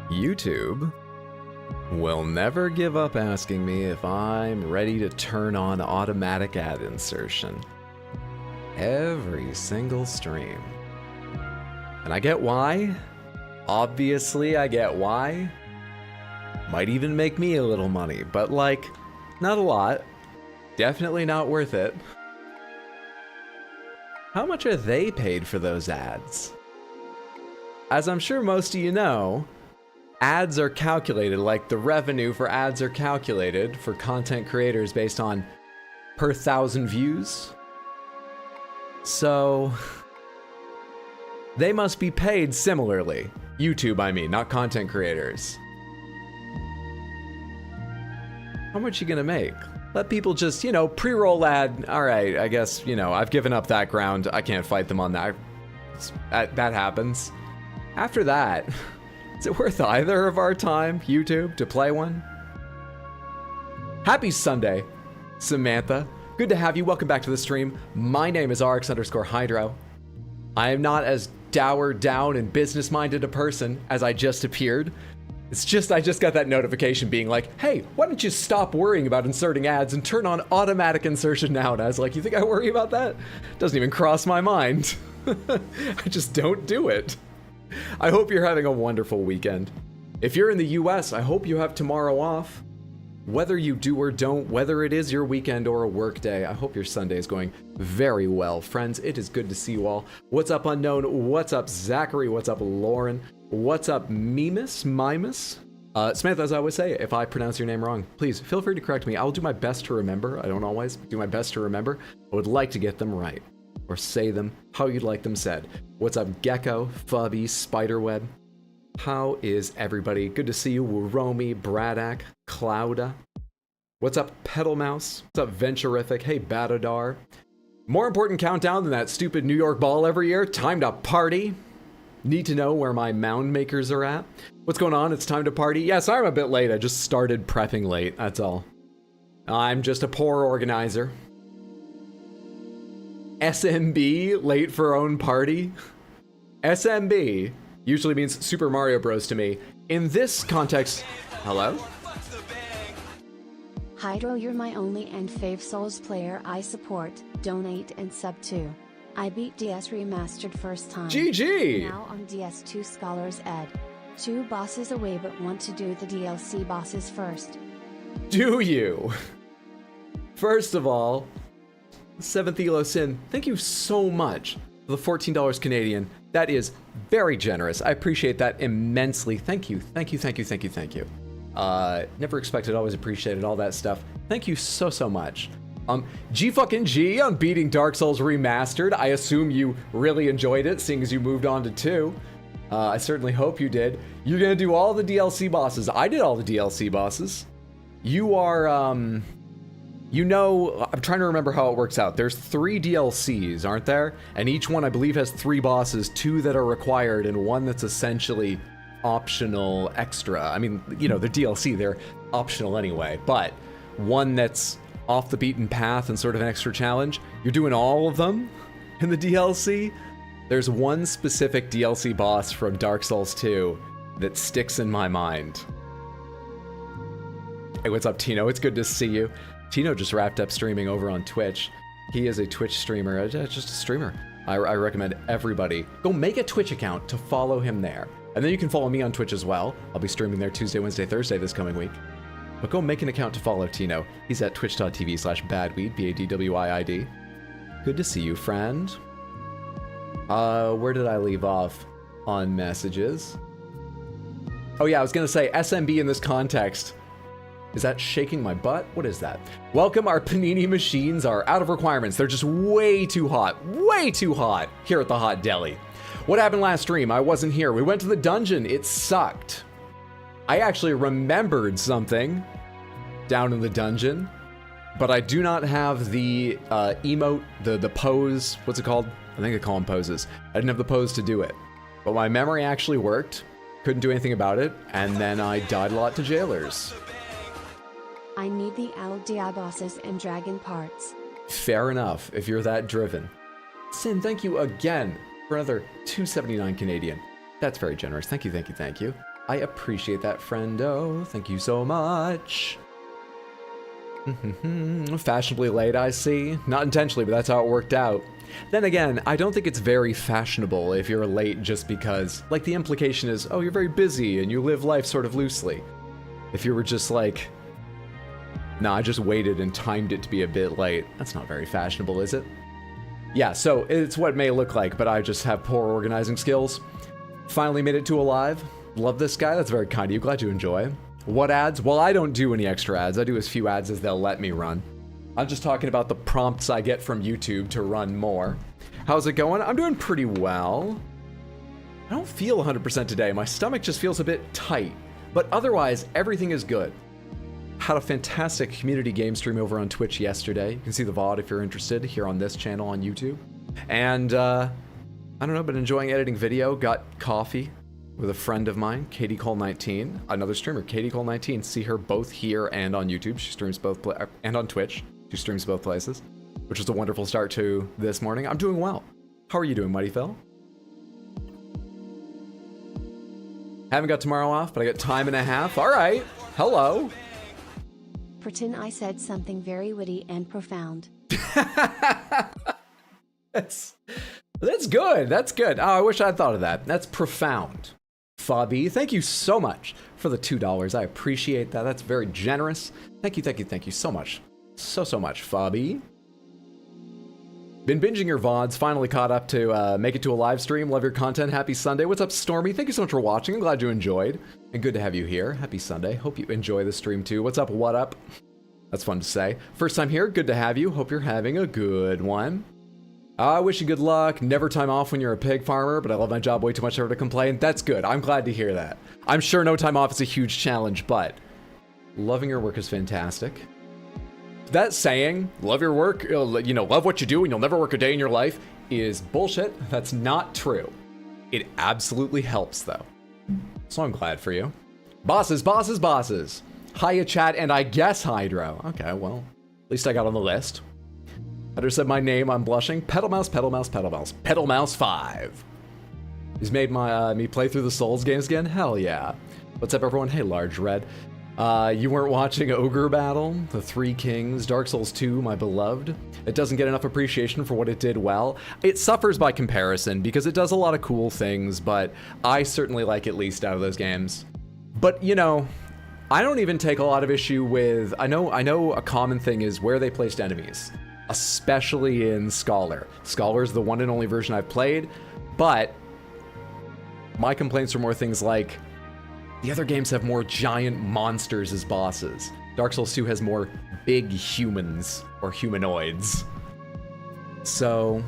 YouTube will never give up asking me if I'm ready to turn on automatic ad insertion. Every single stream. And I get why. Obviously, I get why. Might even make me a little money, but like, not a lot. Definitely not worth it. How much are they paid for those ads? As I'm sure most of you know, ads are calculated, like the revenue for ads are calculated for content creators based on per 1,000 views. So, they must be paid similarly. YouTube, I mean, not content creators. How much you gonna make? Let people just, you know, pre-roll ad. All right, I guess, you know, I've given up that ground. I can't fight them on that. That happens. After that, is it worth either of our time, YouTube, to play one? Happy Sunday, Samantha. Good to have you. Welcome back to the stream. My name is RX_Hydro. I am not as dour, down, and business-minded a person as I just appeared. It's just, I just got that notification being like, hey, why don't you stop worrying about inserting ads and turn on automatic insertion now? And I was like, you think I worry about that? Doesn't even cross my mind. I just don't do it. I hope you're having a wonderful weekend. If you're in the US, I hope you have tomorrow off. Whether you do or don't, whether it is your weekend or a work day, I hope your Sunday is going very well. Friends, it is good to see you all. What's up, Unknown? What's up, Zachary? What's up, Lauren? What's up, Mimus? Samantha, as I always say, if I pronounce your name wrong, please feel free to correct me. I will do my best to remember. I don't always do my best to remember. I would like to get them right, or say them how you'd like them said. What's up, Gecko, Fubby, Spiderweb? How is everybody? Good to see you, Romy, Braddock, Clouda. What's up, Pedal Mouse? What's up, Venturific? Hey, Batadar. More important countdown than that stupid New York ball every year. Time to party. Need to know where my mound makers are at. What's going on? It's time to party. Yeah, sorry I'm a bit late. I just started prepping late, that's all. I'm just a poor organizer. SMB, late for own party. SMB usually means Super Mario Bros. To me. In this context, hello? Hydro, you're my only and fave Souls player I support, donate and sub to. I beat DS Remastered first time. GG! Now on DS2 Scholar's Ed. 2 bosses away but want to do the DLC bosses first. Do you? First of all, 7th Elo Sin, thank you so much for the $14 Canadian. That is very generous. I appreciate that immensely. Thank you, thank you, thank you, thank you, thank you. Never expected, always appreciated, all that stuff. Thank you so, so much. G on beating Dark Souls Remastered. I assume you really enjoyed it, seeing as you moved on to 2. I certainly hope you did. You're gonna do all the DLC bosses. I did all the DLC bosses. You are, you know, I'm trying to remember how it works out. There's 3 DLCs, aren't there? And each one, I believe, has 3 bosses, 2 that are required, and 1 that's essentially optional extra. I mean, you know, they're DLC, they're optional anyway, but 1 that's off the beaten path and sort of an extra challenge. You're doing all of them in the DLC. There's 1 specific DLC boss from Dark Souls 2 that sticks in my mind. Hey, what's up, Tino? It's good to see you. Tino just wrapped up streaming over on Twitch. He is a Twitch streamer, just a streamer. I recommend everybody go make a Twitch account to follow him there. And then you can follow me on Twitch as well. I'll be streaming there Tuesday, Wednesday, Thursday this coming week. But go make an account to follow Tino. He's at twitch.tv/badweed, BADWIID. Good to see you, friend. Where did I leave off on messages? Oh yeah, I was gonna say SMB in this context. Is that shaking my butt? What is that? Welcome, our panini machines are out of requirements. They're just way too hot here at the Hot Deli. What happened last stream? I wasn't here. We went to the dungeon. It sucked. I actually remembered something down in the dungeon, but I do not have the emote, the pose, what's it called? I think I call them poses. I didn't have the pose to do it, but my memory actually worked. Couldn't do anything about it, and then I died a lot to jailers. I need the LDI bosses and dragon parts. Fair enough, if you're that driven. Sin, thank you again for another $2.79 Canadian. That's very generous. Thank you, thank you, thank you. I appreciate that, friendo. Thank you so much. Fashionably late, I see. Not intentionally, but that's how it worked out. Then again, I don't think it's very fashionable if you're late just because, like, the implication is, oh, you're very busy and you live life sort of loosely. If you were just like, nah, I just waited and timed it to be a bit late, that's not very fashionable, is it? Yeah, so it's what it may look like, but I just have poor organizing skills. Finally made it to Alive. Love this guy, that's very kind of you, glad you enjoy. What ads? Well, I don't do any extra ads. I do as few ads as they'll let me run. I'm just talking about the prompts I get from YouTube to run more. How's it going? I'm doing pretty well. I don't feel 100% today. My stomach just feels a bit tight, but otherwise everything is good. Had a fantastic community game stream over on Twitch yesterday. You can see the VOD if you're interested here on this channel on YouTube. And I don't know, been enjoying editing video. Got coffee with a friend of mine, Katie Cole19, another streamer, Katie Cole19. See her both here and on YouTube. She streams both, and on Twitch. She streams both places, which is a wonderful start to this morning. I'm doing well. How are you doing, Mighty Phil? Haven't got tomorrow off, but I got time and a half. All right. Hello. Pretend I said something very witty and profound. That's good. That's good. Oh, I wish I'd thought of that. That's profound. Fabi, thank you so much for the $2. I appreciate that. That's very generous. Thank you so much. So much, Fabi. Been binging your VODs, finally caught up to make it to a live stream. Love your content. Happy Sunday. What's up, Stormy? Thank you so much for watching. I'm glad you enjoyed. And good to have you here. Happy Sunday. Hope you enjoy the stream too. What's up, what up? That's fun to say. First time here, good to have you. Hope you're having a good one. I wish you good luck. Never time off when you're a pig farmer, but I love my job way too much ever to complain. That's good. I'm glad to hear that. I'm sure no time off is a huge challenge, but loving your work is fantastic. That saying, love your work, you know, love what you do and you'll never work a day in your life, is bullshit. That's not true. It absolutely helps, though. So I'm glad for you. Bosses, bosses, bosses. Hiya, chat, and I guess Hydro. Okay, well, at least I got on the list. I just said my name, I'm blushing. Pedal Mouse, Pedal Mouse, Pedal Mouse. Pedal Mouse 5. He's made my me play through the Souls games again? Hell yeah. What's up, everyone? Hey, Large Red. You weren't watching Ogre Battle, The Three Kings, Dark Souls 2, my beloved. It doesn't get enough appreciation for what it did well. It suffers by comparison because it does a lot of cool things, but I certainly like it least out of those games. But, you know, I don't even take a lot of issue with... I know a common thing is where they placed enemies, especially in Scholar. Scholar's the one and only version I've played, but my complaints are more things like the other games have more giant monsters as bosses. Dark Souls 2 has more big humans or humanoids. So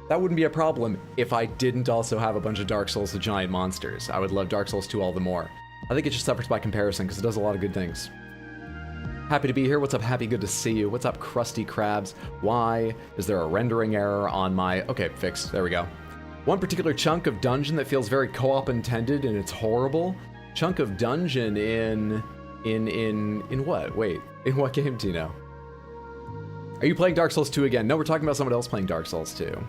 that wouldn't be a problem if I didn't also have a bunch of Dark Souls with giant monsters. I would love Dark Souls 2 all the more. I think it just suffers by comparison because it does a lot of good things. Happy to be here. What's up, Happy? Good to see you. What's up, Krusty Krabs? Why is there a rendering error on my... Okay, fixed. There we go. One particular chunk of dungeon that feels very co-op intended and it's horrible. Chunk of dungeon in what? Wait, in what game do you know? Are you playing Dark Souls 2 again? No, we're talking about someone else playing Dark Souls 2.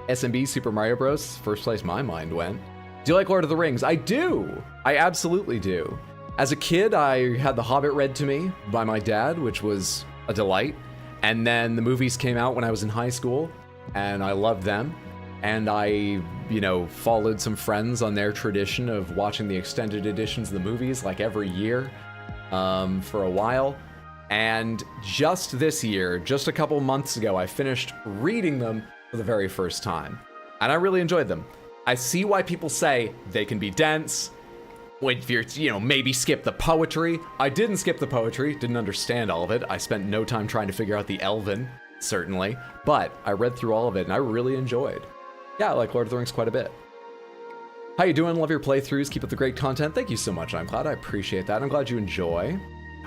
SMB Super Mario Bros. First place my mind went. Do you like Lord of the Rings? I do. I absolutely do. As a kid, I had The Hobbit read to me by my dad, which was a delight. And then the movies came out when I was in high school, and I loved them. And I, you know, followed some friends on their tradition of watching the extended editions of the movies like every year for a while. And just this year, just a couple months ago, I finished reading them for the very first time. And I really enjoyed them. I see why people say they can be dense. If you're, you know, maybe skip the poetry. I didn't skip the poetry, didn't understand all of it. I spent no time trying to figure out the Elven, certainly. But I read through all of it and I really enjoyed. Yeah, I like Lord of the Rings quite a bit. How you doing? Love your playthroughs. Keep up the great content. Thank you so much. I'm glad. I appreciate that. I'm glad you enjoy.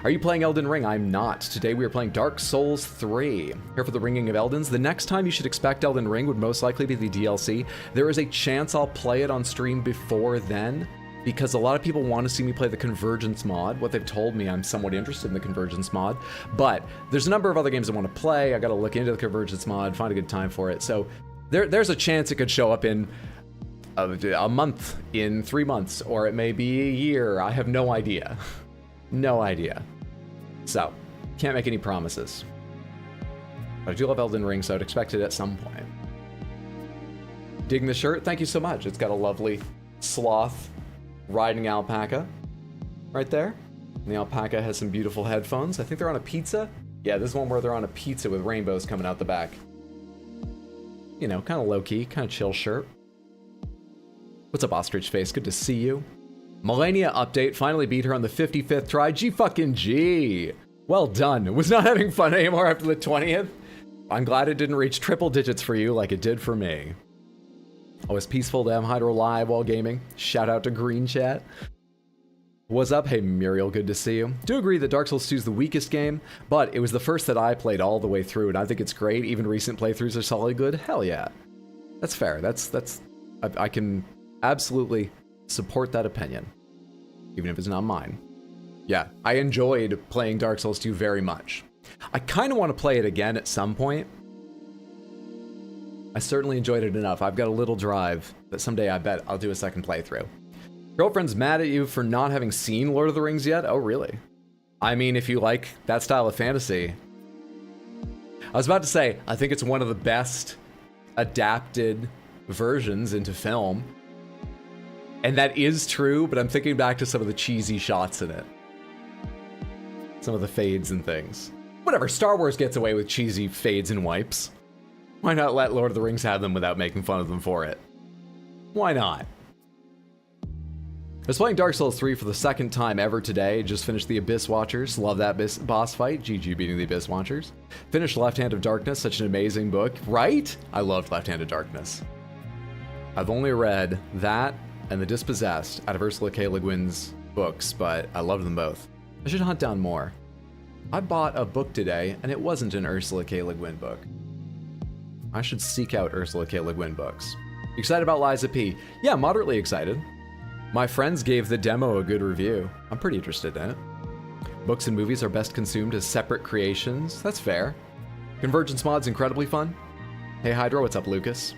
Are you playing Elden Ring? I'm not. Today we are playing Dark Souls 3. Here for the Ringing of Eldens. The next time you should expect Elden Ring would most likely be the DLC. There is a chance I'll play it on stream before then, because a lot of people want to see me play the Convergence mod. What they've told me, I'm somewhat interested in the Convergence mod, but there's a number of other games I want to play. I got to look into the Convergence mod, find a good time for it. So there's a chance it could show up in a month, in 3 months, or it may be a year. I have no idea. No idea. So, can't make any promises. But I do love Elden Ring, so I'd expect it at some point. Digging the shirt? Thank you so much. It's got a lovely sloth riding alpaca right there. And the alpaca has some beautiful headphones. I think they're on a pizza. Yeah, this is one where they're on a pizza with rainbows coming out the back. You know, kind of low-key, kind of chill shirt. What's up, Ostrich Face? Good to see you. Melania update. Finally beat her on the 55th try. G-fucking-G. Well done. Was not having fun anymore after the 20th. I'm glad it didn't reach triple digits for you like it did for me. Always peaceful to have Hydro live while gaming. Shout out to Green Chat. What's up? Hey, Muriel, good to see you. Do agree that Dark Souls 2 is the weakest game, but it was the first that I played all the way through, and I think it's great. Even recent playthroughs are solidly good. Hell yeah. That's fair. I can absolutely support that opinion, even if it's not mine. Yeah, I enjoyed playing Dark Souls 2 very much. I kind of want to play it again at some point. I certainly enjoyed it enough. I've got a little drive that someday I bet I'll do a second playthrough. Girlfriend's mad at you for not having seen Lord of the Rings yet? Oh, really? I mean, if you like that style of fantasy. I was about to say, I think it's one of the best adapted versions into film. And that is true, but I'm thinking back to some of the cheesy shots in it. Some of the fades and things. Whatever, Star Wars gets away with cheesy fades and wipes. Why not let Lord of the Rings have them without making fun of them for it? Why not? I was playing Dark Souls 3 for the second time ever today. Just finished the Abyss Watchers. Love that boss fight. GG beating the Abyss Watchers. Finished Left Hand of Darkness. Such an amazing book. Right? I loved Left Hand of Darkness. I've only read that and The Dispossessed out of Ursula K. Le Guin's books, but I loved them both. I should hunt down more. I bought a book today, and it wasn't an Ursula K. Le Guin book. I should seek out Ursula K. Le Guin books. Excited about Liza P? Yeah, moderately excited. My friends gave the demo a good review. I'm pretty interested in it. Books and movies are best consumed as separate creations. That's fair. Convergence mod's incredibly fun. Hey Hydro, what's up, Lucas?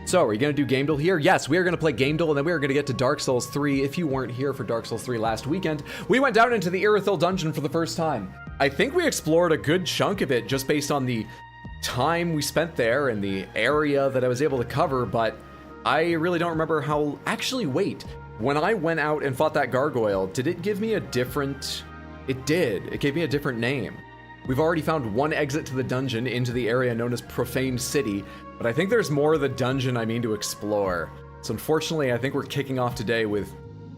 So, are you going to do gamedle here? Yes, we are going to play gamedle, and then we are going to get to Dark Souls 3. If you weren't here for Dark Souls 3 last weekend, we went down into the Irithyll Dungeon for the first time. I think we explored a good chunk of it just based on the time we spent there and the area that I was able to cover, but I really don't remember how... Actually, wait. When I went out and fought that gargoyle, did it give me a different... It did. It gave me a different name. We've already found one exit to the dungeon into the area known as Profaned City, but I think there's more of the dungeon I mean to explore. So unfortunately, I think we're kicking off today with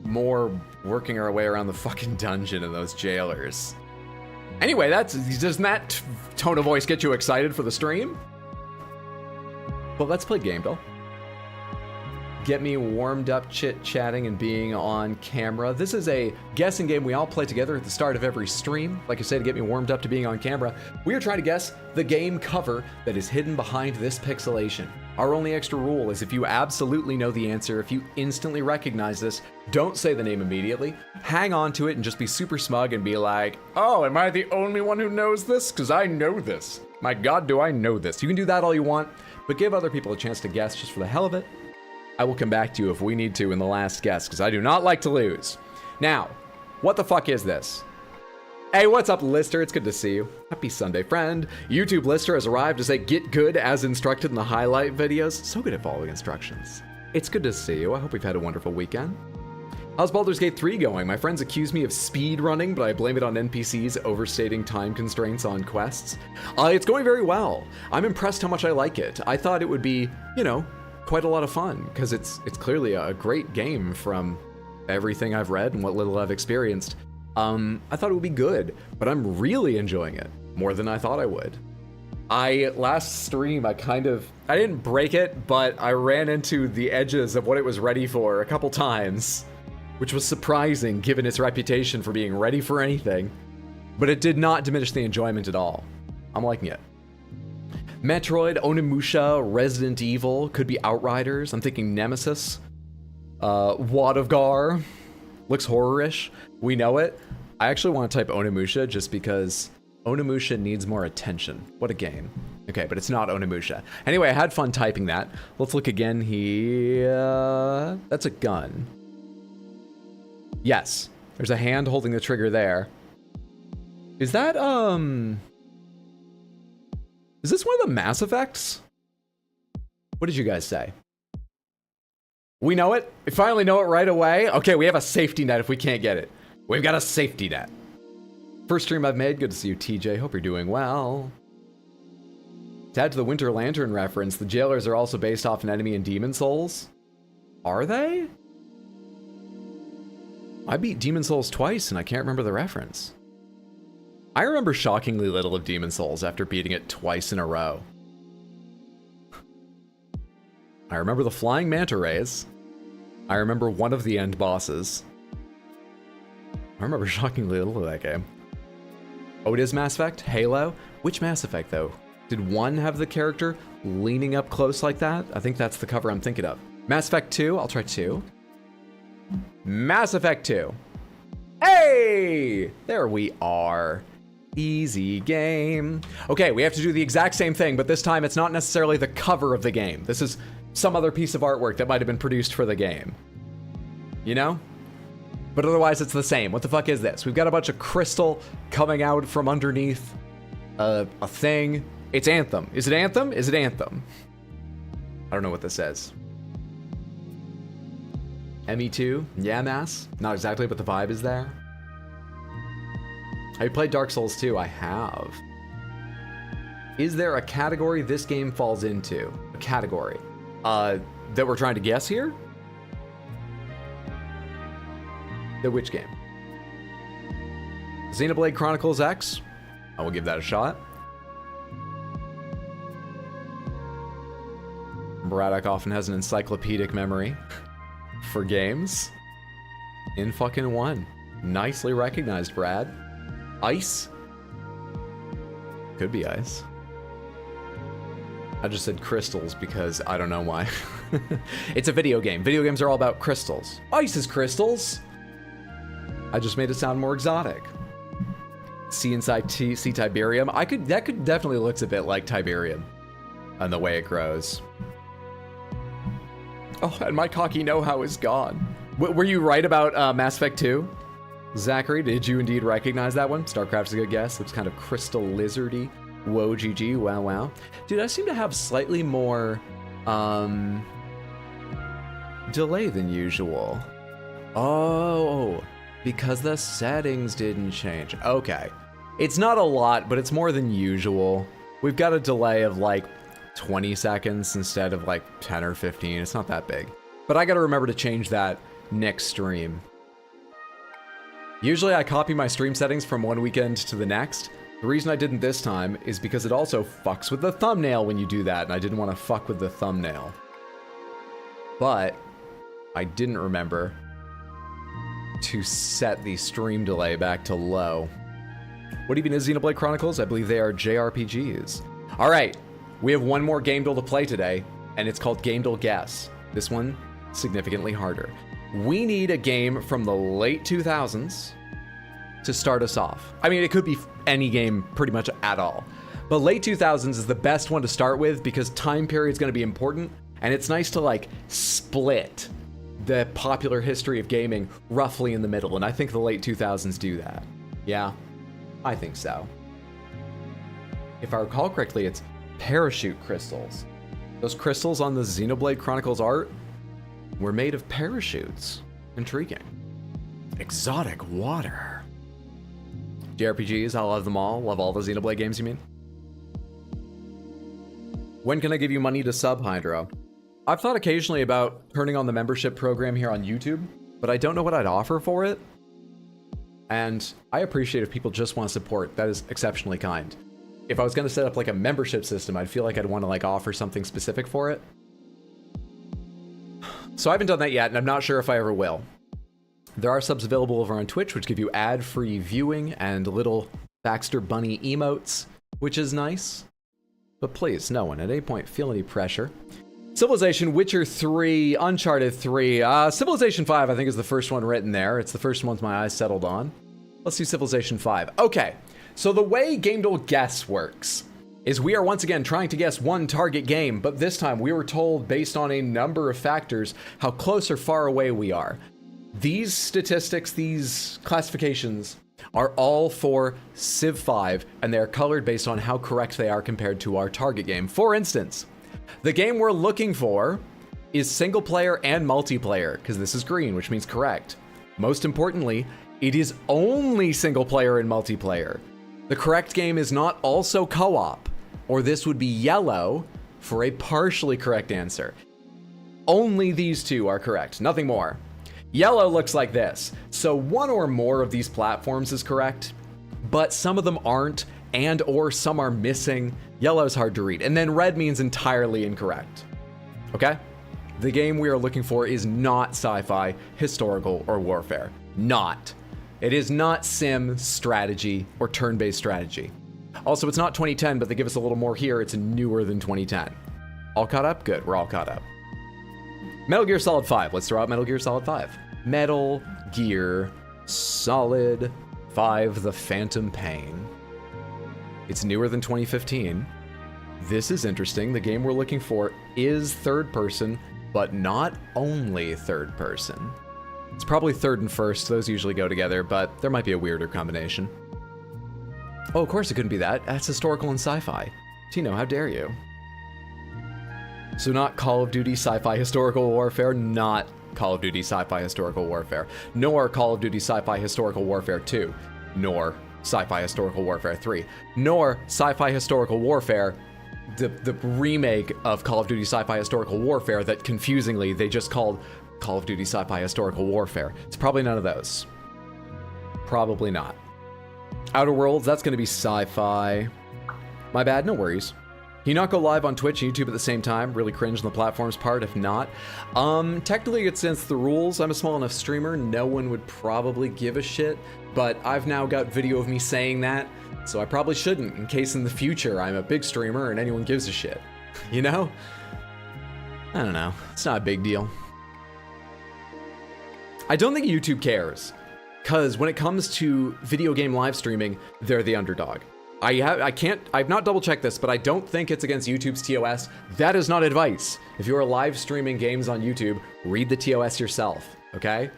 more working our way around the fucking dungeon and those jailers. Anyway, doesn't that tone of voice get you excited for the stream? Well, let's play gamedle. Get me warmed up chit-chatting and being on camera. This is a guessing game we all play together at the start of every stream. Like I said, to get me warmed up to being on camera, we are trying to guess the game cover that is hidden behind this pixelation. Our only extra rule is if you absolutely know the answer, if you instantly recognize this, don't say the name immediately. Hang on to it and just be super smug and be like, oh, am I the only one who knows this? Because I know this. My God, do I know this. You can do that all you want, but give other people a chance to guess just for the hell of it. I will come back to you if we need to in the last guess, because I do not like to lose. Now, what the fuck is this? Hey, what's up, Lister? It's good to see you. Happy Sunday, friend. YouTube Lister has arrived to say get good as instructed in the highlight videos. So good at following instructions. It's good to see you. I hope we've had a wonderful weekend. How's Baldur's Gate 3 going? My friends accuse me of speed running, but I blame it on NPCs overstating time constraints on quests. It's going very well. I'm impressed how much I like it. I thought it would be, you know, quite a lot of fun, because it's clearly a great game from everything I've read and what little I've experienced. I thought it would be good, but I'm really enjoying it more than I thought I would. Last stream, I didn't break it, but I ran into the edges of what it was ready for a couple times, which was surprising given its reputation for being ready for anything, but it did not diminish the enjoyment at all. I'm liking it. Metroid, Onimusha, Resident Evil, could be Outriders. I'm thinking Nemesis. Wad of Gar. Looks horror-ish. We know it. I actually want to type Onimusha just because Onimusha needs more attention. What a game. Okay, but it's not Onimusha. Anyway, I had fun typing that. Let's look again here. That's a gun. Yes. There's a hand holding the trigger there. Is that, is this one of the Mass Effects? What did you guys say? We know it? We finally know it right away? Okay, we have a safety net if we can't get it. We've got a safety net. First stream I've made. Good to see you, TJ. Hope you're doing well. To add to the Winter Lantern reference, the jailers are also based off an enemy in Demon Souls. Are they? I beat Demon Souls twice and I can't remember the reference. I remember shockingly little of Demon Souls after beating it twice in a row. I remember the flying manta rays. I remember one of the end bosses. I remember shockingly little of that game. Oh, it is Mass Effect? Halo? Which Mass Effect, though? Did one have the character leaning up close like that? I think that's the cover I'm thinking of. Mass Effect 2? I'll try 2. Mass Effect 2. Hey! There we are. Easy game. Okay, we have to do the exact same thing, but this time it's not necessarily the cover of the game. This is some other piece of artwork that might have been produced for the game. You know? But otherwise it's the same. What the fuck is this? We've got a bunch of crystal coming out from underneath a thing. It's Anthem. Is it Anthem? Is it Anthem? I don't know what this says. ME2? Yeah, Mass? Not exactly, but the vibe is there. Have you played Dark Souls 2? I have. Is there a category this game falls into? A category that we're trying to guess here? The which game? Xenoblade Chronicles X? I will give that a shot. Braddock often has an encyclopedic memory for games. In fucking one. Nicely recognized, Brad. Ice? Could be ice. I just said crystals because I don't know why. It's a video game. Video games are all about crystals. Ice is crystals! I just made it sound more exotic. Sea inside Sea Tiberium. That could definitely looks a bit like Tiberium and the way it grows. Oh, and my cocky know-how is gone. Were you right about Mass Effect 2? Zachary, did you indeed recognize that one? StarCraft's a good guess. Looks kind of crystal lizardy. Whoa, GG, wow, wow. Dude, I seem to have slightly more delay than usual. Oh, because the settings didn't change. Okay. It's not a lot, but it's more than usual. We've got a delay of like 20 seconds instead of like 10 or 15. It's not that big. But I gotta remember to change that next stream. Usually I copy my stream settings from one weekend to the next. The reason I didn't this time is because it also fucks with the thumbnail when you do that, and I didn't want to fuck with the thumbnail. But I didn't remember to set the stream delay back to low. What even is Xenoblade Chronicles? I believe they are JRPGs. All right, we have one more gamedle to play today, and it's called Gamedle Guess. This one, significantly harder. We need a game from the late 2000s to start us off. I mean, it could be any game pretty much at all. But late 2000s is the best one to start with because time period is going to be important, and it's nice to like split the popular history of gaming roughly in the middle, and I think the late 2000s do that. Yeah, I think so. If I recall correctly, it's parachute crystals. Those crystals on the Xenoblade Chronicles art were made of parachutes. Intriguing. Exotic water. JRPGs, I love them all. Love all the Xenoblade games, you mean? When can I give you money to sub, Hydro? I've thought occasionally about turning on the membership program here on YouTube, but I don't know what I'd offer for it. And I appreciate if people just want to support. That is exceptionally kind. If I was going to set up like a membership system, I'd feel like I'd want to like offer something specific for it. So I haven't done that yet, and I'm not sure if I ever will. There are subs available over on Twitch, which give you ad-free viewing and little Baxter Bunny emotes, which is nice. But please, no one at any point feel any pressure. Civilization, Witcher 3, Uncharted 3, Civilization 5 I think is the first one written there. It's the first one my eyes settled on. Let's do Civilization 5. Okay, So the way gamedle guess works is we are once again trying to guess one target game, but this time we were told based on a number of factors how close or far away we are. These statistics, these classifications are all for Civ 5, and they are colored based on how correct they are compared to our target game. For instance, the game we're looking for is single player and multiplayer, because this is green, which means correct. Most importantly, it is only single player and multiplayer. The correct game is not also co-op, or this would be yellow for a partially correct answer. Only these two are correct, nothing more. Yellow looks like this. So one or more of these platforms is correct, but some of them aren't, and or some are missing. Yellow's hard to read. And then red means entirely incorrect. Okay? The game we are looking for is not sci-fi, historical, or warfare. Not. It is not sim, strategy, or turn-based strategy. Also, it's not 2010, but they give us a little more here. It's newer than 2010. All caught up? Good, we're all caught up. Metal Gear Solid 5. Let's throw out Metal Gear Solid 5. Metal Gear Solid 5, The Phantom Pain. It's newer than 2015. This is interesting. The game we're looking for is third person, but not only third person. It's probably third and first. Those usually go together, but there might be a weirder combination. Oh, of course it couldn't be that. That's historical and sci-fi. Tino, how dare you? So not Call of Duty Sci-Fi Historical Warfare, not Call of Duty Sci-Fi Historical Warfare, nor Call of Duty Sci-Fi Historical Warfare 2, nor Sci-Fi Historical Warfare 3, nor Sci-Fi Historical Warfare, the remake of Call of Duty Sci-Fi Historical Warfare that confusingly they just called Call of Duty Sci-Fi Historical Warfare. It's probably none of those. Probably not. Outer Worlds, that's going to be sci-fi. My bad, no worries. Can you not go live on Twitch and YouTube at the same time? Really cringe on the platform's part if not. Technically it's against the rules. I'm a small enough streamer, no one would probably give a shit, but I've now got video of me saying that, so I probably shouldn't in case in the future I'm a big streamer and anyone gives a shit. You know? I don't know. It's not a big deal. I don't think YouTube cares, because when it comes to video game live streaming, they're the underdog. I've not double checked this, but I don't think it's against YouTube's TOS. That is not advice. If you are live streaming games on YouTube, read the TOS yourself, okay?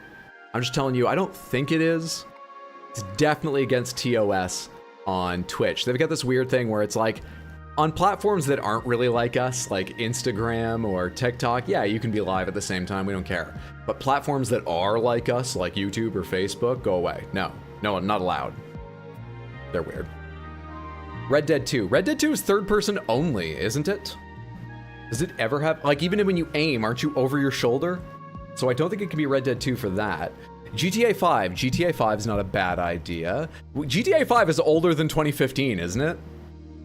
I'm just telling you, I don't think it is. It's definitely against TOS on Twitch. They've got this weird thing where it's like, on platforms that aren't really like us, like Instagram or TikTok, yeah, you can be live at the same time, we don't care. But platforms that are like us, like YouTube or Facebook, go away. No, not allowed. They're weird. Red Dead 2. Red Dead 2 is third person only, isn't it? Does it ever have, like, even when you aim, aren't you over your shoulder? So I don't think it can be Red Dead 2 for that. GTA 5. GTA 5 is not a bad idea. GTA 5 is older than 2015, isn't it?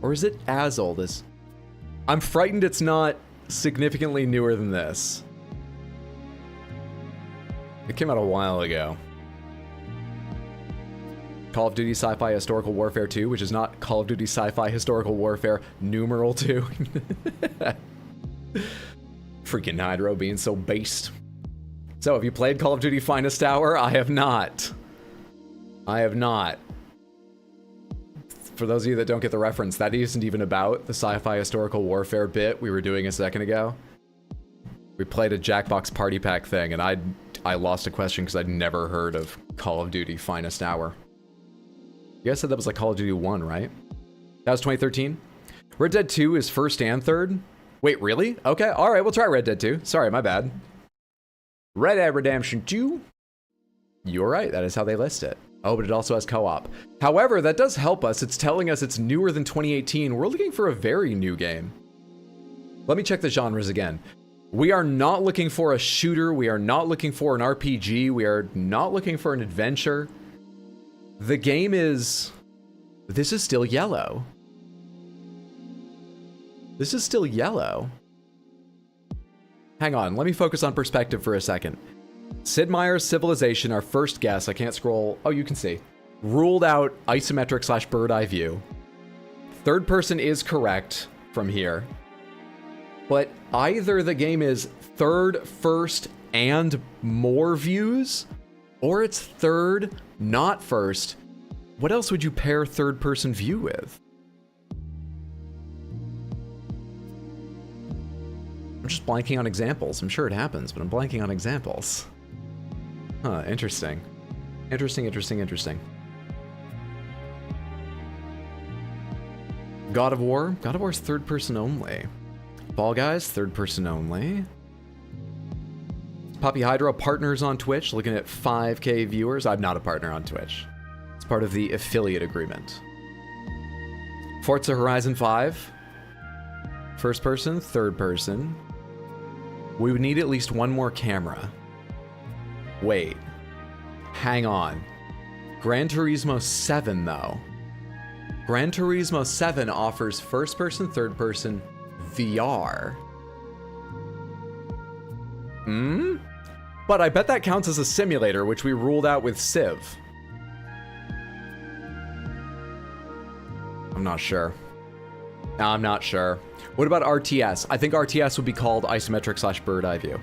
Or is it as old as... I'm frightened it's not significantly newer than this. It came out a while ago. Call of Duty Sci-Fi Historical Warfare 2, which is not Call of Duty Sci-Fi Historical Warfare numeral 2. Freaking Hydro being so based. So, have you played Call of Duty Finest Hour? I have not. I have not. For those of you that don't get the reference, that isn't even about the Sci-Fi Historical Warfare bit we were doing a second ago. We played a Jackbox Party Pack thing, and I lost a question because I'd never heard of Call of Duty Finest Hour. You guys said that was like Call of Duty 1, right? That was 2013? Red Dead 2 is first and third? Wait, really? Okay, alright, we'll try Red Dead 2. Sorry, my bad. Red Dead Redemption 2? You're right, that is how they list it. Oh, but it also has co-op. However, that does help us. It's telling us it's newer than 2018. We're looking for a very new game. Let me check the genres again. We are not looking for a shooter. We are not looking for an RPG. We are not looking for an adventure. The game is... This is still yellow. This is still yellow. Hang on, let me focus on perspective for a second. Sid Meier's Civilization, our first guess, I can't scroll. Oh, you can see. Ruled out isometric / bird eye view. Third person is correct from here. But either the game is third, first, and more views, or it's third, not first. What else would you pair third-person view with? I'm just blanking on examples. I'm sure it happens, but I'm blanking on examples. Huh, interesting. Interesting. God of War? God of War's third person only. Fall Guys, third person only. Poppy Hydra, partners on Twitch, looking at 5K viewers. I'm not a partner on Twitch. It's part of the affiliate agreement. Forza Horizon 5. First person, third person. We would need at least one more camera. Wait. Hang on. Gran Turismo 7, though. Gran Turismo 7 offers first person, third person, VR. But I bet that counts as a simulator, which we ruled out with Civ. I'm not sure. What about RTS? I think RTS would be called isometric/bird eye view.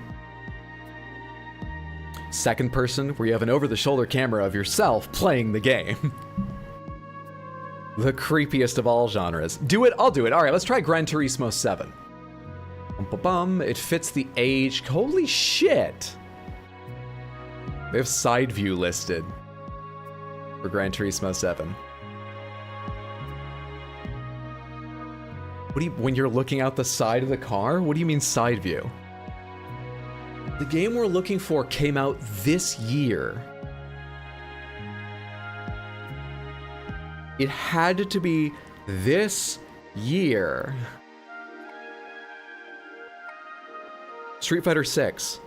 Second person, where you have an over-the-shoulder camera of yourself playing the game. The creepiest of all genres. Do it, I'll do it. All right, let's try Gran Turismo 7. It fits the age. Holy shit. They have side view listed for Gran Turismo 7. What do you, when you're looking out the side of the car? What do you mean side view? The game we're looking for came out this year. It had to be this year. Street Fighter 6.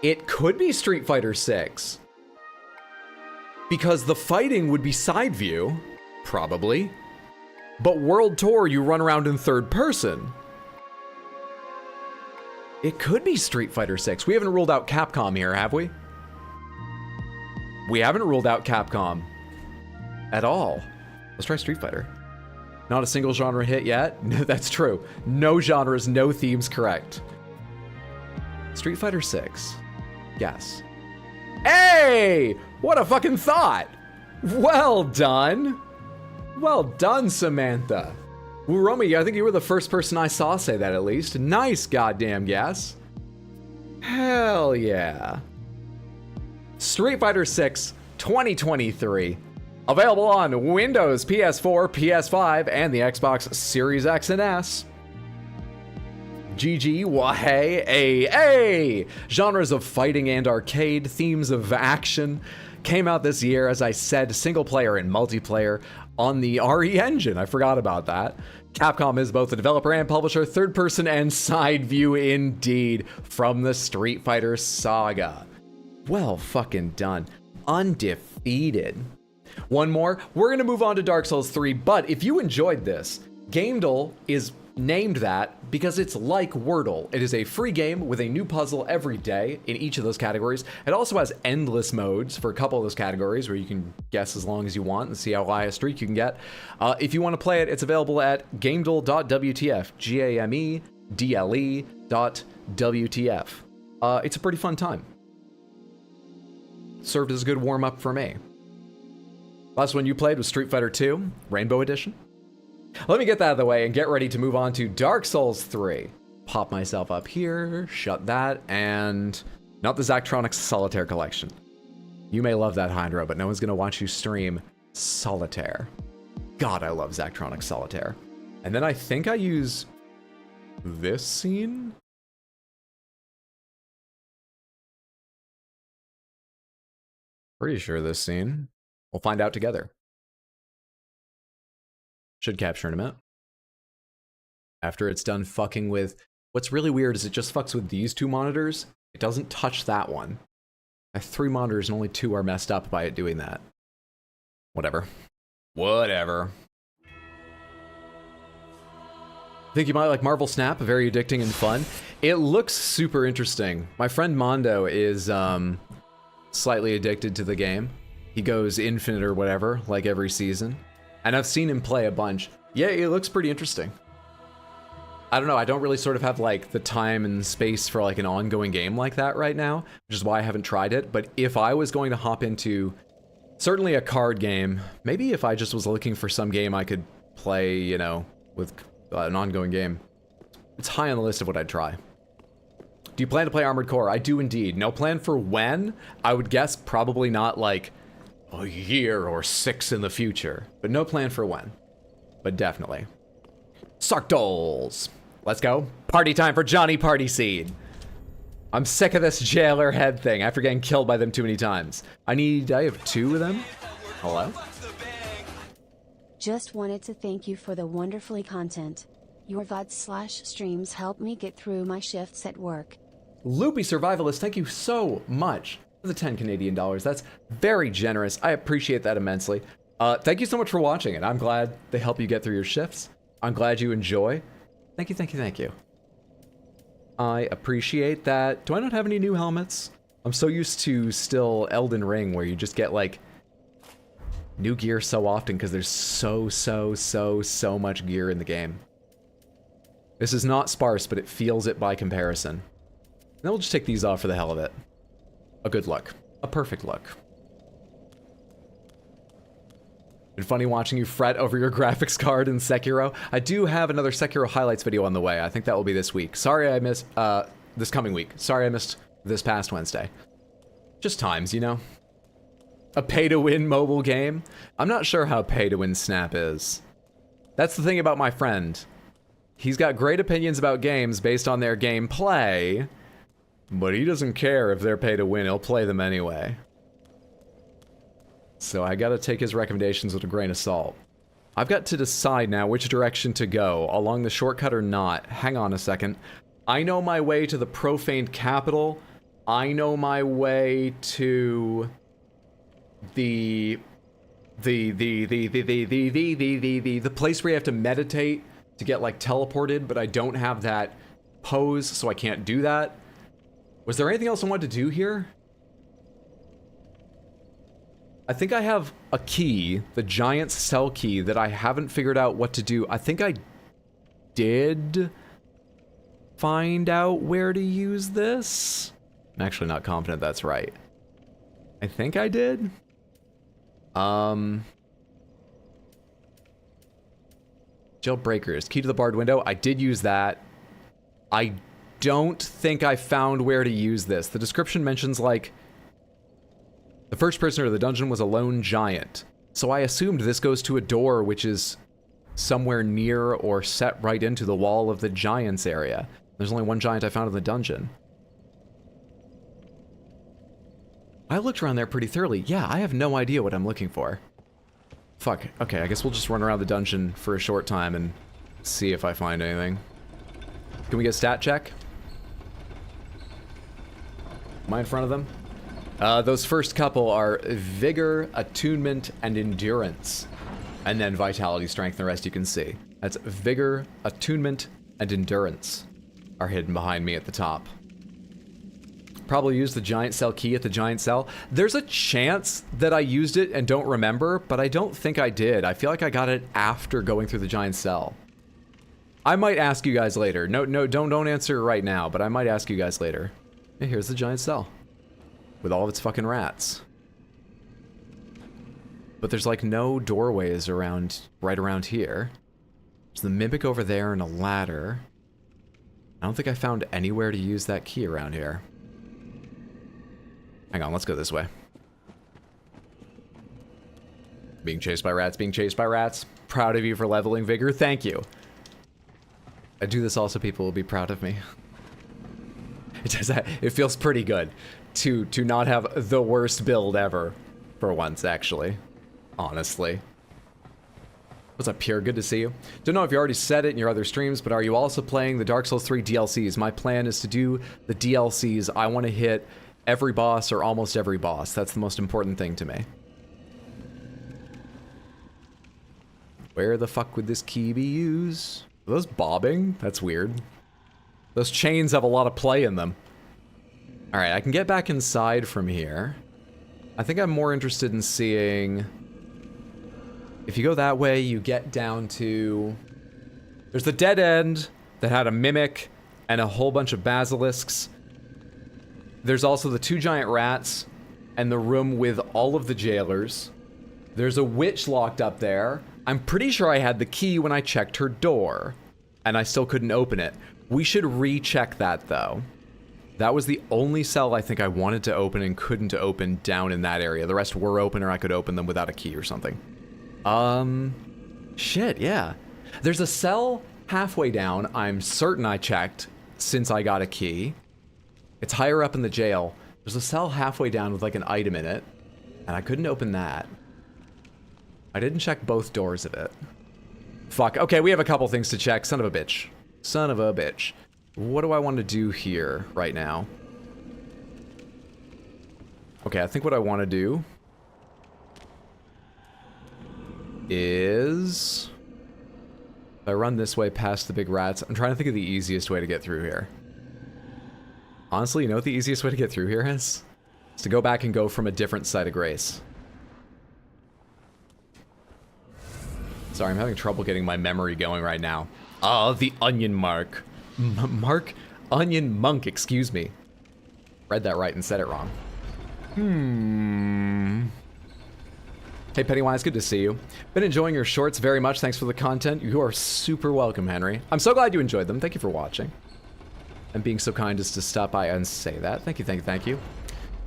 It could be Street Fighter 6. Because the fighting would be side view, probably. But World Tour, you run around in third person. It could be Street Fighter 6. We haven't ruled out Capcom here, have we? We haven't ruled out Capcom at all. Let's try Street Fighter. Not a single genre hit yet? No, that's true. No genres, no themes correct. Street Fighter 6. Yes. Hey! What a fucking thought! Well done! Well done, Samantha. Romy, I think you were the first person I saw say that, at least. Nice goddamn guess. Hell yeah. Street Fighter 6 2023. Available on Windows, PS4, PS5, and the Xbox Series X and S. GG, wahey, a. Genres of fighting and arcade, themes of action. Came out this year, as I said, single player and multiplayer on the RE engine. I forgot about that. Capcom is both a developer and publisher, third person and side view indeed, from the Street Fighter saga. Well fucking done. Undefeated. One more. We're gonna move on to Dark Souls 3, but if you enjoyed this, gamedle is named that because it's like Wordle. It is a free game with a new puzzle every day in each of those categories. It also has endless modes for a couple of those categories where you can guess as long as you want and see how high a streak you can get. If you want to play it, it's available at gamedle.wtf, gamedle.wtf. It's a pretty fun time. Served as a good warm-up for me. Last one you played was Street Fighter 2, Rainbow Edition. Let me get that out of the way and get ready to move on to Dark Souls 3. Pop myself up here, shut that, and not the Zachtronics Solitaire Collection. You may love that, Hydra, but no one's gonna watch you stream Solitaire. God, I love Zachtronics Solitaire. And then I think I use this scene? Pretty sure this scene. We'll find out together. Should capture in a minute. After it's done fucking with... What's really weird is it just fucks with these two monitors. It doesn't touch that one. I have 3 monitors and only 2 are messed up by it doing that. Whatever. Whatever. Think you might like Marvel Snap, very addicting and fun. It looks super interesting. My friend Mondo is slightly addicted to the game. He goes infinite or whatever, like every season. And I've seen him play a bunch. Yeah, it looks pretty interesting. I don't know, I don't really sort of have like the time and space for like an ongoing game like that right now, which is why I haven't tried it. But if I was going to hop into Certainly a card game. Maybe if I just was looking for some game I could play, you know, with an ongoing game. It's high on the list of what I'd try. Do you plan to play Armored Core? I do indeed. No plan for when? I would guess probably not like a year or 6 in the future. But no plan for when. But definitely. Sarkdoles. Let's go. Party time for Johnny Party Seed. I'm sick of this jailer head thing after getting killed by them too many times. I have 2 of them. Hello? Just wanted to thank you for the wonderfully content. Your VODs/streams help me get through my shifts at work. Loopy Survivalist, thank you so much for the 10 Canadian dollars. That's very generous. I appreciate that immensely. Thank you so much for watching it. I'm glad they help you get through your shifts. I'm glad you enjoy. Thank you, thank you, thank you. I appreciate that. Do I not have any new helmets? I'm so used to still Elden Ring where you just get like new gear so often because there's so much gear in the game. This is not sparse, but it feels it by comparison. And then we'll just take these off for the hell of it. A good look. A perfect look. Been funny watching you fret over your graphics card in Sekiro. I do have another Sekiro highlights video on the way. I think that will be this week. Sorry I missed, this coming week. Sorry I missed this past Wednesday. Just times, you know? A pay-to-win mobile game? I'm not sure how pay-to-win Snap is. That's the thing about my friend. He's got great opinions about games based on their gameplay, but he doesn't care if they're pay-to-win. He'll play them anyway. So I gotta take his recommendations with a grain of salt. I've got to decide now which direction to go, along the shortcut or not. Hang on a second. I know my way to the Profaned Capital. I know my way to the place where you have to meditate to get like teleported, but I don't have that pose, so I can't do that. Was there anything else I wanted to do here? I think I have a key, the giant cell key, that I haven't figured out what to do. I think I did find out where to use this. I'm actually not confident that's right. I think I did. Jailbreakers, key to the barred window. I did use that. I don't think I found where to use this. The description mentions like the first prisoner of the dungeon was a lone giant. So I assumed this goes to a door which is somewhere near or set right into the wall of the giants area. There's only one giant I found in the dungeon. I looked around there pretty thoroughly. Yeah, I have no idea what I'm looking for. Fuck. Okay, I guess we'll just run around the dungeon for a short time and see if I find anything. Can we get a stat check? Am I in front of them? Those first couple are Vigor, Attunement, and Endurance. And then Vitality, Strength, and the rest you can see. That's Vigor, Attunement, and Endurance are hidden behind me at the top. Probably used the giant cell key at the giant cell. There's a chance that I used it and don't remember, but I don't think I did. I feel like I got it after going through the giant cell. I might ask you guys later. No, don't answer right now, but I might ask you guys later. Hey, here's the giant cell. With all of its fucking rats. But there's like no doorways around, right around here. There's the mimic over there and a ladder. I don't think I found anywhere to use that key around here. Hang on, let's go this way. Being chased by rats, being chased by rats. Proud of you for leveling Vigor, thank you. I do this also, people will be proud of me. It feels pretty good to not have the worst build ever. For once, actually. Honestly. What's up, Pure? Good to see you. Don't know if you already said it in your other streams, but are you also playing the Dark Souls 3 DLCs? My plan is to do the DLCs. I want to hit every boss or almost every boss. That's the most important thing to me. Where the fuck would this key be used? Are those bobbing? That's weird. Those chains have a lot of play in them. Alright, I can get back inside from here. I think I'm more interested in seeing... If you go that way, you get down to... There's the dead end that had a mimic and a whole bunch of basilisks. There's also the two giant rats, and the room with all of the jailers. There's a witch locked up there. I'm pretty sure I had the key when I checked her door, and I still couldn't open it. We should recheck that, though. That was the only cell I think I wanted to open and couldn't open down in that area. The rest were open, or I could open them without a key or something. Shit, yeah. There's a cell halfway down I'm certain I checked since I got a key. It's higher up in the jail. There's a cell halfway down with like an item in it, and I couldn't open that. I didn't check both doors of it. Fuck. Okay, we have a couple things to check. Son of a bitch. Son of a bitch. What do I want to do here right now? Okay, I think what I want to do is... if I run this way past the big rats, I'm trying to think of the easiest way to get through here. Honestly, you know what the easiest way to get through here is? It's to go back and go from a different side of grace. Sorry, I'm having trouble getting my memory going right now. Ah, the onion mark. Onion monk, excuse me. Read that right and said it wrong. Hey Pennywise, good to see you. Been enjoying your shorts very much. Thanks for the content. You are super welcome, Henry. I'm so glad you enjoyed them. Thank you for watching. And being so kind as to stop by and say that. Thank you, thank you, thank you.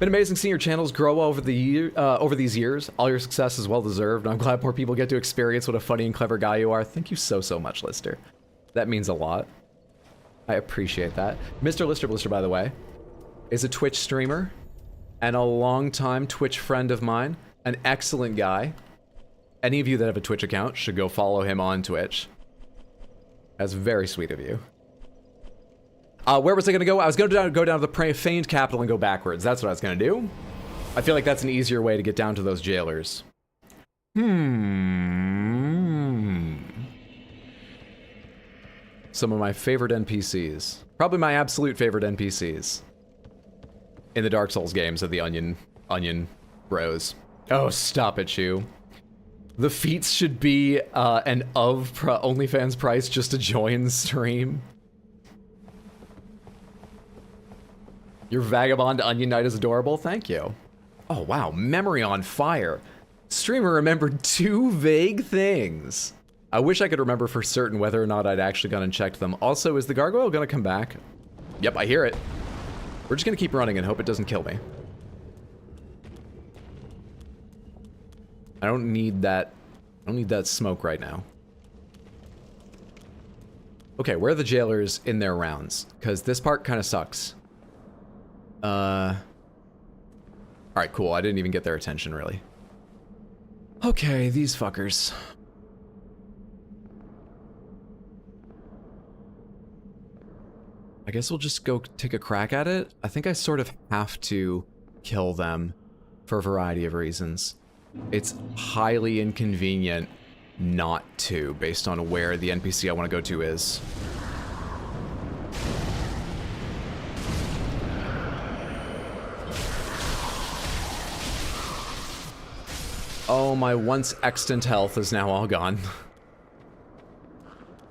Been amazing seeing your channels grow over these years. All your success is well deserved. I'm glad more people get to experience what a funny and clever guy you are. Thank you so much, Lister. That means a lot. I appreciate that. Mr. Blister, by the way, is a Twitch streamer and a longtime Twitch friend of mine. An excellent guy. Any of you that have a Twitch account should go follow him on Twitch. That's very sweet of you. Where was I going to go? I was going to go down to the Profaned Capital and go backwards. That's what I was going to do. I feel like that's an easier way to get down to those jailers. Some of my favorite NPCs. Probably my absolute favorite NPCs. In the Dark Souls games of the Onion Bros. Oh, stop it, you. The feats should be an OnlyFans price just to join stream. Your vagabond onion knight is adorable. Thank you. Oh, wow. Memory on fire. Streamer remembered 2 vague things. I wish I could remember for certain whether or not I'd actually gone and checked them. Also, is the gargoyle gonna come back? Yep, I hear it. We're just gonna keep running and hope it doesn't kill me. I don't need that smoke right now. Okay, where are the jailers in their rounds? Because this part kind of sucks. Alright, cool. I didn't even get their attention, really. Okay, these fuckers. I guess we'll just go take a crack at it. I think I sort of have to kill them for a variety of reasons. It's highly inconvenient not to, based on where the NPC I want to go to is. Oh, my once extant health is now all gone.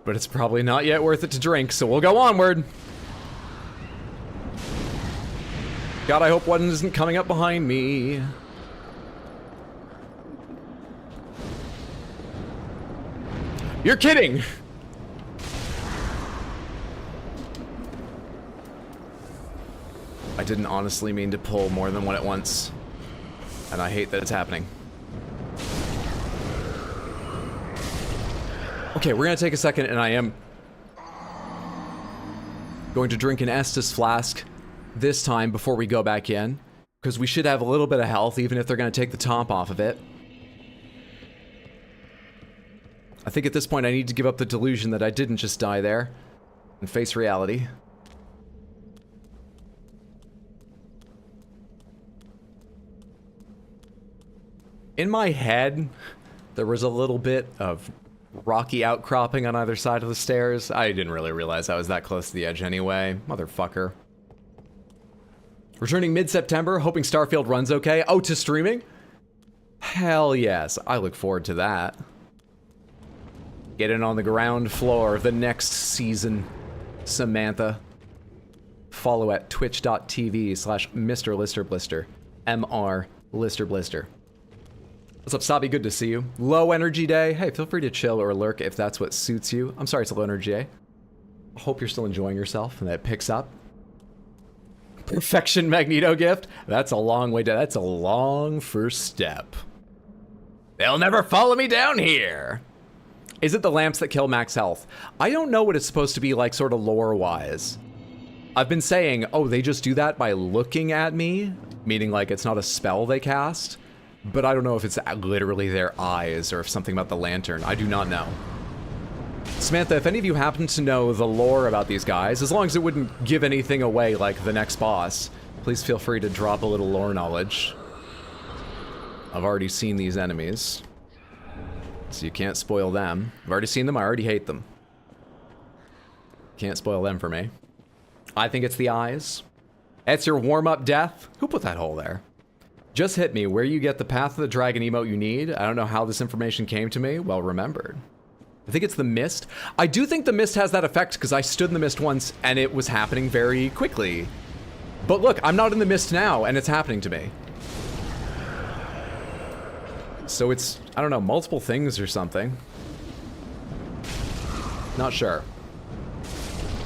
But it's probably not yet worth it to drink, so we'll go onward. God, I hope one isn't coming up behind me. You're kidding! I didn't honestly mean to pull more than one at once. And I hate that it's happening. Okay, we're gonna take a second, and I am going to drink an Estus flask this time before we go back in, because we should have a little bit of health, even if they're gonna take the top off of it. I think at this point I need to give up the delusion that I didn't just die there and face reality. In my head, there was a little bit of rocky outcropping on either side of the stairs. I didn't really realize I was that close to the edge anyway. Motherfucker. Returning mid-September, hoping Starfield runs okay. Oh, to streaming? Hell yes, I look forward to that. Get in on the ground floor of the next season, Samantha. Follow at twitch.tv/MrListerBlister. MR Lister Blister. What's up, Sabi? Good to see you. Low energy day. Hey, feel free to chill or lurk if that's what suits you. I'm sorry it's a low energy day. I hope you're still enjoying yourself and that it picks up. Perfection Magneto gift. That's a long way down. That's a long first step. They'll never follow me down here. Is it the lamps that kill max health? I don't know what it's supposed to be like sort of lore-wise. I've been saying, oh, they just do that by looking at me, meaning like it's not a spell they cast, but I don't know if it's literally their eyes or if something about the lantern. I do not know. Samantha, if any of you happen to know the lore about these guys, as long as it wouldn't give anything away like the next boss, please feel free to drop a little lore knowledge. I've already seen these enemies, so you can't spoil them. I've already seen them, I already hate them. Can't spoil them for me. I think it's the eyes. That's your warm-up death. Who put that hole there? Just hit me. Where you get the Path of the Dragon emote you need. I don't know how this information came to me. Well remembered. I think it's the mist. I do think the mist has that effect because I stood in the mist once and it was happening very quickly. But look, I'm not in the mist now and it's happening to me. So it's, I don't know, multiple things or something. Not sure.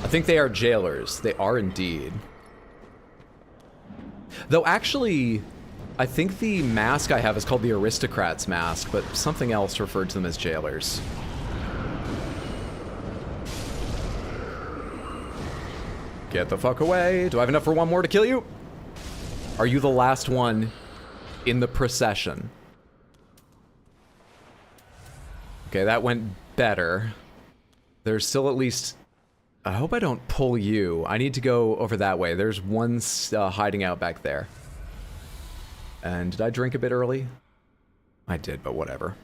I think they are jailers. They are indeed. Though actually, I think the mask I have is called the Aristocrat's Mask, but something else referred to them as jailers. Get the fuck away. Do I have enough for one more to kill you? Are you the last one in the procession? Okay, that went better. There's still at least... I hope I don't pull you. I need to go over that way. There's one hiding out back there. And did I drink a bit early? I did, but whatever.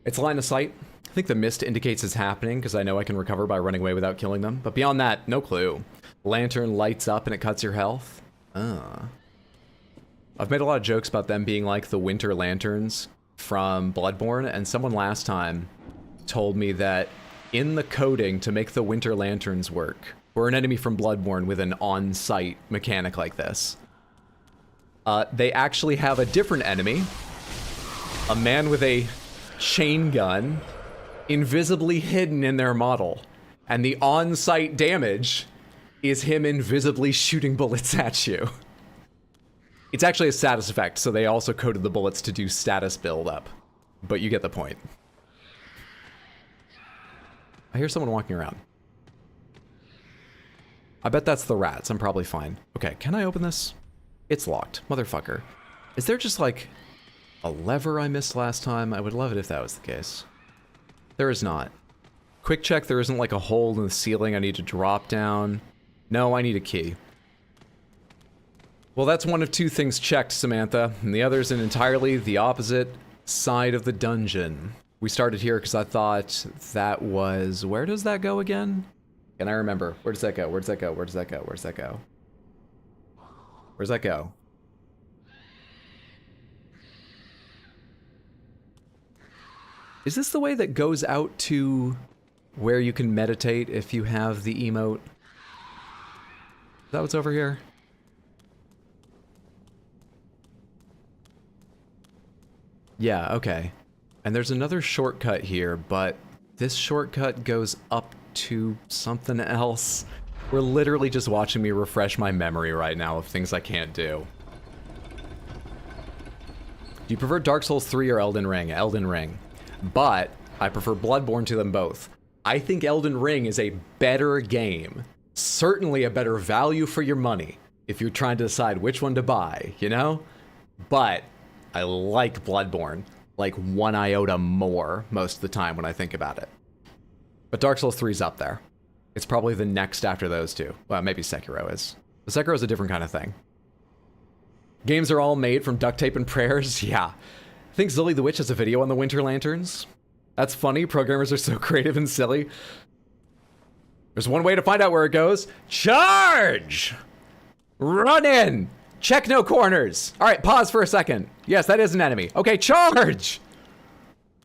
It's line of sight. I think the mist indicates it's happening because I know I can recover by running away without killing them. But beyond that, no clue. Lantern lights up and it cuts your health. I've made a lot of jokes about them being like the winter lanterns from Bloodborne, and someone last time told me that in the coding to make the winter lanterns work, or an enemy from Bloodborne with an on-site mechanic like this, they actually have a different enemy, a man with a chain gun, invisibly hidden in their model, and the on-site damage is him invisibly shooting bullets at you. It's actually a status effect, so they also coded the bullets to do status build-up. But you get the point. I hear someone walking around. I bet that's the rats. I'm probably fine. Okay, can I open this? It's locked. Motherfucker. Is there just, like, a lever I missed last time? I would love it if that was the case. There is not. Quick check, there isn't, like, a hole in the ceiling I need to drop down. No, I need a key. Well, that's one of two things checked, Samantha, and the other's in entirely the opposite side of the dungeon. We started here because I thought that was... Where does that go again? Can I remember? Where does that go? Where does that go? Where does that go? Where does that go? Where's that go? Is this the way that goes out to where you can meditate if you have the emote? Is that what's over here? Yeah, okay. And there's another shortcut here, but this shortcut goes up to something else. We're literally just watching me refresh my memory right now of things I can't do. Do you prefer Dark Souls 3 or Elden Ring? Elden Ring. But I prefer Bloodborne to them both. I think Elden Ring is a better game. Certainly a better value for your money if you're trying to decide which one to buy, you know? But I like Bloodborne, like one iota more most of the time when I think about it. But Dark Souls 3 is up there. It's probably the next after those two. Well, maybe Sekiro is. But Sekiro is a different kind of thing. Games are all made from duct tape and prayers? Yeah. I think Zilly the Witch has a video on the Winter Lanterns. That's funny. Programmers are so creative and silly. There's one way to find out where it goes. Charge! Run in! Check no corners. All right, pause for a second. Yes, that is an enemy. Okay, charge!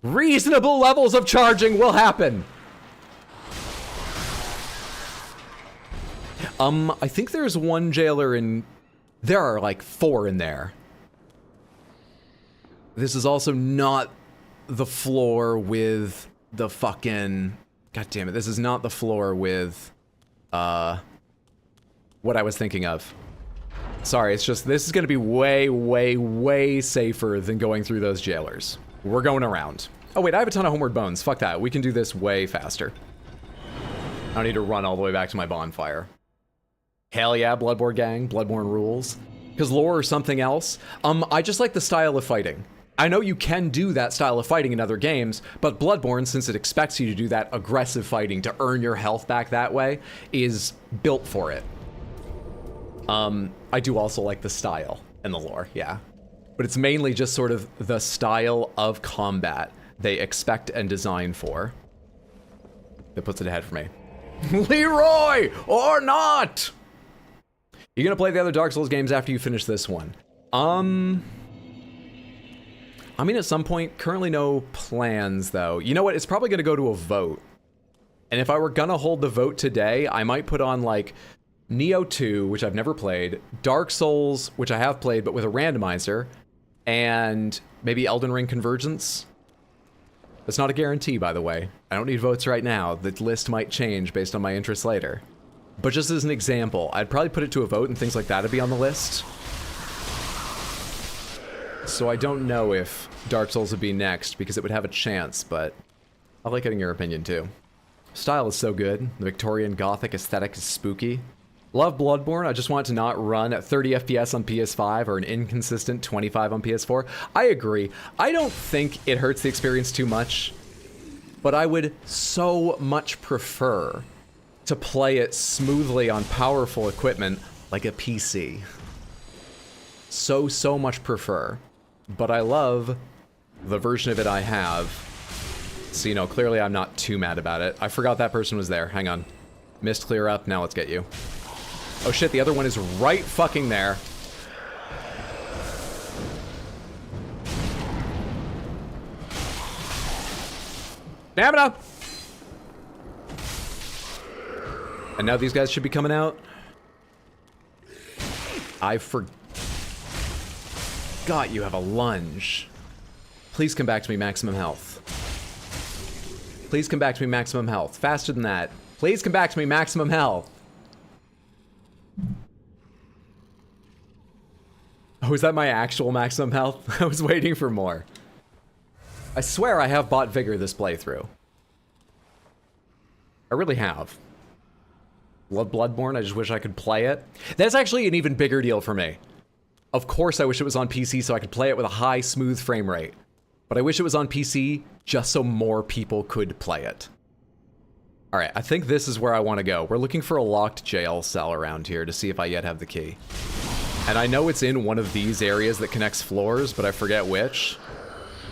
Reasonable levels of charging will happen. I think there's one jailer in... There are like 4 in there. This is also not the floor with the fucking... God damn it, this is not the floor with, what I was thinking of. Sorry, it's just, this is gonna be way, way, way safer than going through those jailers. We're going around. Oh wait, I have a ton of homeward bones. Fuck that, we can do this way faster. I don't need to run all the way back to my bonfire. Hell yeah, Bloodborne gang, Bloodborne rules. Because lore or something else. I just like the style of fighting. I know you can do that style of fighting in other games, but Bloodborne, since it expects you to do that aggressive fighting to earn your health back that way, is built for it. I do also like the style and the lore, yeah. But it's mainly just sort of the style of combat they expect and design for that puts it ahead for me. Leroy or not! You gonna play the other Dark Souls games after you finish this one? I mean, at some point, currently no plans, though. You know what? It's probably going to go to a vote. And if I were going to hold the vote today, I might put on, like, Neo 2, which I've never played, Dark Souls, which I have played, but with a randomizer, and maybe Elden Ring Convergence. That's not a guarantee, by the way. I don't need votes right now. The list might change based on my interests later. But just as an example, I'd probably put it to a vote and things like that would be on the list. So I don't know if Dark Souls would be next, because it would have a chance, but I like getting your opinion too. Style is so good. The Victorian Gothic aesthetic is spooky. Love Bloodborne. I just want it to not run at 30 FPS on PS5 or an inconsistent 25 on PS4. I agree. I don't think it hurts the experience too much, but I would so much prefer to play it smoothly on powerful equipment like a PC. So much prefer. But I love the version of it I have. So, you know, clearly I'm not too mad about it. I forgot that person was there. Hang on. Mist clear up. Now let's get you. Oh shit, the other one is right fucking there. Stamina! And now these guys should be coming out. I forgot you have a lunge. Please come back to me, maximum health. Please come back to me, maximum health. Faster than that. Please come back to me, maximum health. Oh, is that my actual maximum health? I was waiting for more. I swear I have bought Vigor this playthrough. I really have. Bloodborne, I just wish I could play it. That's actually an even bigger deal for me. Of course I wish it was on PC so I could play it with a high, smooth frame rate. But I wish it was on PC just so more people could play it. Alright, I think this is where I want to go. We're looking for a locked jail cell around here to see if I yet have the key. And I know it's in one of these areas that connects floors, but I forget which.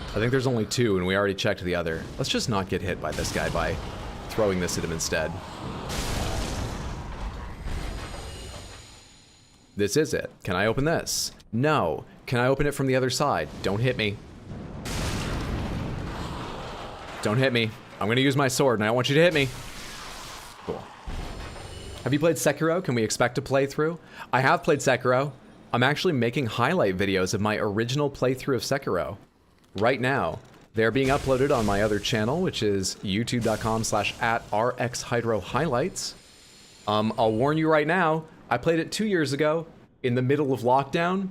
I think there's only two, and we already checked the other. Let's just not get hit by this guy by throwing this at him instead. This is it. Can I open this? No. Can I open it from the other side? Don't hit me. Don't hit me. I'm gonna use my sword, and I don't want you to hit me. Cool. Have you played Sekiro? Can we expect a playthrough? I have played Sekiro. I'm actually making highlight videos of my original playthrough of Sekiro right now. They're being uploaded on my other channel, which is youtube.com/@rxhydrohighlights. I'll warn you right now, I played it 2 years ago in the middle of lockdown,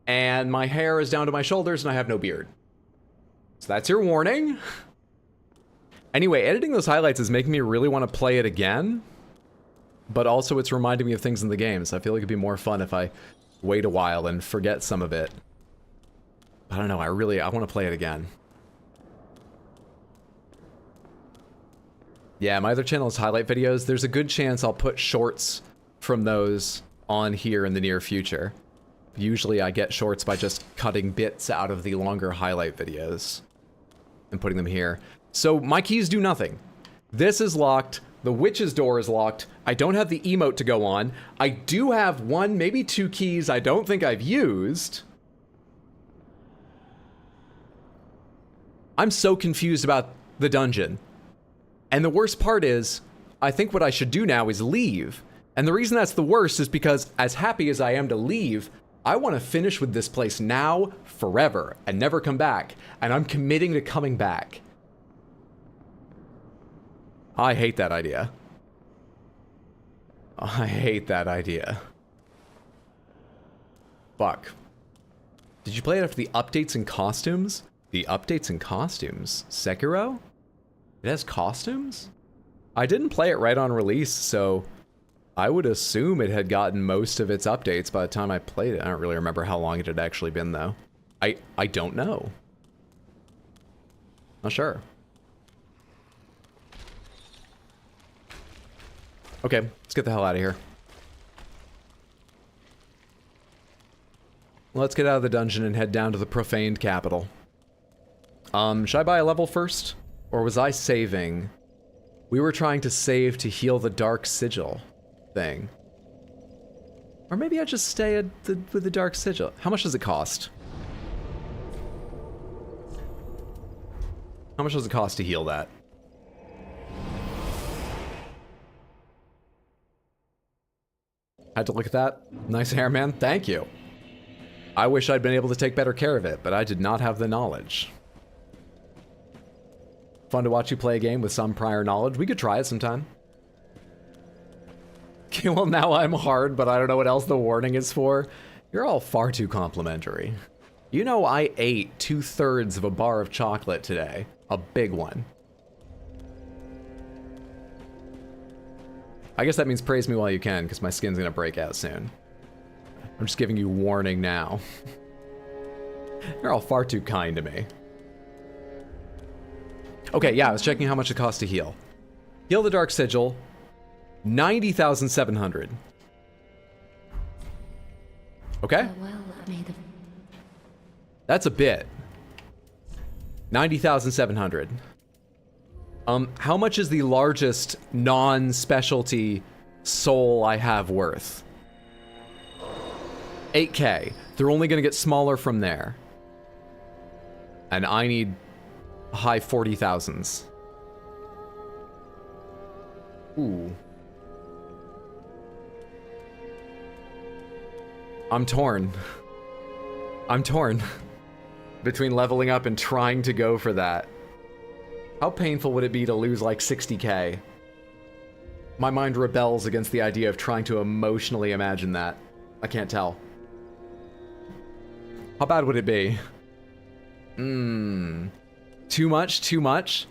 and my hair is down to my shoulders and I have no beard. So that's your warning. Anyway, editing those highlights is making me really want to play it again, but also it's reminding me of things in the game, so I feel like it'd be more fun if I wait a while and forget some of it. I don't know, I want to play it again. Yeah, my other channel is highlight videos. There's a good chance I'll put shorts from those on here in the near future. Usually I get shorts by just cutting bits out of the longer highlight videos and putting them here. So my keys do nothing. This is locked. The witch's door is locked. I don't have the emote to go on. I do have one, maybe two keys I don't think I've used. I'm so confused about the dungeon. And the worst part is, I think what I should do now is leave. And the reason that's the worst is because, as happy as I am to leave, I want to finish with this place now, forever, and never come back. And I'm committing to coming back. I hate that idea. I hate that idea. Fuck. Did you play it after the updates and costumes? The updates and costumes? Sekiro? It has costumes? I didn't play it right on release, so I would assume it had gotten most of its updates by the time I played it. I don't really remember how long it had actually been, though. I don't know. Not sure. Okay, let's get the hell out of here. Let's get out of the dungeon and head down to the Profaned Capital. Should I buy a level first? Or was I saving? We were trying to save to heal the Dark Sigil thing. Or maybe I just stay with the Dark Sigil. How much does it cost? How much does it cost to heal that? Had to look at that. Nice hair, man. Thank you. I wish I'd been able to take better care of it, but I did not have the knowledge. Fun to watch you play a game with some prior knowledge. We could try it sometime. Okay, well, now I'm hard, but I don't know what else the warning is for. You're all far too complimentary. You know I ate 2/3 of a bar of chocolate today. A big one. I guess that means praise me while you can, because my skin's gonna break out soon. I'm just giving you warning now. You're all far too kind to me. Okay, yeah, I was checking how much it costs to heal. Heal the Dark Sigil, 90,700. Okay? That's a bit. 90,700. How much is the largest non-specialty soul I have worth? 8K. They're only gonna get smaller from there. And I need high 40,000s. Ooh. I'm torn. I'm torn. Between leveling up and trying to go for that. How painful would it be to lose like 60K? My mind rebels against the idea of trying to emotionally imagine that. I can't tell. How bad would it be? Too much? Too much?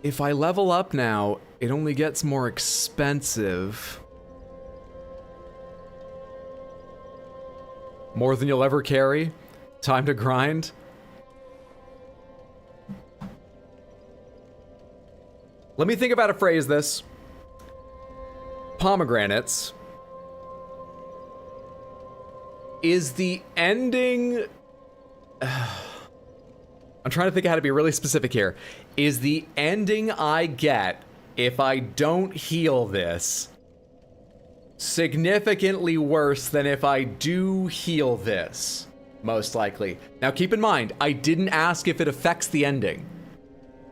If I level up now, it only gets more expensive. More than you'll ever carry? Time to grind? Let me think about how to phrase this. Pomegranates. Is the ending... I'm trying to think of how to be really specific here. Is the ending I get if I don't heal this significantly worse than if I do heal this? Most likely. Now keep in mind, I didn't ask if it affects the ending.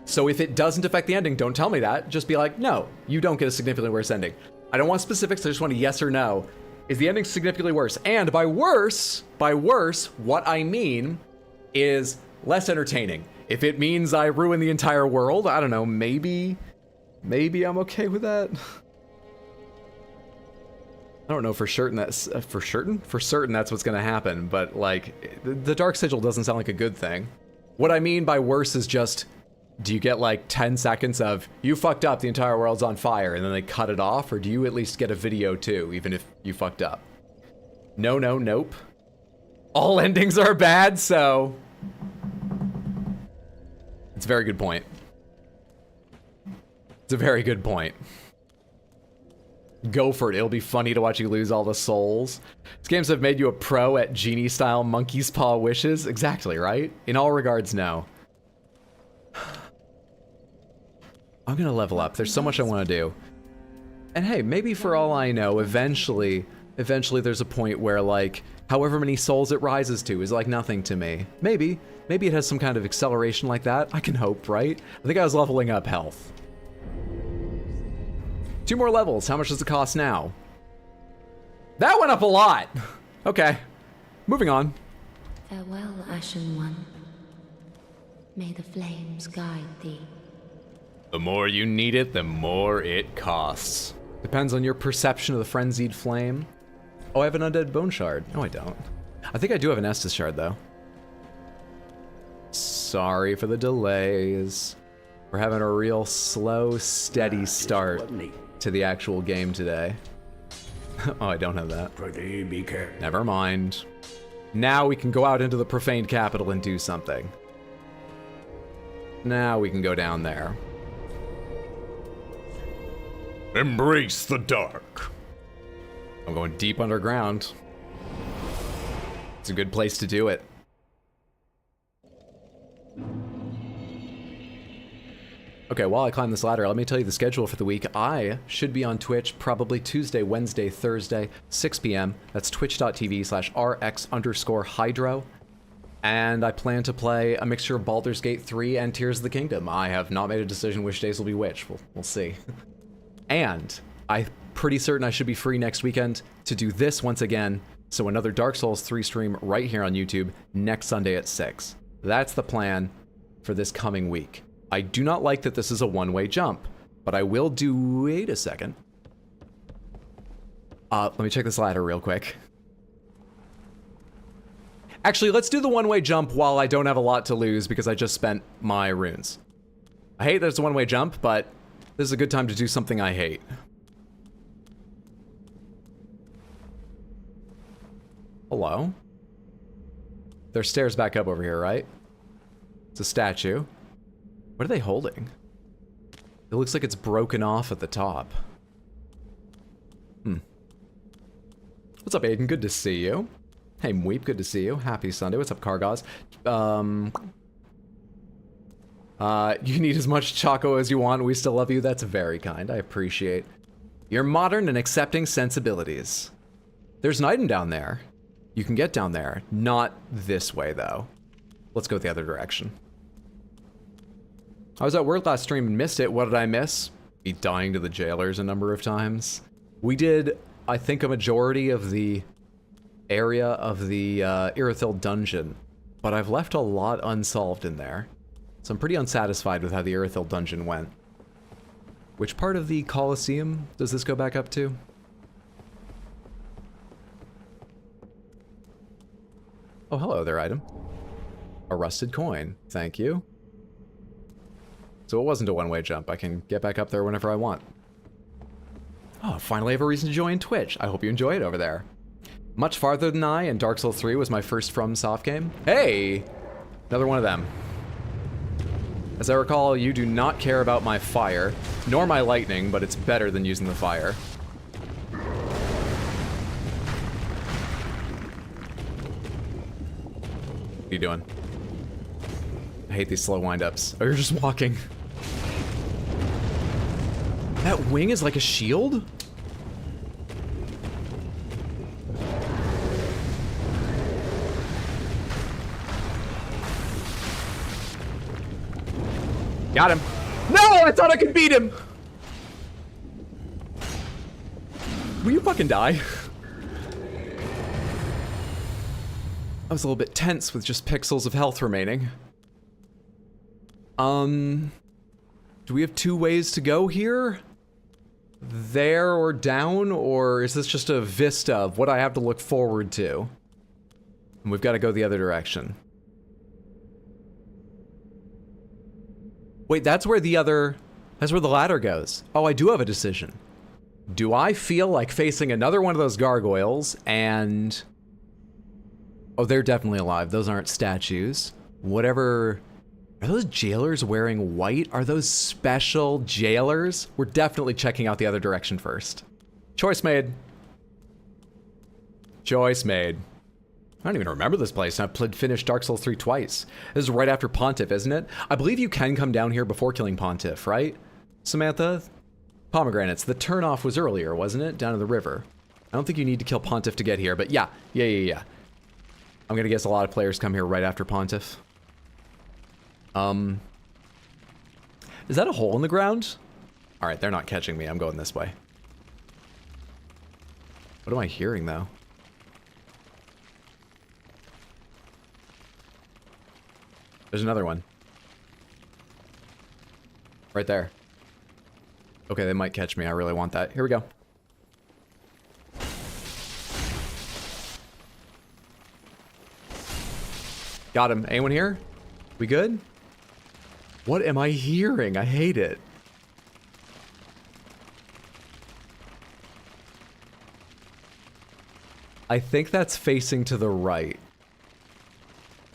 So if it doesn't affect the ending, don't tell me that. Just be like, no, you don't get a significantly worse ending. I don't want specifics, I just want a yes or no. Is the ending significantly worse? And by worse, what I mean is less entertaining. If it means I ruin the entire world, I don't know, maybe I'm okay with that. I don't know for certain that's for certain that's what's gonna happen, but like the Dark Sigil doesn't sound like a good thing. What I mean by worse is just, do you get like 10 seconds of you fucked up, the entire world's on fire, and then they cut it off, or do you at least get a video too, even if you fucked up? No, nope. All endings are bad, so it's a very good point. It's a very good point. Go for it. It'll be funny to watch you lose all the souls. These games have made you a pro at genie-style monkey's paw wishes. Exactly, right? In all regards, no. I'm gonna level up. There's so much I want to do. And hey, maybe for all I know, eventually there's a point where, like, however many souls it rises to is like nothing to me. Maybe it has some kind of acceleration like that. I can hope, right? I think I was leveling up health. 2 more levels. How much does it cost now? That went up a lot. Okay. moving on. Farewell, Ashen One. May the flames guide thee. The more you need it, the more it costs. Depends on your perception of the frenzied flame. Oh, I have an undead bone shard. No, I don't. I think I do have an Estus shard, though. Sorry for the delays. We're having a real slow, steady start to the actual game today. Oh, I don't have that. Never mind. Now we can go out into the Profaned Capital and do something. Now we can go down there. Embrace the dark. I'm going deep underground. It's a good place to do it. Okay, while I climb this ladder, let me tell you the schedule for the week. I should be on Twitch probably Tuesday, Wednesday, Thursday, 6 p.m. That's twitch.tv/rx_hydro. And I plan to play a mixture of Baldur's Gate 3 and Tears of the Kingdom. I have not made a decision which days will be which. We'll see. And I'm pretty certain I should be free next weekend to do this once again. So another Dark Souls 3 stream right here on YouTube next Sunday at 6. That's the plan for this coming week. I do not like that this is a one-way jump, but I will do... Wait a second. Let me check this ladder real quick. Actually, let's do the one-way jump while I don't have a lot to lose because I just spent my runes. I hate that it's a one-way jump, but this is a good time to do something I hate. Hello? There's stairs back up over here, right? It's a statue. What are they holding? It looks like it's broken off at the top. What's up, Aiden? Good to see you. Hey, Mweep, good to see you. Happy Sunday. What's up, Kargaz? You can eat as much Choco as you want. We still love you. That's very kind. I appreciate your modern and accepting sensibilities. There's an item down there. You can get down there. Not this way, though. Let's go the other direction. I was at work last stream and missed it. What did I miss? Me dying to the jailers a number of times. We did, I think, a majority of the area of the Irithyll Dungeon, but I've left a lot unsolved in there. So I'm pretty unsatisfied with how the Irithyll Dungeon went. Which part of the Colosseum does this go back up to? Oh, hello there, item. A rusted coin. Thank you. So it wasn't a one-way jump. I can get back up there whenever I want. Oh, finally I have a reason to join Twitch. I hope you enjoy it over there. Much farther than I, and Dark Souls 3 was my first FromSoft game. Hey! Another one of them. As I recall, you do not care about my fire, nor my lightning, but it's better than using the fire. What are you doing? I hate these slow wind-ups. Oh, you're just walking. That wing is like a shield? Got him. No, I thought I could beat him. Will you fucking die? I was a little bit tense with just pixels of health remaining. Do we have two ways to go here? There or down, or is this just a vista of what I have to look forward to? And we've got to go the other direction. Wait, that's where the ladder goes. Oh, I do have a decision. Do I feel like facing another one of those gargoyles and... Oh, they're definitely alive. Those aren't statues. Whatever... Are those jailers wearing white? Are those special jailers? We're definitely checking out the other direction first. Choice made. Choice made. I don't even remember this place. I've finished Dark Souls 3 twice. This is right after Pontiff, isn't it? I believe you can come down here before killing Pontiff, right? Samantha? Pomegranates. The turnoff was earlier, wasn't it? Down in the river. I don't think you need to kill Pontiff to get here, but yeah. I'm gonna guess a lot of players come here right after Pontiff. Is that a hole in the ground? Alright, they're not catching me. I'm going this way. What am I hearing, though? There's another one. Right there. Okay, they might catch me. I really want that. Here we go. Got him. Anyone here? We good? What am I hearing? I hate it. I think that's facing to the right.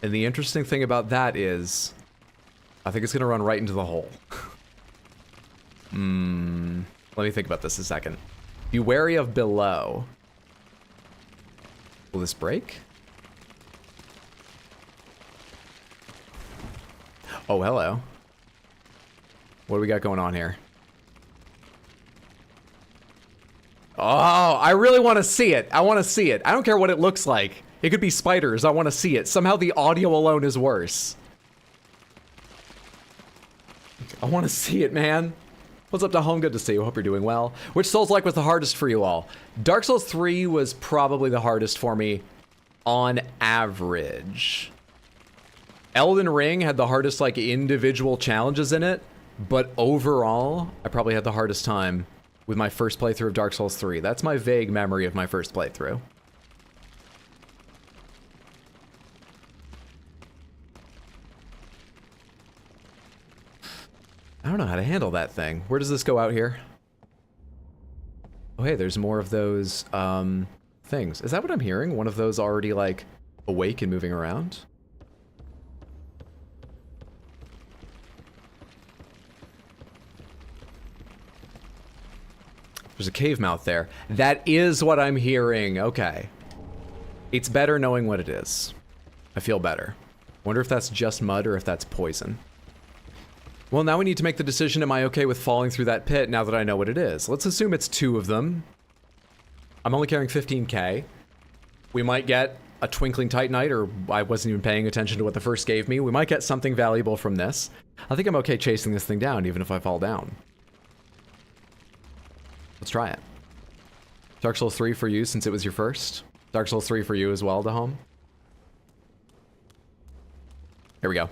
And the interesting thing about that is, I think it's going to run right into the hole. Let me think about this a second. Be wary of below. Will this break? Oh, hello. What do we got going on here? Oh, I really want to see it. I want to see it. I don't care what it looks like. It could be spiders. I want to see it. Somehow the audio alone is worse. I want to see it, man. What's up to home? Good to see you. Hope you're doing well. Which Souls-like was the hardest for you all? Dark Souls 3 was probably the hardest for me on average. Elden Ring had the hardest, like, individual challenges in it, but overall, I probably had the hardest time with my first playthrough of Dark Souls 3. That's my vague memory of my first playthrough. I don't know how to handle that thing. Where does this go out here? Oh, hey, there's more of those, things. Is that what I'm hearing? One of those already, like, awake and moving around? There's a cave mouth there. That is what I'm hearing. Okay. It's better knowing what it is. I feel better. Wonder if that's just mud or if that's poison. Well, now we need to make the decision, am I okay with falling through that pit now that I know what it is? Let's assume it's 2 of them. I'm only carrying 15k. We might get a Twinkling Titanite, or I wasn't even paying attention to what the first gave me. We might get something valuable from this. I think I'm okay chasing this thing down, even if I fall down. Let's try it. Dark Souls 3 for you since it was your first. Dark Souls 3 for you as well, Dahome. Here we go.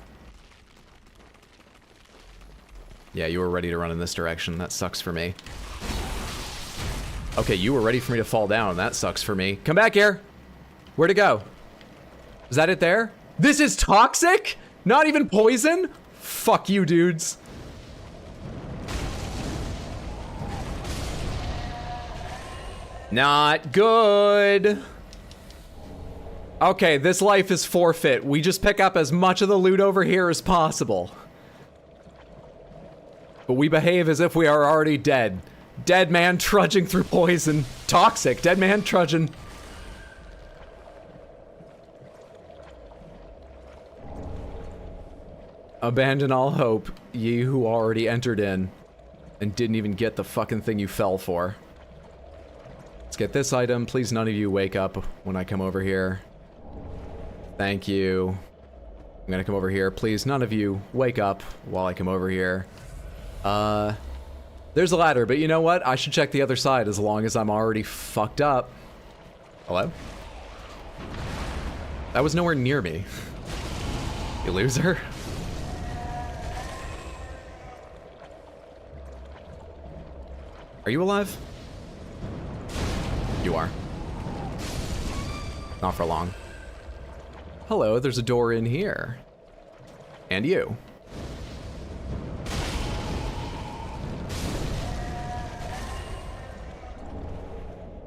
Yeah, you were ready to run in this direction. That sucks for me. Okay, you were ready for me to fall down. That sucks for me. Come back here. Where'd it go? Is that it there? This is toxic? Not even poison? Fuck you, dudes. Not good. Okay, this life is forfeit. We just pick up as much of the loot over here as possible. But we behave as if we are already dead. Dead man trudging through poison. Toxic. Dead man trudging. Abandon all hope, ye who already entered in and didn't even get the fucking thing you fell for. Let's get this item. Please none of you wake up when I come over here. Thank you. I'm gonna come over here. Please none of you wake up while I come over here. There's a ladder, but you know what? I should check the other side as long as I'm already fucked up. Hello? That was nowhere near me. You loser. Are you alive? You are. Not for long. Hello, there's a door in here. And you.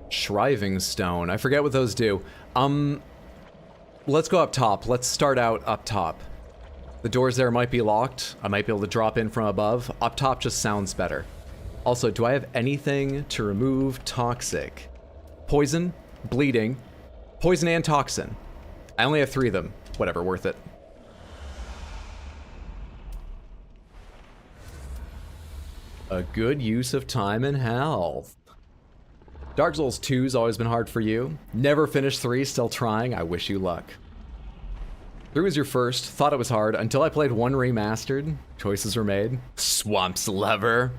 Shriving stone. I forget what those do. Let's go up top. Let's start out up top. The doors there might be locked. I might be able to drop in from above. Up top just sounds better. Also, do I have anything to remove toxic? Poison, bleeding, poison and toxin. I only have 3 of them. Whatever, worth it. A good use of time and health. Dark Souls 2's always been hard for you. Never finished 3, still trying. I wish you luck. 3 was your first. Thought it was hard until I played 1 remastered. Choices were made. Swamps lover.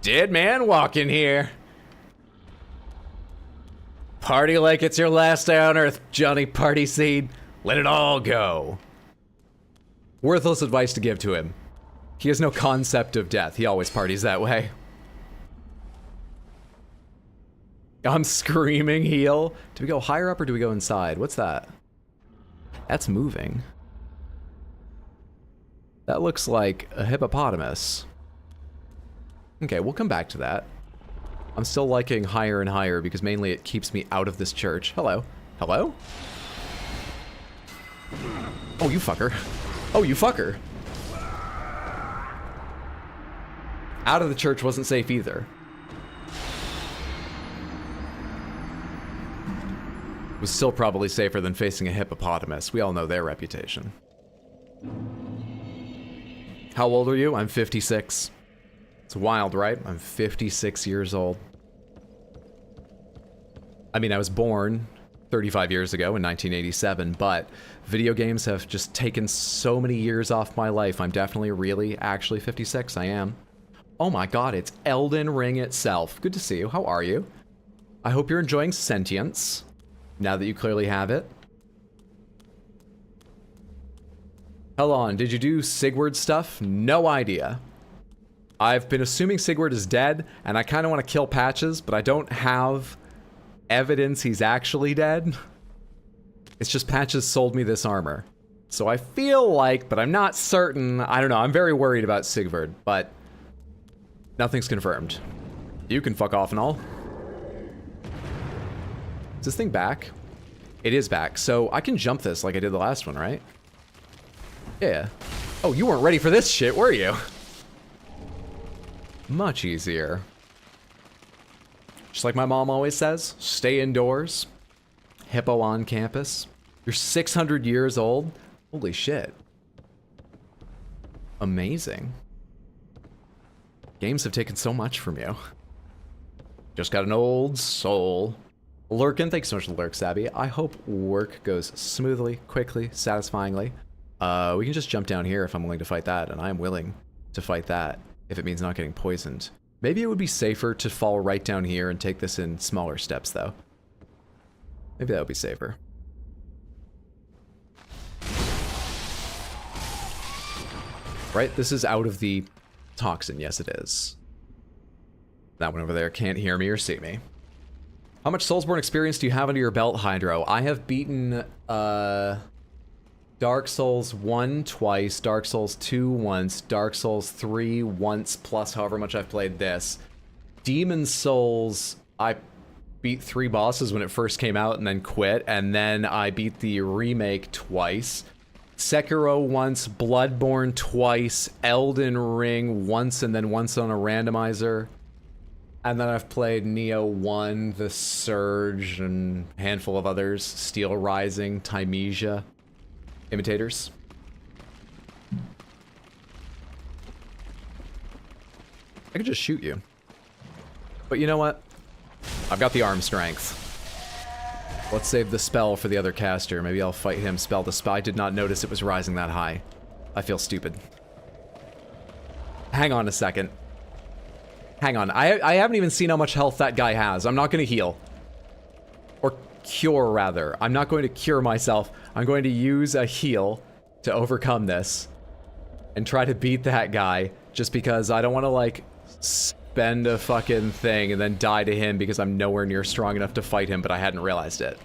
Dead man walking here. Party like it's your last day on Earth, Johnny Party Seed. Let it all go. Worthless advice to give to him. He has no concept of death. He always parties that way. I'm screaming heal. Do we go higher up or do we go inside? What's that? That's moving. That looks like a hippopotamus. Okay, we'll come back to that. I'm still liking higher and higher because mainly it keeps me out of this church. Hello. Hello? Oh, you fucker. Oh, you fucker. Out of the church wasn't safe either. Was still probably safer than facing a hippopotamus. We all know their reputation. How old are you? I'm 56. It's wild, right? I'm 56 years old. I mean, I was born 35 years ago in 1987, but video games have just taken so many years off my life. I'm definitely really actually 56. I am. Oh my god, it's Elden Ring itself. Good to see you. How are you? I hope you're enjoying Sentience. Now that you clearly have it. Hold on, did you do Sigurd stuff? No idea. I've been assuming Sigurd is dead, and I kind of want to kill Patches, but I don't have evidence he's actually dead. It's just Patches sold me this armor. So I feel like, but I'm not certain, I don't know, I'm very worried about Sigurd, but nothing's confirmed. You can fuck off and all. Is this thing back? It is back, so I can jump this like I did the last one, right? Yeah. Oh, you weren't ready for this shit, were you? Much easier. Just like my mom always says, stay indoors. Hippo on campus. You're 600 years old? Holy shit. Amazing. Games have taken so much from you. Just got an old soul. Lurkin, thanks so much for the lurk, Sabby. I hope work goes smoothly, quickly, satisfyingly. We can just jump down here if I'm willing to fight that, and I'm willing to fight that if it means not getting poisoned. Maybe it would be safer to fall right down here and take this in smaller steps, though. Maybe that would be safer. Right, this is out of the toxin. Yes, it is. That one over there can't hear me or see me. How much Soulsborne experience do you have under your belt, Hydro? I have beaten Dark Souls 1 twice, Dark Souls 2 once, Dark Souls 3 once, plus however much I've played this. Demon Souls, I beat 3 bosses when it first came out and then quit, and then I beat the remake twice. Sekiro once, Bloodborne twice, Elden Ring once, and then once on a randomizer. And then I've played Neo 1, The Surge, and a handful of others. Steel Rising, Timesia. Imitators. I could just shoot you. But you know what? I've got the arm strength. Let's save the spell for the other caster. Maybe I'll fight him spell to spell. I did not notice it was rising that high. I feel stupid. Hang on a second. Hang on, I haven't even seen how much health that guy has. I'm not going to heal. Or cure, rather. I'm not going to cure myself. I'm going to use a heal to overcome this. And try to beat that guy. Just because I don't want to, like, spend a fucking thing and then die to him because I'm nowhere near strong enough to fight him, but I hadn't realized it.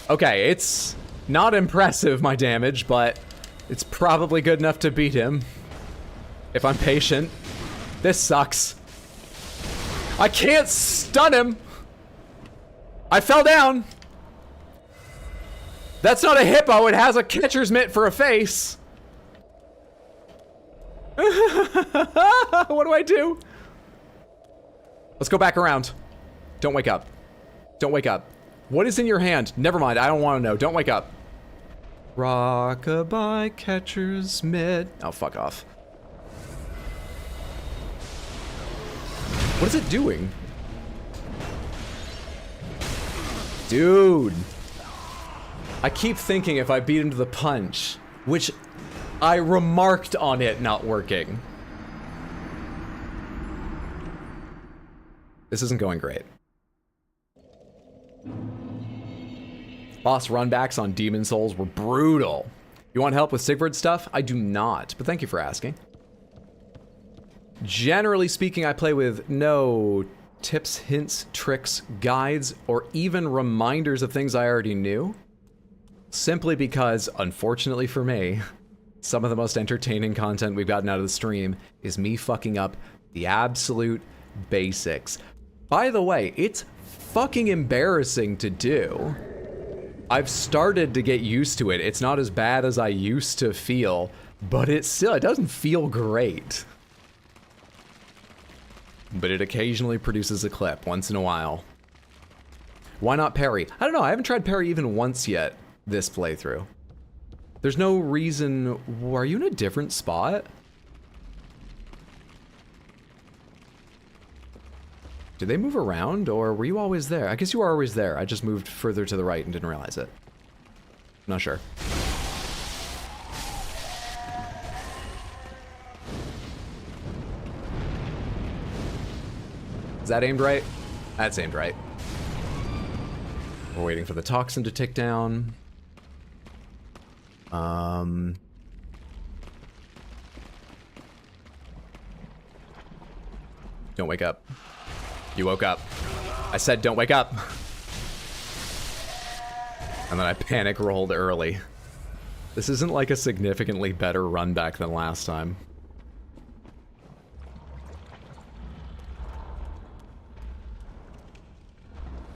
Okay, it's not impressive, my damage, but it's probably good enough to beat him. If I'm patient. This sucks. I can't stun him! I fell down! That's not a hippo, it has a catcher's mitt for a face! What do I do? Let's go back around. Don't wake up. Don't wake up. What is in your hand? Never mind, I don't want to know. Don't wake up. Rockabye catcher's mitt. Oh, fuck off. What is it doing? Dude. I keep thinking if I beat him to the punch, which I remarked on it not working. This isn't going great. Boss runbacks on Demon Souls were brutal. You want help with Sigvard stuff? I do not, but thank you for asking. Generally speaking, I play with no tips, hints, tricks, guides, or even reminders of things I already knew. Simply because, unfortunately for me, some of the most entertaining content we've gotten out of the stream is me fucking up the absolute basics. By the way, it's fucking embarrassing to do. I've started to get used to it. It's not as bad as I used to feel, but it doesn't feel great. But it occasionally produces a clip, once in a while. Why not parry? I don't know, I haven't tried parry even once yet, this playthrough. There's no reason... Are you in a different spot? Did they move around, or were you always there? I guess you were always there. I just moved further to the right and didn't realize it. Not sure. Is that aimed right? That's aimed right. We're waiting for the toxin to tick down. Don't wake up. You woke up. I said don't wake up. And then I panic rolled early. This isn't like a significantly better run back than last time.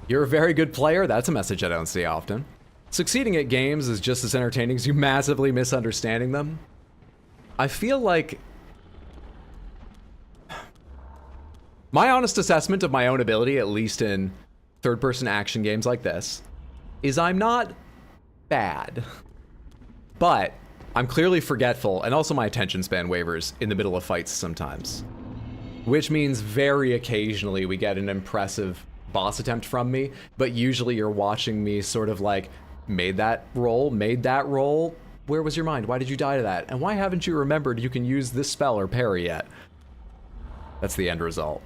You're a very good player? That's a message I don't see often. Succeeding at games is just as entertaining as you massively misunderstanding them. I feel like... My honest assessment of my own ability, at least in third-person action games like this, is I'm not bad. But I'm clearly forgetful, and also my attention span wavers in the middle of fights sometimes. Which means very occasionally we get an impressive boss attempt from me, but usually you're watching me sort of like, made that roll, where was your mind? Why did you die to that? And why haven't you remembered you can use this spell or parry yet? That's the end result.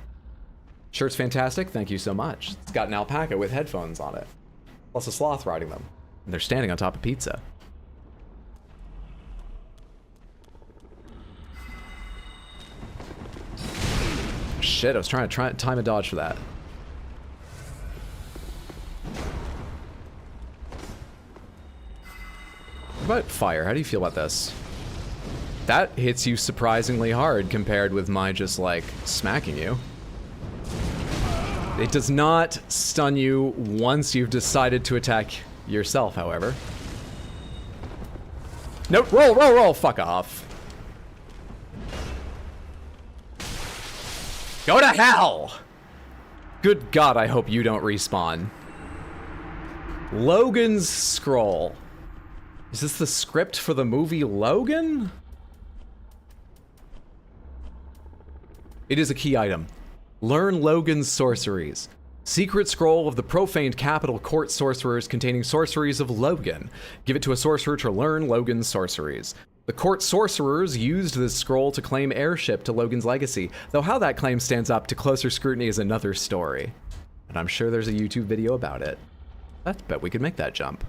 Shirt's fantastic, thank you so much. It's got an alpaca with headphones on it. Plus a sloth riding them. And they're standing on top of pizza. Shit, I was trying to time a dodge for that. What about fire? How do you feel about this? That hits you surprisingly hard compared with my just like smacking you. It does not stun you once you've decided to attack yourself, however. Nope, roll, fuck off. Go to hell! Good God, I hope you don't respawn. Logan's Scroll. Is this the script for the movie Logan? It is a key item. Learn Logan's sorceries. Secret scroll of the Profaned Capital court sorcerers containing sorceries of Logan. Give it to a sorcerer to learn Logan's sorceries. The court sorcerers used this scroll to claim heirship to Logan's legacy, though how that claim stands up to closer scrutiny is another story. And I'm sure there's a YouTube video about it. I bet we could make that jump.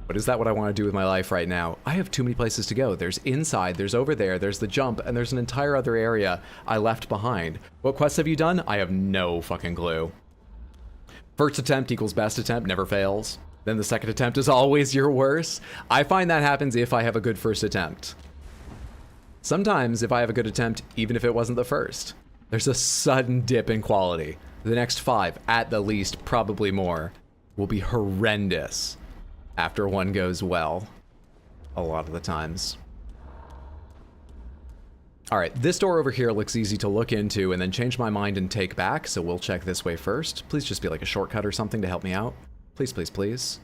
But is that what I want to do with my life right now? I have too many places to go. There's inside, there's over there, there's the jump, and there's an entire other area I left behind. What quests have you done? I have no fucking clue. First attempt equals best attempt, never fails. Then the second attempt is always your worst. I find that happens if I have a good first attempt. Sometimes if I have a good attempt, even if it wasn't the first, there's a sudden dip in quality. The next 5, at the least, probably more, will be horrendous. After one goes well, a lot of the times. All right, this door over here looks easy to look into and then change my mind and take back, so we'll check this way first. Please just be like a shortcut or something to help me out. Please, please, please.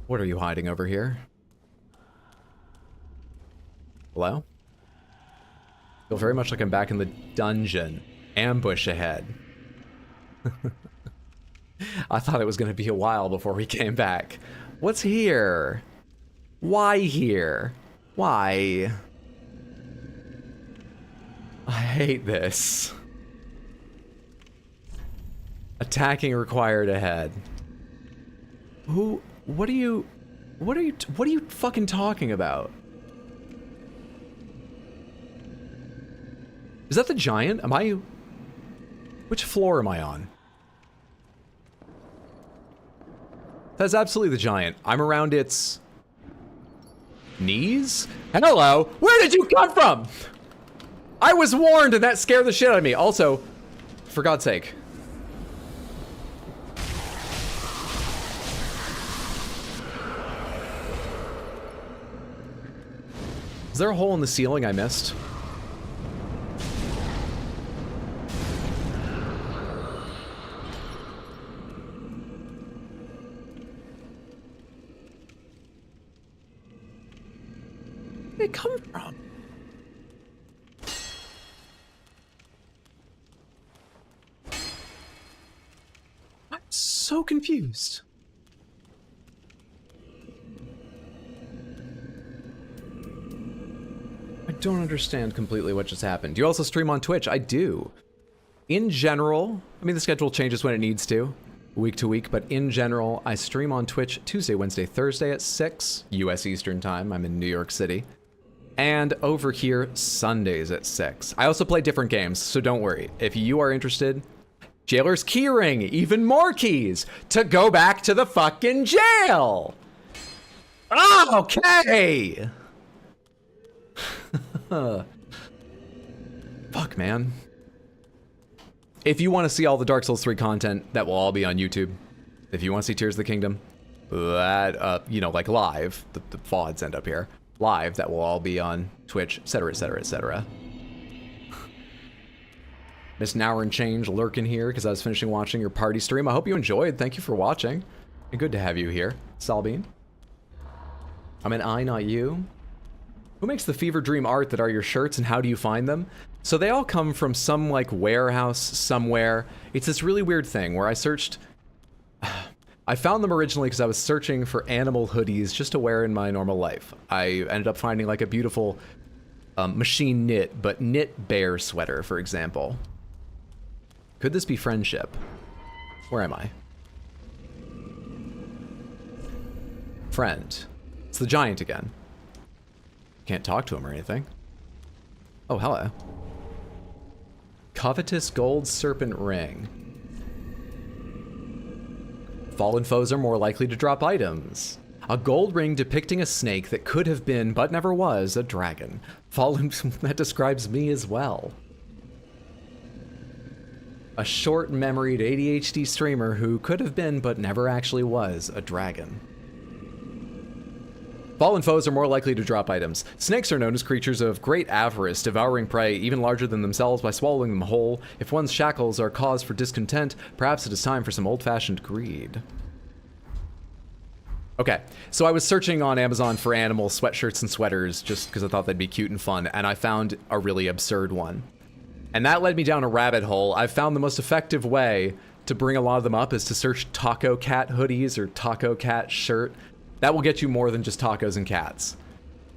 What are you hiding over here? Hello? Feel very much like I'm back in the dungeon. Ambush ahead. I thought it was going to be a while before we came back. What's here? Why here? Why? I hate this. Attacking required ahead. What are you fucking talking about? Is that the giant? Which floor am I on? That's absolutely the giant. I'm around its knees? Hello? Where did you come from? I was warned and that scared the shit out of me. Also, for God's sake. Is there a hole in the ceiling I missed? Where did it come from? I'm so confused. I don't understand completely what just happened. Do you also stream on Twitch? I do. In general, I mean, the schedule changes when it needs to, week to week, but in general, I stream on Twitch Tuesday, Wednesday, Thursday at 6 US Eastern Time. I'm in New York City. And over here, Sundays at 6. I also play different games, so don't worry. If you are interested, Jailer's Keyring, even more keys to go back to the fucking jail. Okay. Fuck, man. If you want to see all the Dark Souls 3 content, that will all be on YouTube. If you want to see Tears of the Kingdom, that, you know, like live, the VODs end up here. Live, that will all be on Twitch, etc., etc., etc. Miss an hour and change lurking here because I was finishing watching your party stream. I hope you enjoyed. Thank you for watching. And good to have you here, Salbean. I mean, I, not you. Who makes the Fever Dream art that are your shirts and how do you find them? So they all come from some like warehouse somewhere. It's this really weird thing where I searched... I found them originally because I was searching for animal hoodies just to wear in my normal life. I ended up finding like a beautiful machine knit, but knit bear sweater, for example. Could this be friendship? Where am I? Friend. It's the giant again. Can't talk to him or anything. Oh, hello. Covetous gold serpent ring. Fallen foes are more likely to drop items. A gold ring depicting a snake that could have been, but never was, a dragon. Fallen, that describes me as well. A short-memoried ADHD streamer who could have been, but never actually was, a dragon. Fallen foes are more likely to drop items. Snakes are known as creatures of great avarice, devouring prey even larger than themselves by swallowing them whole. If one's shackles are cause for discontent, perhaps it is time for some old-fashioned greed. Okay, so I was searching on Amazon for animal sweatshirts and sweaters just because I thought they'd be cute and fun, and I found a really absurd one. And that led me down a rabbit hole. I've found the most effective way to bring a lot of them up is to search Taco Cat hoodies or Taco Cat shirt. That will get you more than just tacos and cats.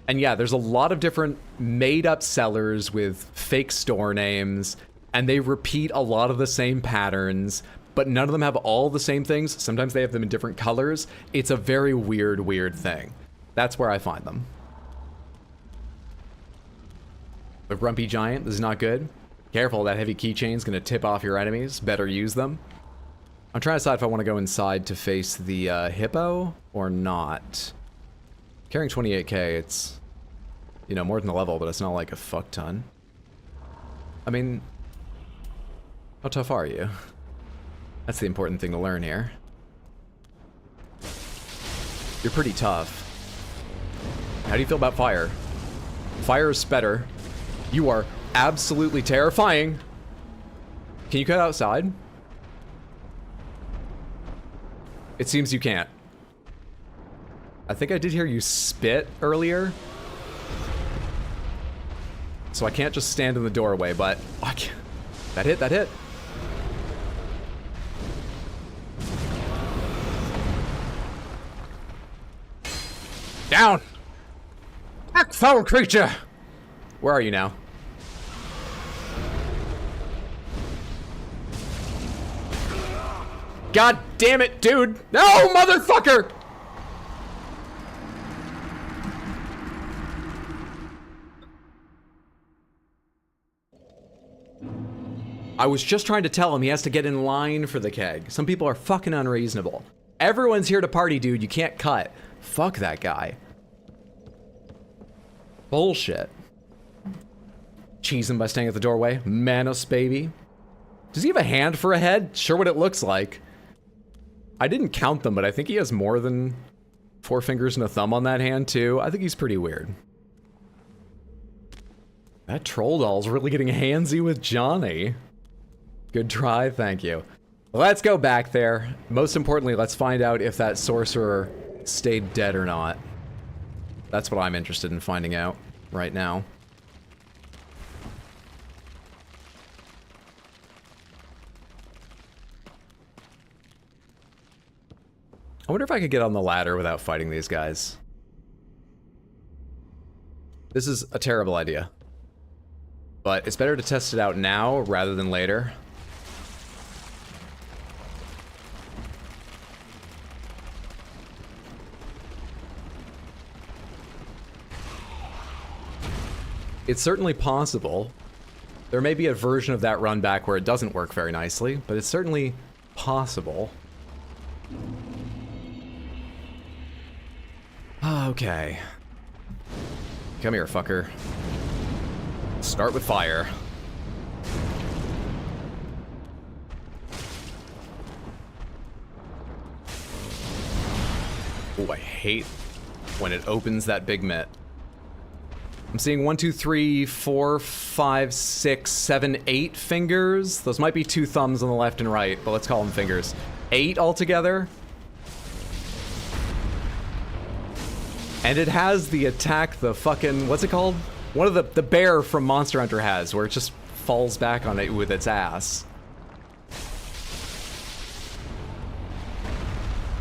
And yeah, there's a lot of different made-up sellers with fake store names, and they repeat a lot of the same patterns, but none of them have all the same things. Sometimes they have them in different colors. It's a very weird, weird thing. That's where I find them. The Grumpy Giant, this is not good. Careful, that heavy keychain's gonna tip off your enemies. Better use them. I'm trying to decide if I want to go inside to face the hippo or not. Carrying 28k, it's, you know, more than the level, but it's not like a fuck ton. I mean, how tough are you? That's the important thing to learn here. You're pretty tough. How do you feel about fire? Fire is better. You are absolutely terrifying. Can you cut outside? It seems you can't. I think I did hear you spit earlier. So I can't just stand in the doorway, but I can't. That hit, that hit. Down! Act foul creature! Where are you now? God damn it, dude! No, motherfucker! I was just trying to tell him he has to get in line for the keg. Some people are fucking unreasonable. Everyone's here to party, dude. You can't cut. Fuck that guy. Bullshit. Cheese him by staying at the doorway. Manos, baby. Does he have a hand for a head? Sure what it looks like. I didn't count them, but I think he has more than 4 fingers and a thumb on that hand, too. I think he's pretty weird. That troll doll's really getting handsy with Johnny. Good try, thank you. Let's go back there. Most importantly, let's find out if that sorcerer stayed dead or not. That's what I'm interested in finding out right now. I wonder if I could get on the ladder without fighting these guys. This is a terrible idea. But it's better to test it out now rather than later. It's certainly possible. There may be a version of that run back where it doesn't work very nicely, but it's certainly possible. Okay. Come here, fucker. Start with fire. Oh, I hate when it opens that big mitt. I'm seeing 1, 2, 3, 4, 5, 6, 7, 8 fingers. Those might be 2 thumbs on the left and right, but let's call them fingers. 8 altogether. And it has the attack, the fucking, what's it called? One of the bear from Monster Hunter has, where it just falls back on it with its ass.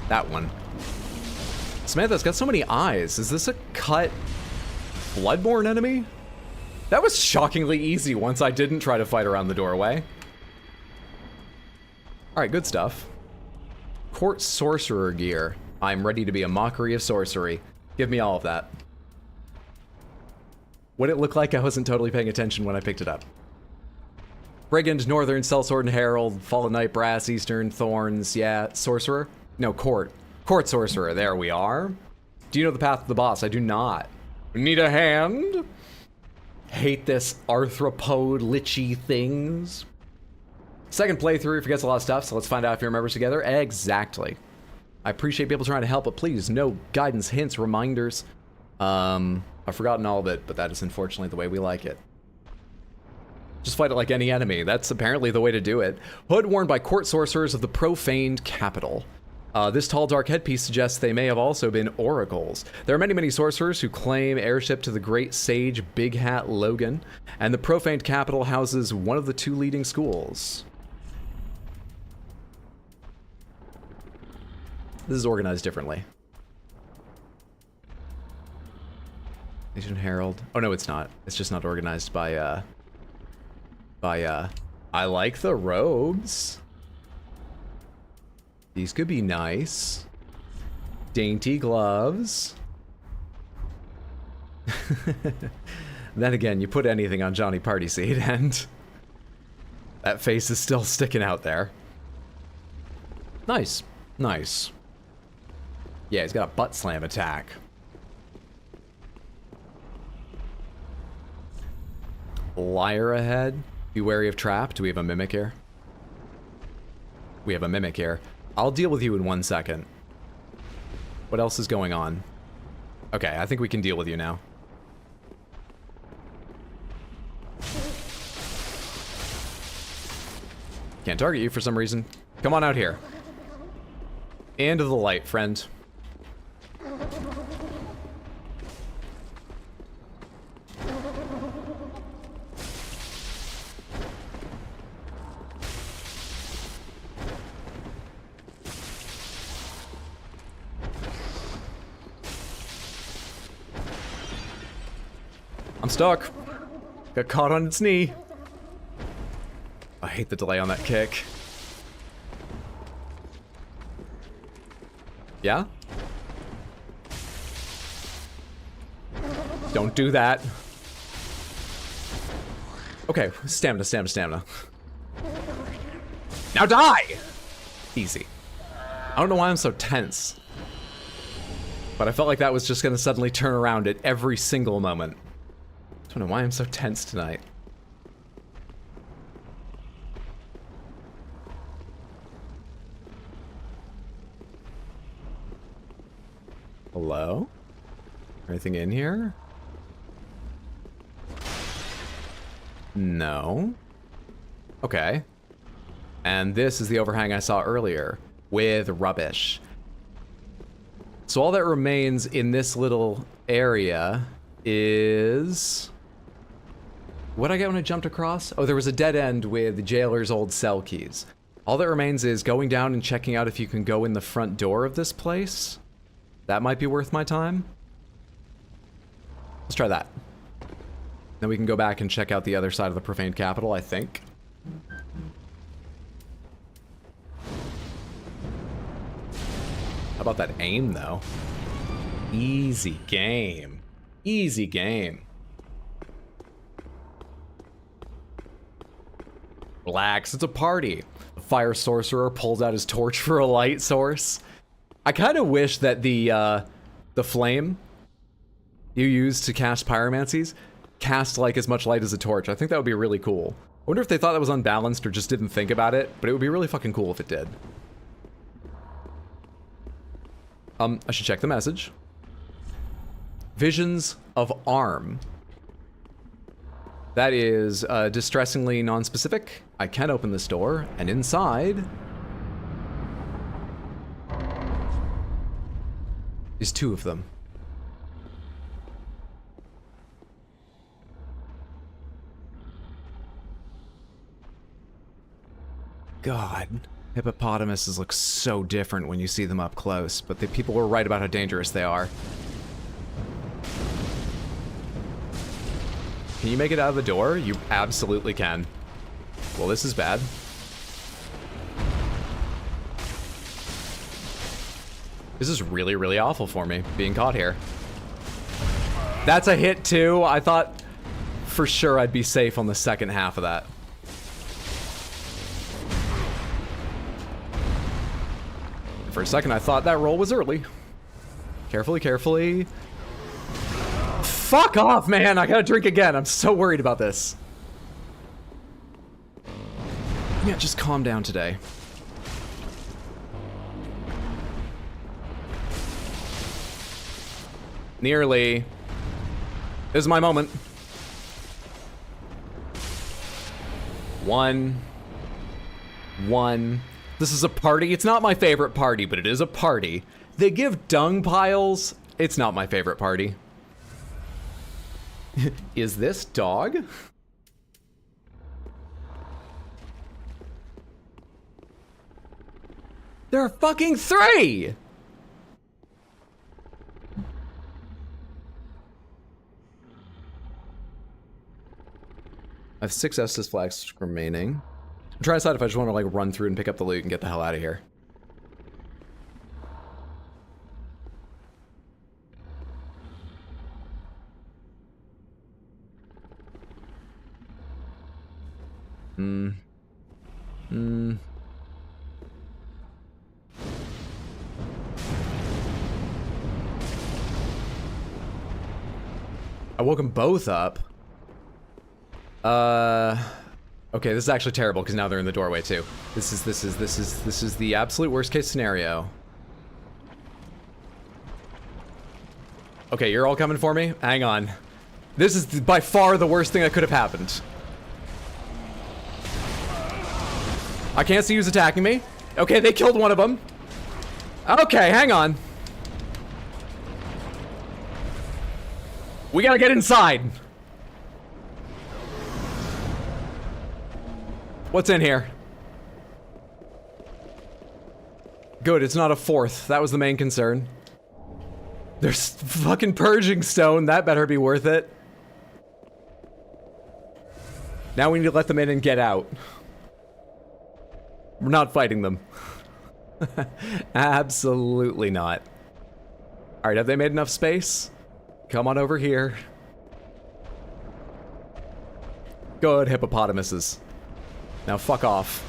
That one. Samantha's got so many eyes. Is this a cut Bloodborne enemy? That was shockingly easy once I didn't try to fight around the doorway. Alright, good stuff. Court Sorcerer gear. I'm ready to be a mockery of sorcery. Give me all of that. What'd it look like? I wasn't totally paying attention when I picked it up. Brigand, Northern, Sellsword and Herald, Fallen Knight, Brass, Eastern, Thorns, yeah, Sorcerer? No, Court. Court Sorcerer, there we are. Do you know the path to the boss? I do not. Need a hand? Hate this arthropode lichy things. Second playthrough forgets a lot of stuff, so let's find out if he remembers together. Exactly. I appreciate people trying to help, but please, no guidance, hints, reminders. I've forgotten all of it, but that is unfortunately the way we like it. Just fight it like any enemy. That's apparently the way to do it. Hood worn by court sorcerers of the Profaned Capital. This tall, dark headpiece suggests they may have also been oracles. There are many, many sorcerers who claim heirship to the great sage Big Hat Logan, and the Profaned Capital houses one of the 2 leading schools. This is organized differently. Nation Herald. Oh no, it's not. It's just not organized by I like the robes. These could be nice. Dainty gloves. Then again, you put anything on Johnny Partyseed and that face is still sticking out there. Nice. Nice. Yeah, he's got a butt slam attack. Liar ahead. Be wary of trap. Do we have a mimic here? We have a mimic here. I'll deal with you in 1 second. What else is going on? Okay, I think we can deal with you now. Can't target you for some reason. Come on out here. Into the light, friend. I'm stuck. Got caught on its knee. I hate the delay on that kick. Yeah? Don't do that. Okay, stamina, stamina, stamina. Now die! Easy. I don't know why I'm so tense. But I felt like that was just gonna suddenly turn around at every single moment. I don't know why I'm so tense tonight. Hello? Anything in here? No. Okay. And this is the overhang I saw earlier with rubbish. So all that remains in this little area is... What'd I get when I jumped across? Oh, there was a dead end with the jailer's old cell keys. All that remains is going down and checking out if you can go in the front door of this place. That might be worth my time. Let's try that. Then we can go back and check out the other side of the Profaned Capital, I think. How about that aim, though? Easy game. Easy game. Relax, it's a party. The fire sorcerer pulls out his torch for a light source. I kind of wish that the flame you use to cast pyromancies cast like as much light as a torch. I think that would be really cool. I wonder if they thought that was unbalanced or just didn't think about it, but it would be really fucking cool if it did. I should check the message. Visions of Arm. That is distressingly non-specific. I can open this door, and inside is two of them. God, hippopotamuses look so different when you see them up close, but the people were right about how dangerous they are. Can you make it out of the door? You absolutely can. Well, this is bad. This is really, really awful for me, being caught here. That's a hit too. I thought for sure I'd be safe on the second half of that. For a second, I thought that roll was early. Carefully, carefully. Fuck off, man! I gotta drink again. I'm so worried about this. Yeah, just calm down today. Nearly. This is my moment. One. This is a party. It's not my favorite party, but it is a party. They give dung piles. It's not my favorite party. Is this dog? There are fucking 3! I have 6 Estus flags remaining. I'm trying to decide if I just want to like run through and pick up the loot and get the hell out of here. I woke them both up. Okay, this is actually terrible because now they're in the doorway too. This is the absolute worst case scenario. Okay, you're all coming for me? Hang on. This is by far the worst thing that could have happened. I can't see who's attacking me. Okay, they killed one of them. Okay, hang on. We gotta get inside. What's in here? Good, it's not a 4th. That was the main concern. There's fucking purging stone. That better be worth it. Now we need to let them in and get out. We're not fighting them. Absolutely not. Alright, have they made enough space? Come on over here. Good hippopotamuses. Now fuck off.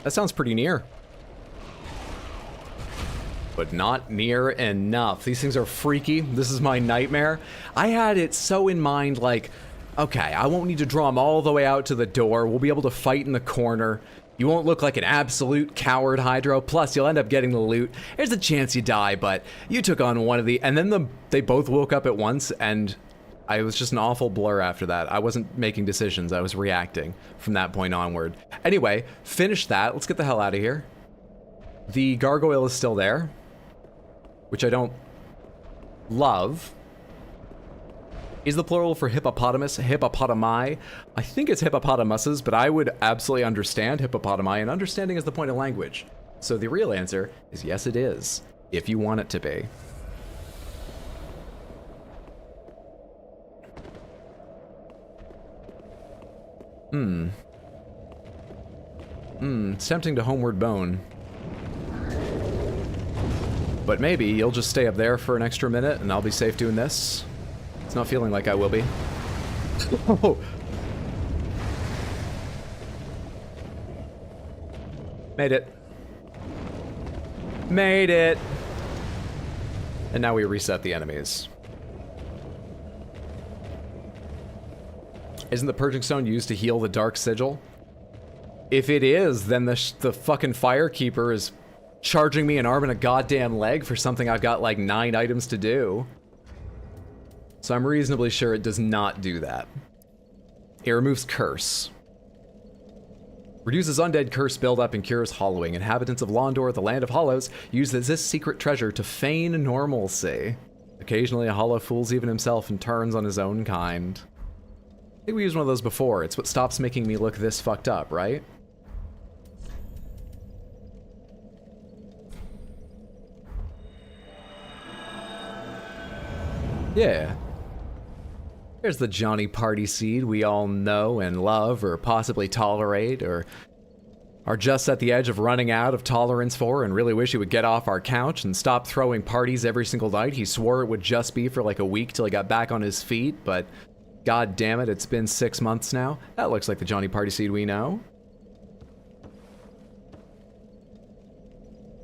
That sounds pretty near. But not near enough. These things are freaky. This is my nightmare. I had it so in mind, like, okay, I won't need to draw them all the way out to the door. We'll be able to fight in the corner. You won't look like an absolute coward, Hydro. Plus, you'll end up getting the loot. There's a chance you die, but you took on one of the... And then they both woke up at once, and I was just an awful blur after that. I wasn't making decisions. I was reacting from that point onward. Anyway, finish that. Let's get the hell out of here. The gargoyle is still there, which I don't love. Is the plural for hippopotamus hippopotami? I think it's hippopotamuses, but I would absolutely understand hippopotami, and understanding is the point of language. So the real answer is yes, it is, if you want it to be. It's tempting to homeward bone. But maybe you'll just stay up there for an extra minute and I'll be safe doing this. It's not feeling like I will be. Oh. Made it. Made it. And now we reset the enemies. Isn't the Purging Stone used to heal the Dark Sigil? If it is, then the fucking Firekeeper is charging me an arm and a goddamn leg for something I've got like 9 items to do. So I'm reasonably sure it does not do that. It removes Curse. Reduces undead curse buildup and cures hollowing. Inhabitants of Londor, the Land of Hollows, use this secret treasure to feign normalcy. Occasionally a hollow fools even himself and turns on his own kind. I think we used one of those before. It's what stops making me look this fucked up, right? Yeah. There's the Johnny Party Seed we all know and love, or possibly tolerate, or are just at the edge of running out of tolerance for and really wish he would get off our couch and stop throwing parties every single night. He swore it would just be for like a week till he got back on his feet, but god damn it, it's been 6 months now. That looks like the Johnny Party Seed we know.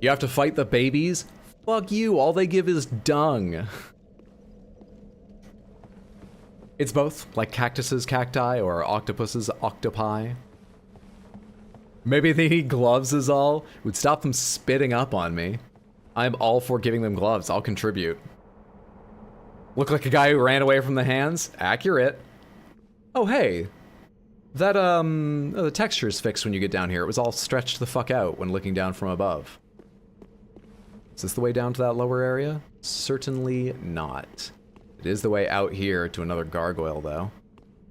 You have to fight the babies? Fuck you, all they give is dung. It's both, like cactuses, cacti, or octopuses, octopi. Maybe they need gloves is all. It would stop them spitting up on me. I'm all for giving them gloves, I'll contribute. Look like a guy who ran away from the hands? Accurate. Oh hey, that the texture's fixed when you get down here. It was all stretched the fuck out when looking down from above. Is this the way down to that lower area? Certainly not. It is the way out here to another gargoyle, though.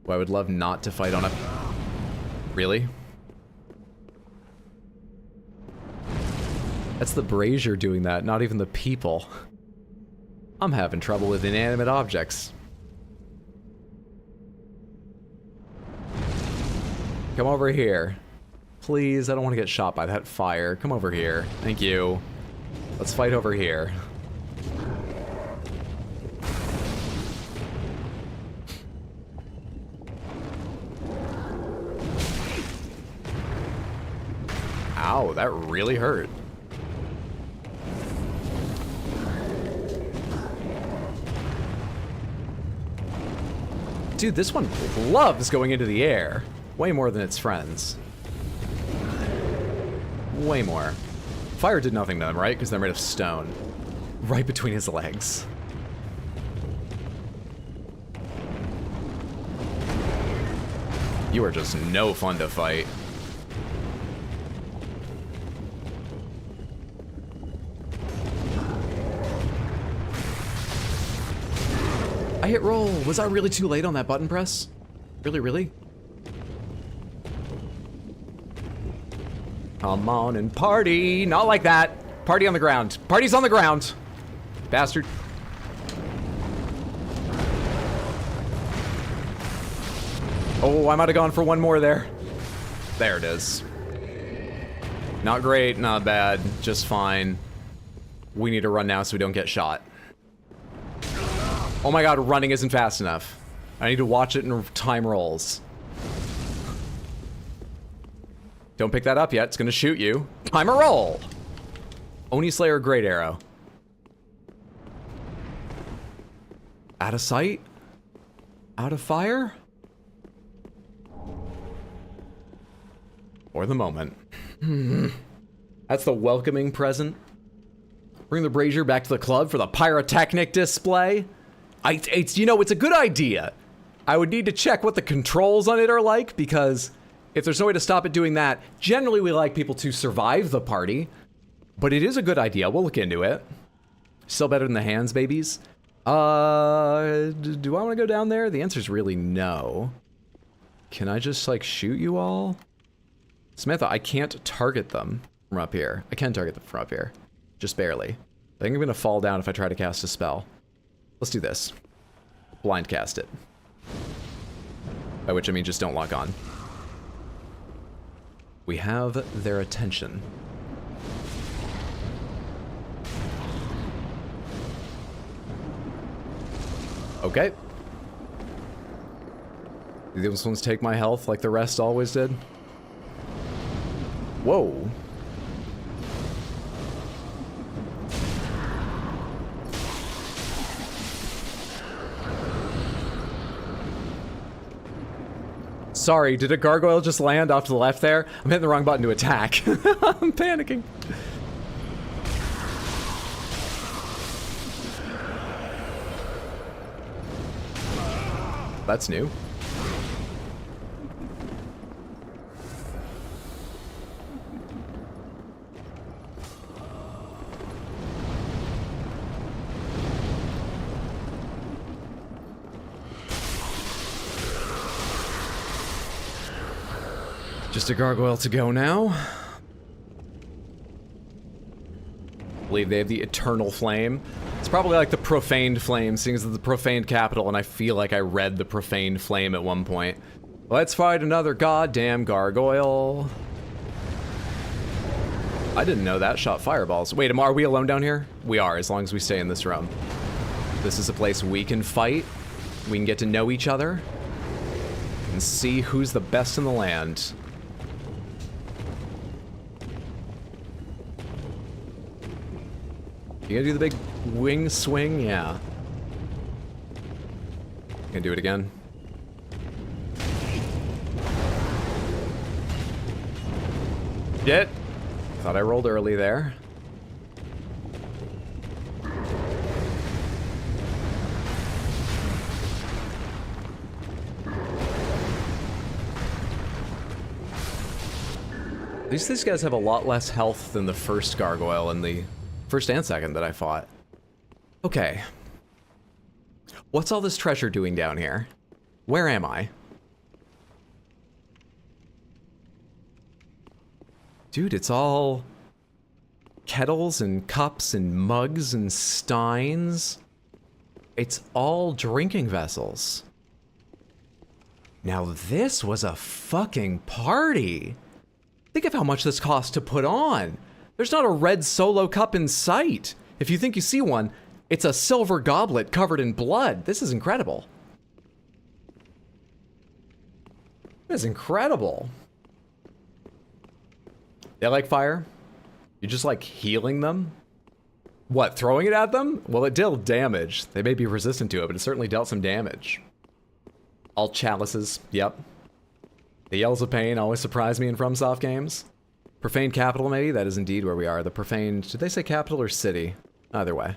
Who I would love not to fight on a... Really? That's the brazier doing that, not even the people. I'm having trouble with inanimate objects. Come over here. Please, I don't want to get shot by that fire. Come over here. Thank you. Let's fight over here. Ow, that really hurt. Dude, this one loves going into the air. Way more than its friends. Way more. Fire did nothing to them, right? Because they're made of stone. Right between his legs. You are just no fun to fight. I hit roll. Was I really too late on that button press? Really, really? Come on and party. Not like that. Party on the ground. Party's on the ground. Bastard. Oh, I might have gone for one more there. There it is. Not great, not bad, just fine. We need to run now so we don't get shot. Oh my god, running isn't fast enough. I need to watch it in time rolls. Don't pick that up yet, it's gonna shoot you. Time a roll! Oni Slayer Great Arrow. Out of sight? Out of fire? For the moment. That's the welcoming present. Bring the brazier back to the club for the pyrotechnic display. You know, it's a good idea. I would need to check what the controls on it are like, because if there's no way to stop it doing that, generally we like people to survive the party. But it is a good idea. We'll look into it. Still better than the hands, babies. Do I want to go down there? The answer's really no. Can I just, like, shoot you all? Samantha, I can't target them from up here. I can target them from up here. Just barely. I think I'm gonna fall down if I try to cast a spell. Let's do this. Blind cast it. By which I mean just don't lock on. We have their attention. Okay. Do those ones take my health like the rest always did? Whoa. Sorry, did a gargoyle just land off to the left there? I'm hitting the wrong button to attack. I'm panicking. That's new. Just a gargoyle to go now. I believe they have the Eternal Flame. It's probably like the Profaned Flame, seeing as it's the Profaned Capital, and I feel like I read the Profaned Flame at one point. Let's fight another goddamn gargoyle. I didn't know that shot fireballs. Wait, are we alone down here? We are, as long as we stay in this room. This is a place we can fight. We can get to know each other. And see who's the best in the land. You gonna do the big wing swing? Yeah. Gonna do it again. Shit. Thought I rolled early there. At least these guys have a lot less health than the first gargoyle and the first and second that I fought. Okay. What's all this treasure doing down here? Where am I? Dude, it's all kettles and cups and mugs and steins. It's all drinking vessels. Now this was a fucking party. Think of how much this cost to put on. There's not a red solo cup in sight. If you think you see one, it's a silver goblet covered in blood. This is incredible. This is incredible. They like fire? You're just like healing them? What, throwing it at them? Well, it dealt damage. They may be resistant to it, but it certainly dealt some damage. All chalices, yep. The yells of pain always surprise me in FromSoft games. Profaned Capital, maybe? That is indeed where we are. The Profaned... Did they say capital or city? Either way.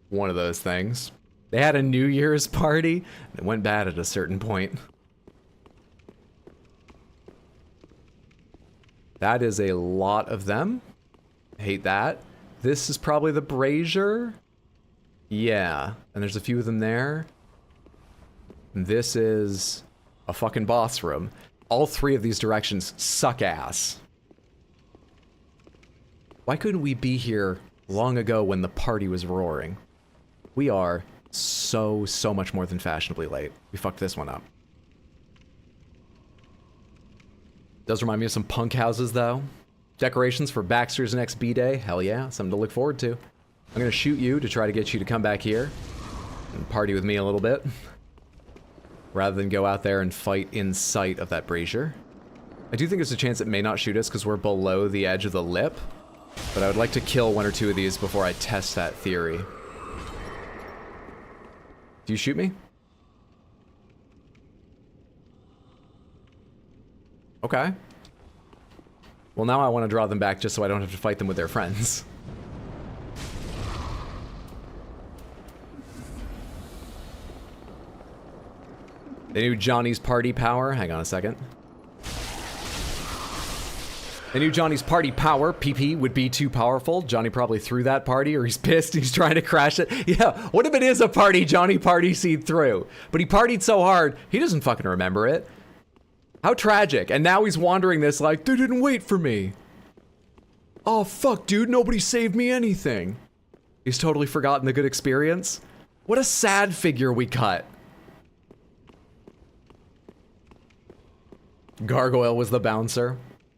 One of those things. They had a New Year's party, and it went bad at a certain point. That is a lot of them. Hate that. This is probably the brazier. Yeah. And there's a few of them there. And this is a fucking boss room. All three of these directions suck ass. Why couldn't we be here long ago when the party was roaring? We are so much more than fashionably late. We fucked this one up. Does remind me of some punk houses, though. Decorations for Baxter's next B-Day. Hell yeah, something to look forward to. I'm gonna shoot you to try to get you to come back here and party with me a little bit, rather than go out there and fight in sight of that brazier. I do think there's a chance it may not shoot us because we're below the edge of the lip, but I would like to kill one or two of these before I test that theory. Do you shoot me? Okay. Well, now I want to draw them back just so I don't have to fight them with their friends. They knew Johnny's party power. Hang on a second. They knew Johnny's party power, PP, would be too powerful. Johnny probably threw that party, or he's pissed, he's trying to crash it. Yeah, what if it is a party Johnny partied through? But he partied so hard, he doesn't fucking remember it. How tragic. And now he's wandering this like, they didn't wait for me. Oh, fuck, dude, nobody saved me anything. He's totally forgotten the good experience. What a sad figure we cut. Gargoyle was the bouncer.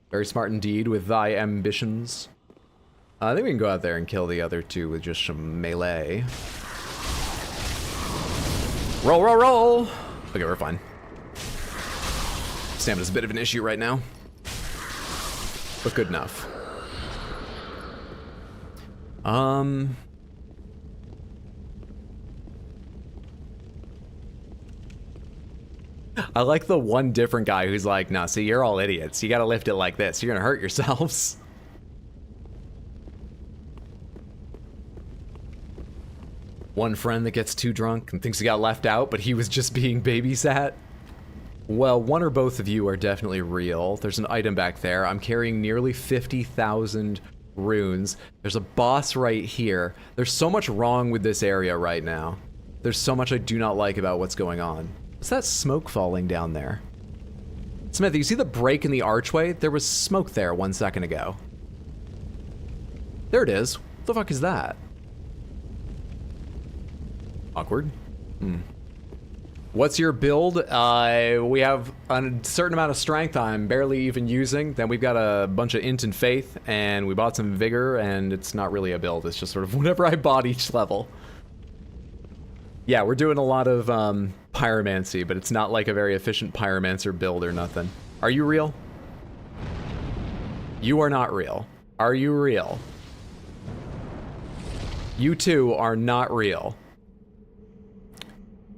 Very smart indeed with thy ambitions. I think we can go out there and kill the other two with just some melee. Roll, roll, roll! Okay, we're fine. Stamina's a bit of an issue right now. But good enough. I like the one different guy who's like, nah, see, you're all idiots. You gotta lift it like this. You're gonna hurt yourselves. One friend that gets too drunk and thinks he got left out, but he was just being babysat. Well, one or both of you are definitely real. There's an item back there. I'm carrying nearly 50,000 runes. There's a boss right here. There's so much wrong with this area right now. There's so much I do not like about what's going on. What's that smoke falling down there? Samantha, you see the break in the archway? There was smoke there 1 second ago. There it is. What the fuck is that? Awkward. What's your build? We have a certain amount of strength I'm barely even using. Then we've got a bunch of int and faith, and we bought some vigor, and it's not really a build. It's just sort of whatever I bought each level. Yeah, we're doing a lot of pyromancy, but it's not like a very efficient pyromancer build or nothing. Are you real? You are not real. Are you real? You two are not real.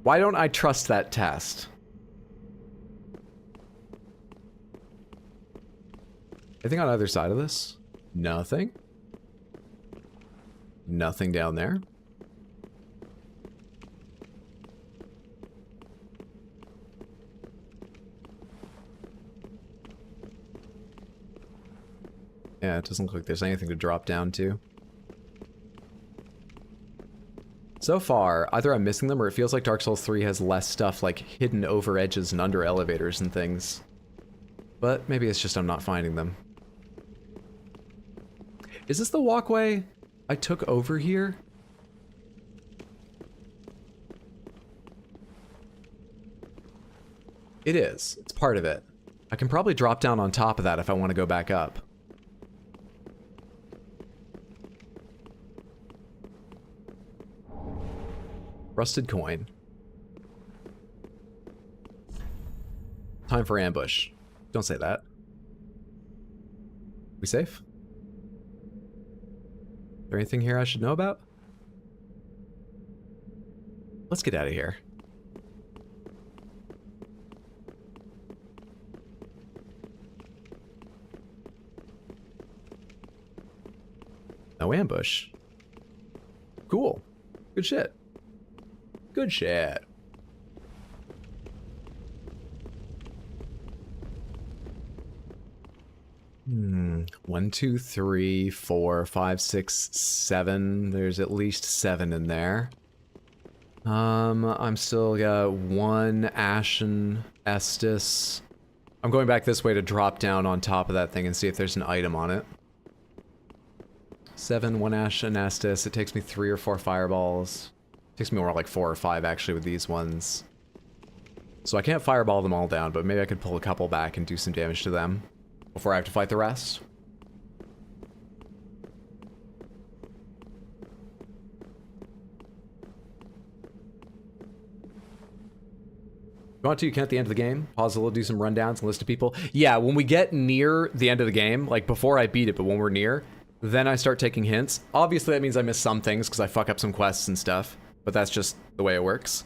Why don't I trust that test? Anything on either side of this? Nothing. Nothing down there. Yeah, it doesn't look like there's anything to drop down to. So far, either I'm missing them or it feels like Dark Souls 3 has less stuff like hidden over edges and under elevators and things. But maybe it's just I'm not finding them. Is this the walkway I took over here? It is. It's part of it. I can probably drop down on top of that if I want to go back up. Rusted coin. Time for ambush. Don't say that. We safe? Is there anything here I should know about? Let's get out of here. No ambush. Cool. Good shit. Good shit. One, two, three, 4, 5, 6, 7. There's at least 7 in there. I'm still got 1 Ashen Estus. I'm going back this way to drop down on top of that thing and see if there's an item on it. 7, 1 Ashen Estus. It takes me 3 or 4 fireballs. Takes me more like 4 or 5 actually with these ones. So I can't fireball them all down, but maybe I could pull a couple back and do some damage to them before I have to fight the rest. If you want to, you can at the end of the game. Pause a little, do some rundowns and list of people. Yeah, when we get near the end of the game, like before I beat it, but when we're near, then I start taking hints. Obviously, that means I miss some things because I fuck up some quests and stuff, but that's just the way it works.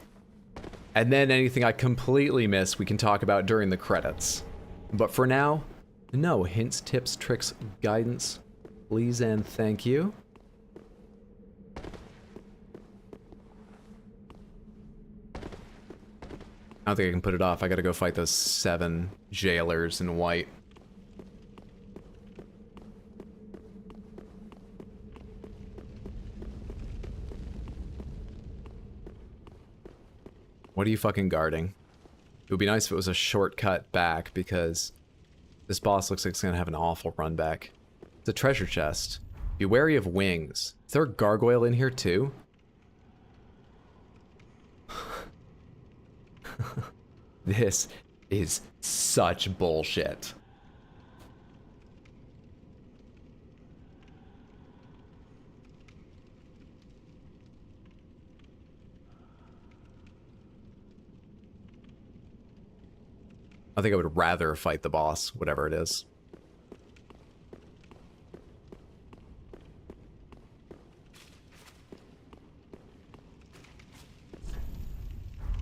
And then anything I completely miss, we can talk about during the credits. But for now, no hints, tips, tricks, guidance, please and thank you. I don't think I can put it off. I gotta go fight those 7 jailers in white. What are you fucking guarding? It would be nice if it was a shortcut back, because this boss looks like it's gonna have an awful run back. It's a treasure chest. Be wary of wings. Is there a gargoyle in here too? This is such bullshit. I think I would rather fight the boss, whatever it is.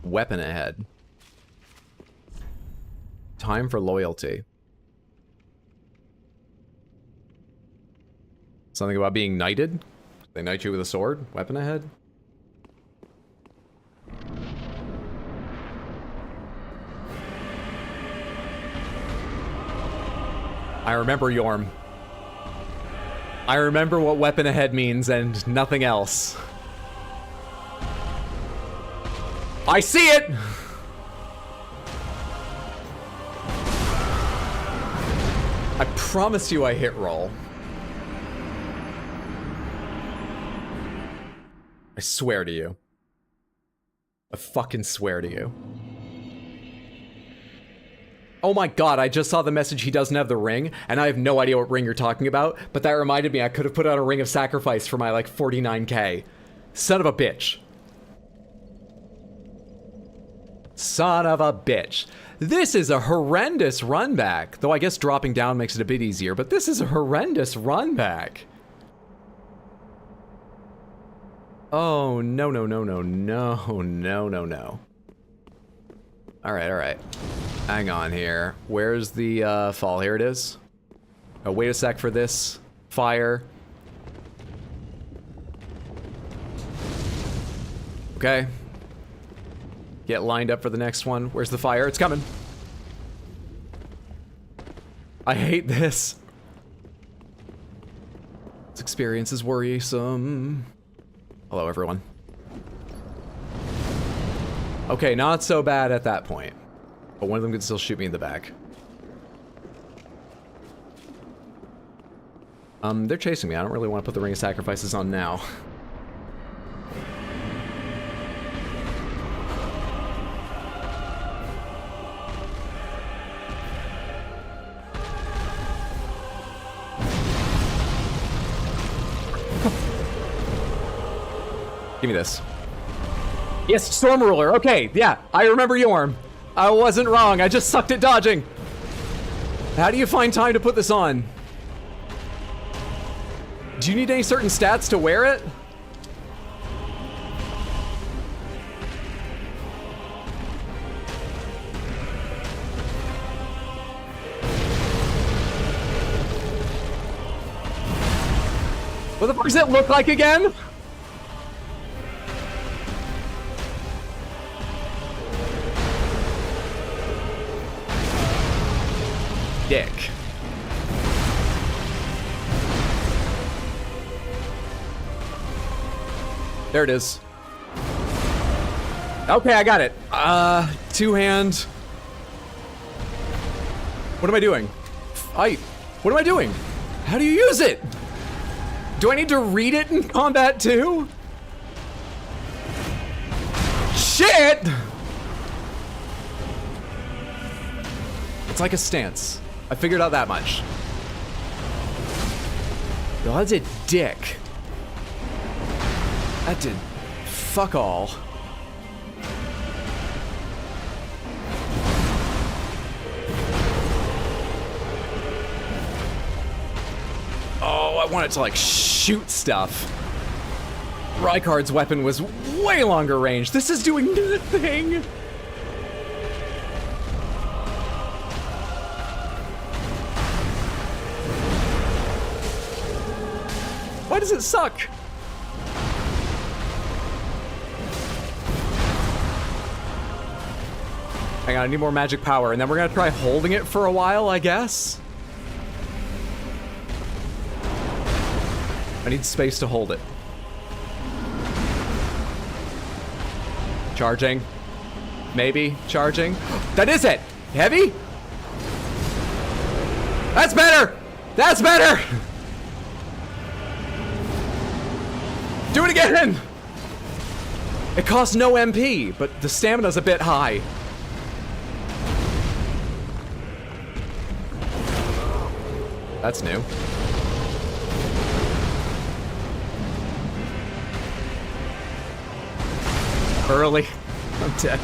Weapon ahead. Time for loyalty. Something about being knighted? They knight you with a sword? Weapon ahead? I remember Yhorm. I remember what weapon ahead means and nothing else. I see it! I promise you I hit roll. I swear to you. I fucking swear to you. Oh my god, I just saw the message he doesn't have the ring, and I have no idea what ring you're talking about, but that reminded me I could have put out a ring of sacrifice for my, like, 49k. Son of a bitch. Son of a bitch. This is a horrendous run back. Though I guess dropping down makes it a bit easier, but this is a horrendous run back. Oh, no, no, no, no, no, no, no, no. Alright, alright. Hang on here. Where's the fall? Here it is. Oh, wait a sec for this. Fire. Okay. Get lined up for the next one. Where's the fire? It's coming. I hate this. This experience is worrisome. Hello, everyone. Okay, not so bad at that point. But one of them could still shoot me in the back. They're chasing me. I don't really want to put the Ring of Sacrifices on now. Give me this. Yes, Storm Ruler. Okay, yeah, I remember Yhorm. I wasn't wrong. I just sucked at dodging. How do you find time to put this on? Do you need any certain stats to wear it? What the fuck does it look like again? Dick. There it is. Okay, I got it. Two-hand. What am I doing? What am I doing? How do you use it? Do I need to read it in combat too? shit! It's like a stance. I figured out that much. Yo, that did dick. That did fuck all. Oh, I wanted to like shoot stuff. Rykard's weapon was way longer range. This is doing nothing. Why does it suck? Hang on, I need more magic power, and then we're gonna try holding it for a while, I guess. I need space to hold it. Charging. Maybe charging. That is it! Heavy? That's better! That's better! Do it again! It costs no MP, but the stamina's a bit high. That's new. Early. I'm dead.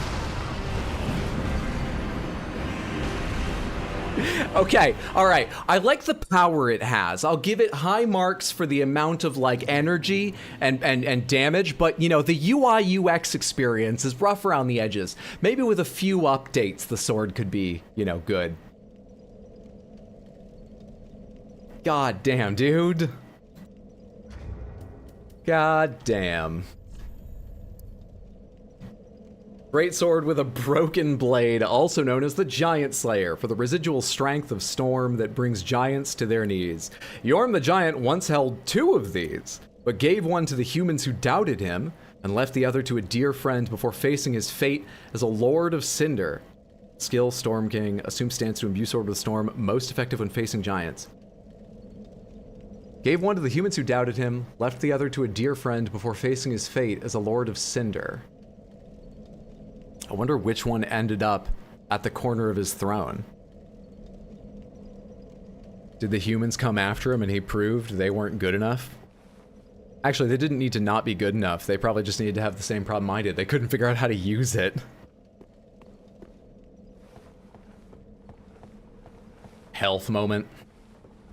Okay, alright. I like the power it has. I'll give it high marks for the amount of like energy and damage, but you know, the UI UX experience is rough around the edges. Maybe with a few updates the sword could be, you know, good. God damn, dude. God damn. Great sword with a broken blade, also known as the Giant Slayer, for the residual strength of storm that brings giants to their knees. Yhorm the Giant once held 2 of these, but gave one to the humans who doubted him, and left the other to a dear friend before facing his fate as a Lord of Cinder. Skill, Storm King, assume stance to imbue sword with storm, most effective when facing giants. Gave one to the humans who doubted him, left the other to a dear friend before facing his fate as a Lord of Cinder. I wonder which one ended up at the corner of his throne. Did the humans come after him and he proved they weren't good enough? Actually, they didn't need to not be good enough. They probably just needed to have the same problem I did. They couldn't figure out how to use it. Health moment.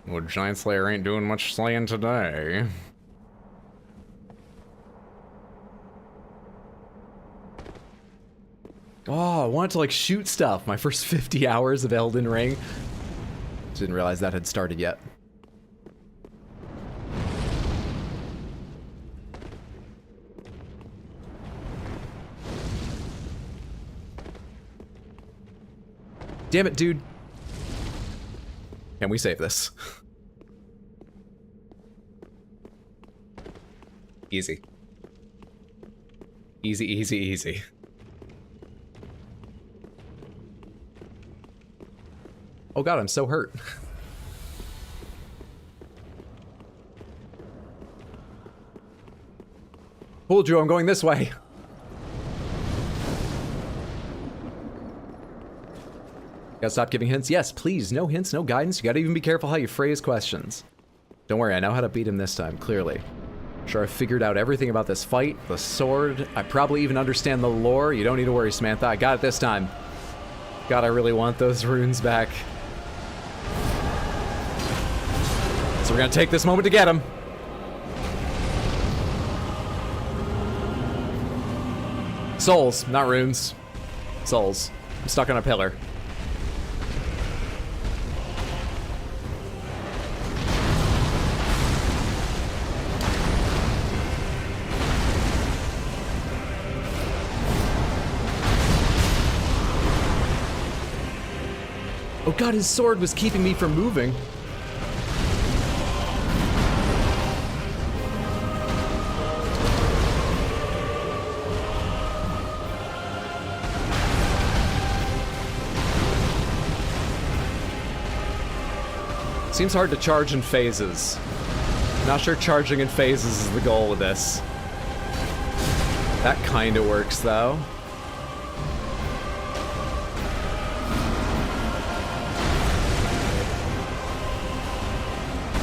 Well, Giant Slayer ain't doing much slaying today. Oh, I wanted to like shoot stuff. My first 50 hours of Elden Ring. Didn't realize that had started yet. Damn it, dude. Can we save this? Easy. Easy, easy, easy. Oh god, I'm so hurt. Told you I'm going this way. Gotta stop giving hints? Yes, please. No hints, no guidance. You gotta even be careful how you phrase questions. Don't worry, I know how to beat him this time, clearly. Sure, I figured out everything about this fight, the sword. I probably even understand the lore. You don't need to worry, Samantha. I got it this time. God, I really want those runes back. So we're gonna take this moment to get him. Souls, not runes. Souls. I'm stuck on a pillar. Oh god, his sword was keeping me from moving. Seems hard to charge in phases. Not sure charging in phases is the goal of this. That kinda works, though.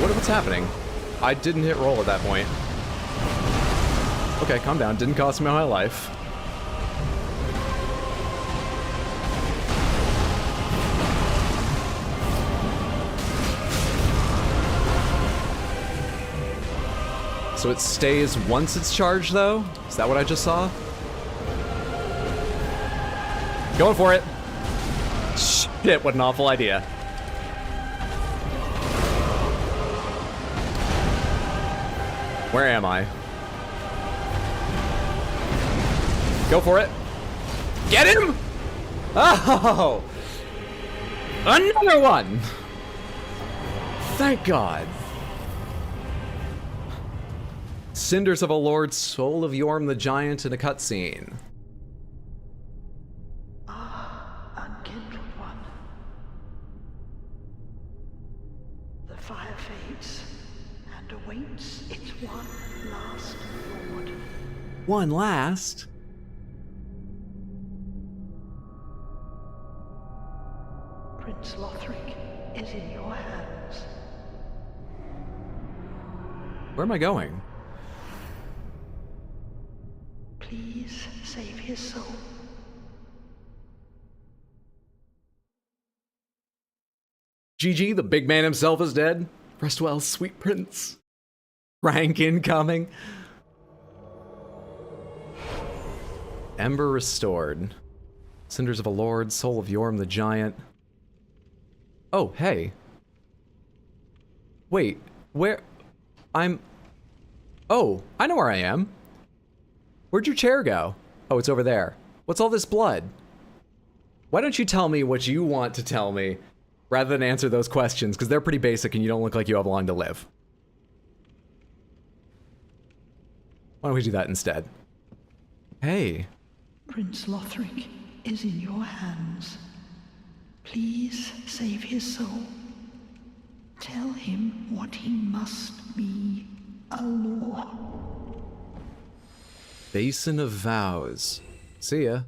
What's happening? I didn't hit roll at that point. Okay, calm down. Didn't cost me my life. So it stays once it's charged, though? Is that what I just saw? Going for it. Shit, what an awful idea. Where am I? Go for it. Get him! Oh! Another one! Thank God. Cinders of a Lord, Soul of Yhorm the Giant in a cutscene. Unkindled one. The fire fades and awaits its one last lord. One last? Prince Lothric is in your hands. Where am I going? Please save his soul. GG, the big man himself is dead. Rest well, sweet prince. Rank incoming. Ember restored. Cinders of a Lord, Soul of Yhorm the Giant. Oh, hey. Wait, where... Oh, I know where I am. Where'd your chair go? Oh, it's over there. What's all this blood? Why don't you tell me what you want to tell me, rather than answer those questions, because they're pretty basic and you don't look like you have long to live. Why don't we do that instead? Hey. Prince Lothric is in your hands. Please save his soul. Tell him what he must be, a law. Basin of Vows. See ya.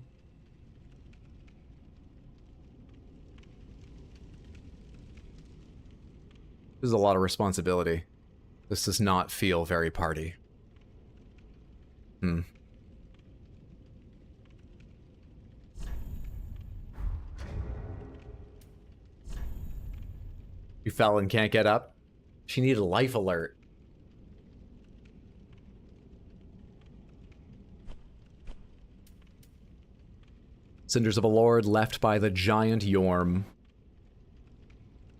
This is a lot of responsibility. This does not feel very party. You fell and can't get up? She needed a life alert. Cinders of a Lord left by the giant Yhorm.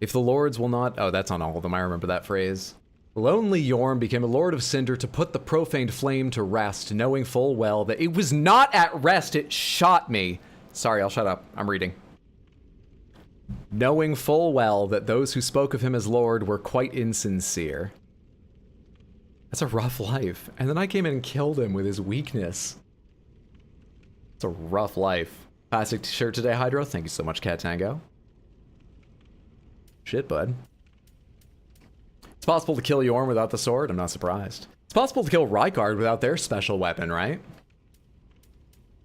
If the lords will not... Oh, that's on all of them. I remember that phrase. Lonely Yhorm became a Lord of Cinder to put the profaned flame to rest, knowing full well that it was not at rest, it shot me. Sorry, I'll shut up. I'm reading. Knowing full well that those who spoke of him as Lord were quite insincere. That's a rough life. And then I came in and killed him with his weakness. It's a rough life. Classic t-shirt today, Hydro. Thank you so much, Cat Tango. Shit, bud. It's possible to kill Yhorm without the sword. I'm not surprised. It's possible to kill Rykard without their special weapon, right?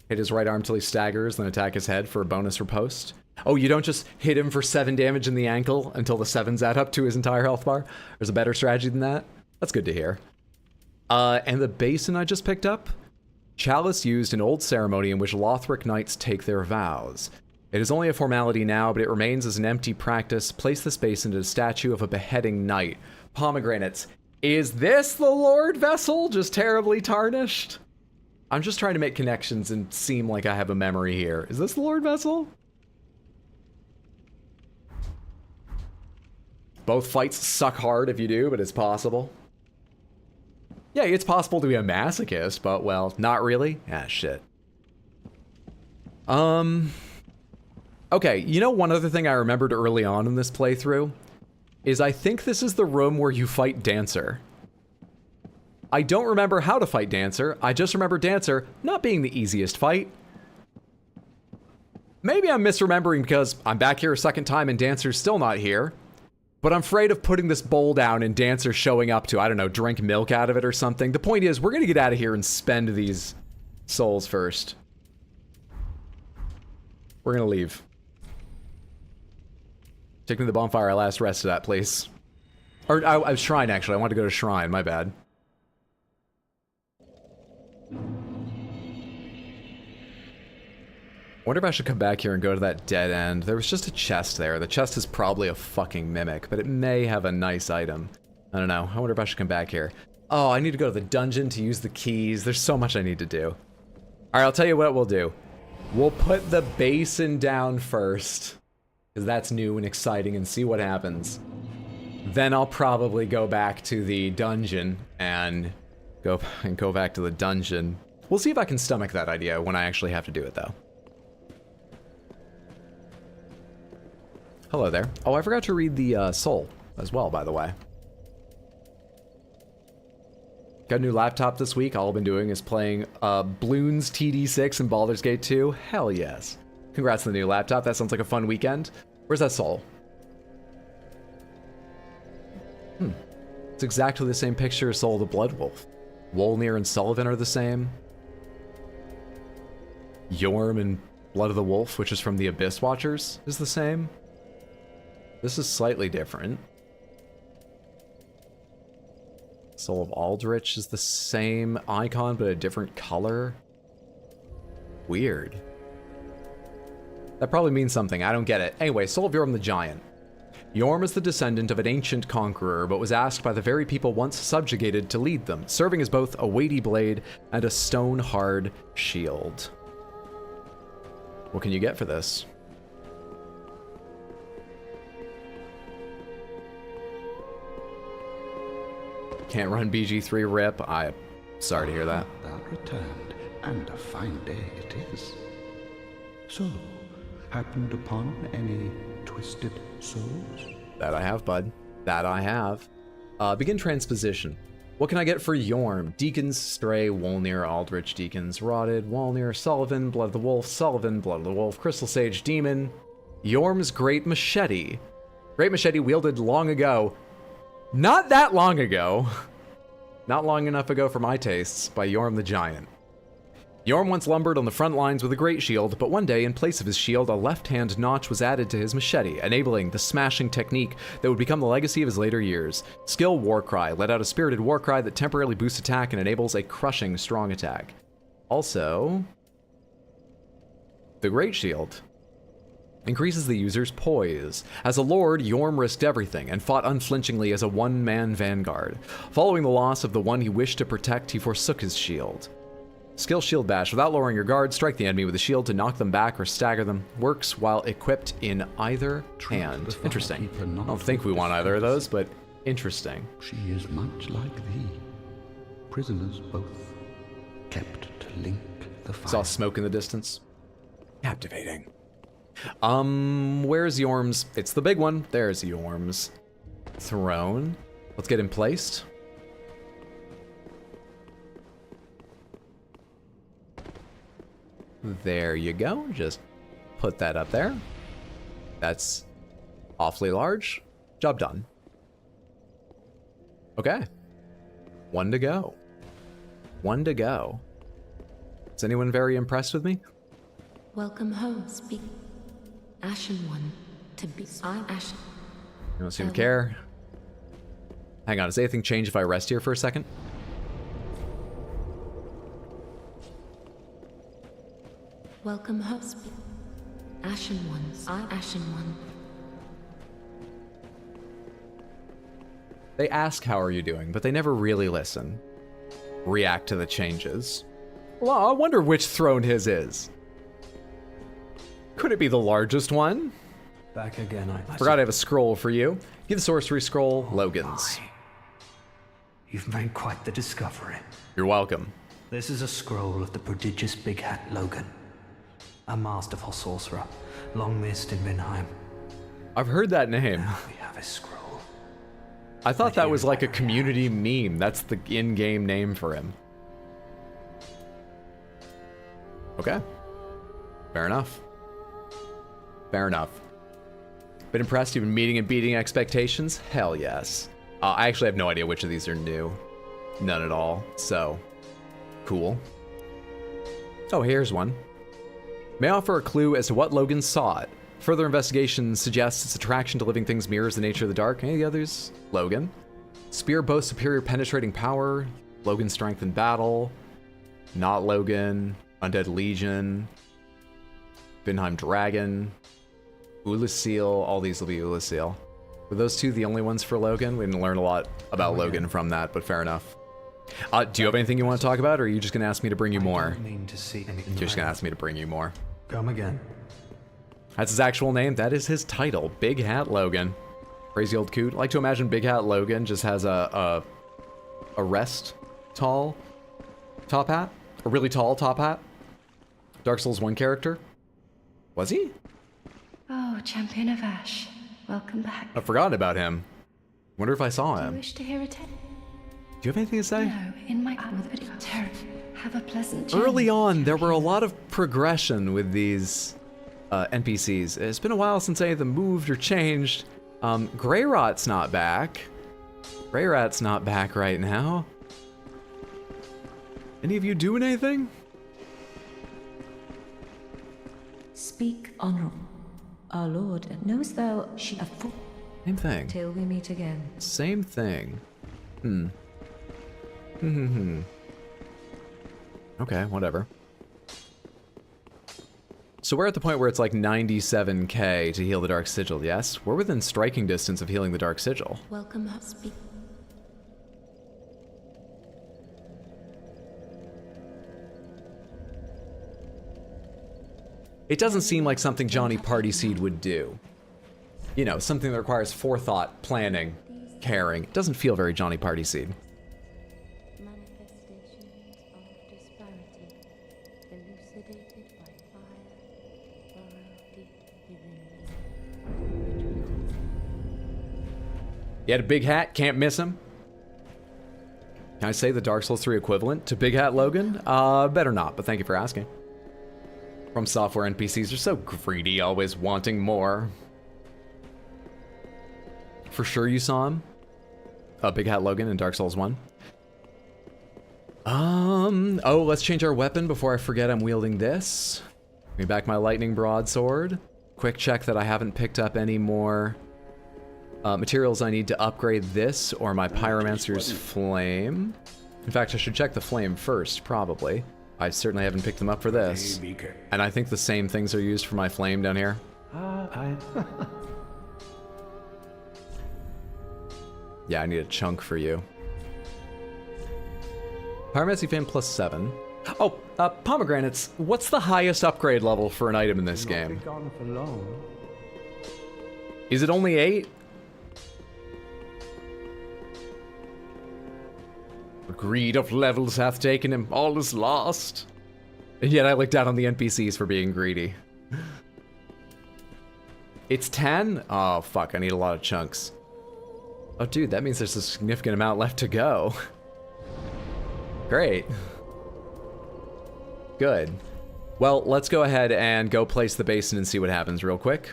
Hit his right arm till he staggers, then attack his head for a bonus riposte. Oh, you don't just hit him for 7 damage in the ankle until the 7s add up to his entire health bar? There's a better strategy than that? That's good to hear. And the basin I just picked up? Chalice used in old ceremony in which Lothric knights take their vows. It is only a formality now, but it remains as an empty practice. Place this basin to a statue of a beheading knight. Pomegranates. Is this the Lord Vessel? Just terribly tarnished? I'm just trying to make connections and seem like I have a memory here. Is this the Lord Vessel? Both fights suck hard if you do, but it's possible. Yeah, it's possible to be a masochist, but, well, not really. Ah, shit. Okay, you know one other thing I remembered early on in this playthrough? Is I think this is the room where you fight Dancer. I don't remember how to fight Dancer, I just remember Dancer not being the easiest fight. Maybe I'm misremembering because I'm back here a second time and Dancer's still not here. But I'm afraid of putting this bowl down and Dancer showing up to, I don't know, drink milk out of it or something. The point is, we're gonna get out of here and spend these souls first. We're gonna leave. Take me to the bonfire I last rested at, please. Or I was Shrine, actually. I wanted to go to Shrine. My bad. I wonder if I should come back here and go to that dead end. There was just a chest there. The chest is probably a fucking mimic, but it may have a nice item. I don't know. I wonder if I should come back here. Oh, I need to go to the dungeon to use the keys. There's so much I need to do. All right, I'll tell you what we'll do. We'll put the basin down first, because that's new and exciting, and see what happens. Then I'll probably go back to the dungeon and go back to the dungeon. We'll see if I can stomach that idea when I actually have to do it, though. Hello there. Oh, I forgot to read the soul as well, by the way. Got a new laptop this week. All I've been doing is playing Bloons TD6 and Baldur's Gate 2. Hell yes. Congrats on the new laptop. That sounds like a fun weekend. Where's that soul? It's exactly the same picture as Soul of the Blood Wolf. Wolnir and Sullivan are the same. Yhorm and Blood of the Wolf, which is from the Abyss Watchers, is the same. This is slightly different. Soul of Aldrich is the same icon, but a different color. Weird. That probably means something. I don't get it. Anyway, Soul of Yhorm the Giant. Yhorm is the descendant of an ancient conqueror, but was asked by the very people once subjugated to lead them, serving as both a weighty blade and a stone-hard shield. What can you get for this? Can't run BG3 rip. I'm sorry to hear that. Thou returned, and a fine day it is. So, happened upon any twisted souls? That I have, bud. That I have. Begin transposition. What can I get for Yhorm? Deacons, Stray, Wolnir, Aldrich, Deacons, Rotted, Wolnir, Sullivan, Blood of the Wolf, Sullivan, Blood of the Wolf, Crystal Sage, Demon. Yhorm's Great Machete. Great Machete wielded long ago. Not that long ago. Not long enough ago for my tastes, by Yhorm the Giant. Yhorm once lumbered on the front lines with a great shield, but one day, in place of his shield, a left-hand notch was added to his machete, enabling the smashing technique that would become the legacy of his later years. Skill Warcry. Let out a spirited Warcry that temporarily boosts attack and enables a crushing strong attack. Also, the Great Shield increases the user's poise. As a lord, Yhorm risked everything and fought unflinchingly as a one-man vanguard. Following the loss of the one he wished to protect, he forsook his shield. Skill Shield Bash. Without lowering your guard, strike the enemy with a shield to knock them back or stagger them. Works while equipped in either hand. Interesting. I don't think we want either of those, but interesting. She is much like thee. Prisoners both, kept to link the fire. Saw smoke in the distance. Captivating. Where's Yhorm's? It's the big one. There's Yhorm's throne. Let's get him placed. There you go. Just put that up there. That's awfully large. Job done. Okay. One to go. One to go. Is anyone very impressed with me? Welcome home, speak. Ashen one, to be Ashen. You don't seem to care. Hang on, does anything change if I rest here for a second? Welcome home, speak. Ashen ones, Ashen one. They ask how are you doing, but they never really listen. React to the changes. Well, I wonder which throne his is. Could it be the largest one? Back again, I Forgot I have a scroll for you. Give the sorcery scroll, Logan's. My. You've made quite the discovery. You're welcome. This is a scroll of the prodigious Big Hat Logan. A masterful sorcerer, long missed in Vinheim. I've heard that name. Now we have a scroll. I thought that was like a community meme. That's the in-game name for him. Okay. Fair enough. Fair enough. Been impressed? You've been meeting and beating expectations? Hell yes. I actually have no idea which of these are new. None at all. So, cool. Oh, here's one. May I offer a clue as to what Logan sought. Further investigation suggests its attraction to living things mirrors the nature of the dark. Any of the others? Logan. Spear boasts superior penetrating power. Logan's strength in battle. Not Logan. Undead Legion. Vinheim Dragon. Ulasil. All these will be Ulasil. Were those two the only ones for Logan? We didn't learn a lot about Logan from that, but fair enough. Do you have anything you want to talk about, or are you just going to ask me to bring you more? Mean to see anything. You're just going to ask me to bring you more. Come again. That's his actual name. That is his title. Big Hat Logan. Crazy old coot. I like to imagine Big Hat Logan just has a rest tall top hat. A really tall top hat. Dark Souls 1 character. Was he? Oh, Champion of Ash. Welcome back. I forgot about him. Wonder if I saw Do you him. wish to hear a tale? Do you have anything to say? No, in my with a bit of terror. Have a pleasant Early journey, on, there were a champion. lot of progression with these NPCs. It's been a while since any of them moved or changed. Greyrot's not back. Greyrat's not back right now. Any of you doing anything? Speak honorable. Our lord knows thou she a fool Same thing. till we meet again. Same thing. Okay, whatever. So we're at the point where it's like 97k to heal the Dark Sigil, yes? We're within striking distance of healing the Dark Sigil. Welcome up, speak. It doesn't seem like something Johnny Partyseed would do. You know, something that requires forethought, planning, caring. It doesn't feel very Johnny Partyseed. Manifestations of disparity, elucidated by fire, burrowed deep within me. He had a big hat, can't miss him. Can I say the Dark Souls 3 equivalent to Big Hat Logan? Better not, but thank you for asking. From Software NPCs are so greedy, always wanting more. For sure you saw him. Big Hat Logan in Dark Souls 1. Oh, let's change our weapon before I forget I'm wielding this. Bring back my lightning broadsword. Quick check that I haven't picked up any more materials I need to upgrade this or my pyromancer's flame. In fact, I should check the flame first, probably. I certainly haven't picked them up for this. And I think the same things are used for my flame down here. Yeah, I need a chunk for you. Pyromancy flame plus 7. Oh, pomegranates. What's the highest upgrade level for an item in this game? Gone for long. Is it only 8? The greed of levels hath taken him, all is lost. And yet I look down on the NPCs for being greedy. It's 10? Oh, fuck, I need a lot of chunks. Oh, dude, that means there's a significant amount left to go. Great. Good. Well, let's go ahead and go place the basin and see what happens real quick.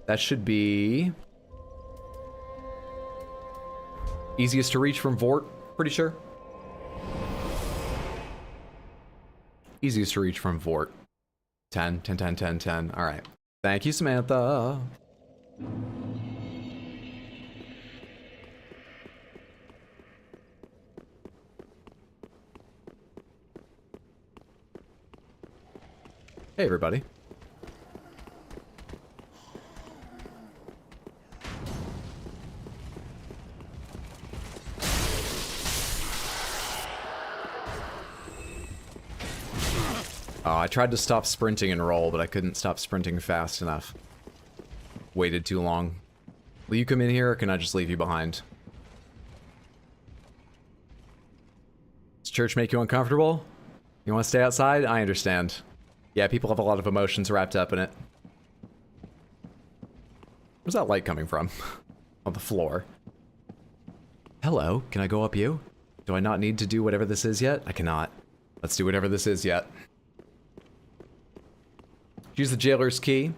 That should be... easiest to reach from Vort. Pretty sure. Easiest to reach from Vort. 10, 10, 10, 10, 10. All right. Thank you, Samantha. Hey, everybody. Oh, I tried to stop sprinting and roll, but I couldn't stop sprinting fast enough. Waited too long. Will you come in here, or can I just leave you behind? Does church make you uncomfortable? You want to stay outside? I understand. Yeah, people have a lot of emotions wrapped up in it. Where's that light coming from? On the floor. Hello, can I go up you? Do I not need to do whatever this is yet? I cannot. Let's do whatever this is yet. Use the jailer's key.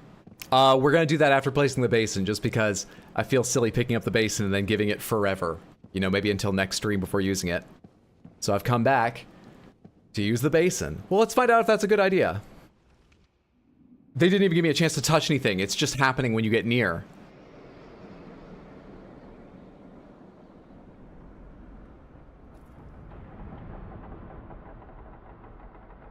We're gonna do that after placing the basin, just because I feel silly picking up the basin and then giving it forever. You know, maybe until next stream before using it. So I've come back to use the basin. Well, let's find out if that's a good idea. They didn't even give me a chance to touch anything. It's just happening when you get near.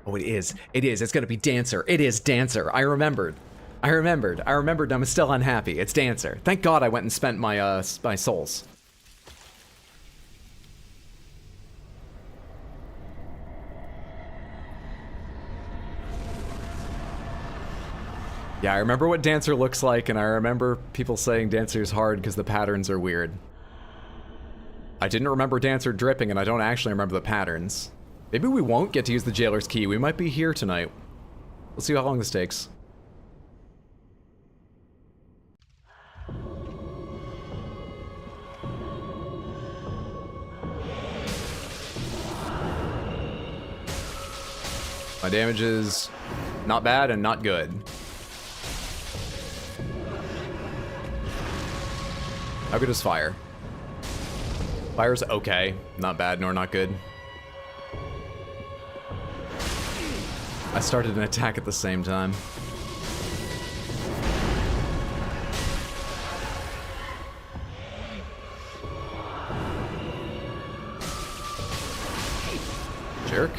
Oh, it is. It is. It's gonna be Dancer. It is Dancer. I remembered. I remembered. I'm still unhappy. It's Dancer. Thank God I went and spent my, my souls. Yeah, I remember what Dancer looks like, and I remember people saying Dancer's hard because the patterns are weird. I didn't remember Dancer dripping, and I don't actually remember the patterns. Maybe we won't get to use the Jailer's Key. We might be here tonight. We'll see how long this takes. My damage is not bad and not good. How good is fire? Fire's okay. Not bad nor not good. I started an attack at the same time. Jerk.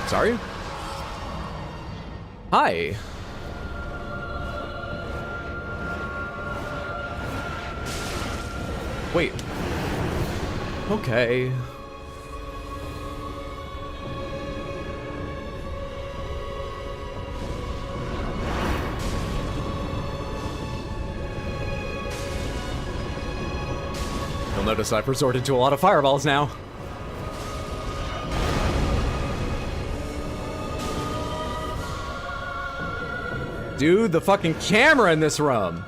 Sorry? Hi. Wait. Okay. You'll notice I've resorted to a lot of fireballs now. Dude, the fucking camera in this room.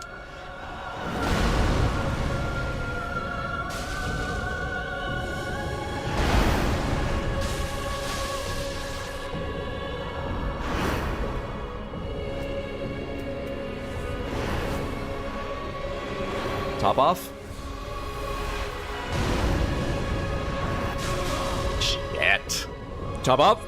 Top off. Shit. Top up.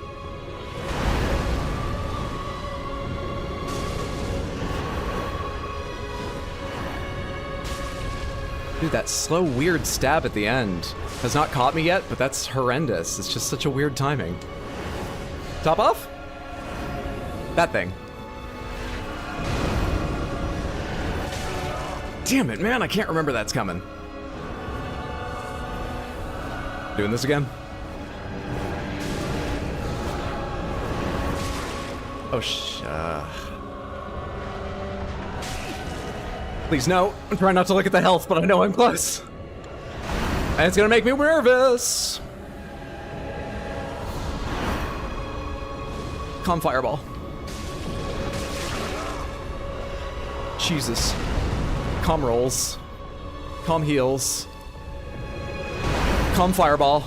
Dude, that slow, weird stab at the end has not caught me yet, but that's horrendous. It's just such a weird timing. Top off? That thing. Damn it, man, I can't remember that's coming. Doing this again? Oh, please, no. I'm trying not to look at the health, but I know I'm close. And it's gonna make me nervous. Calm fireball. Jesus. Calm rolls. Calm heals. Calm fireball.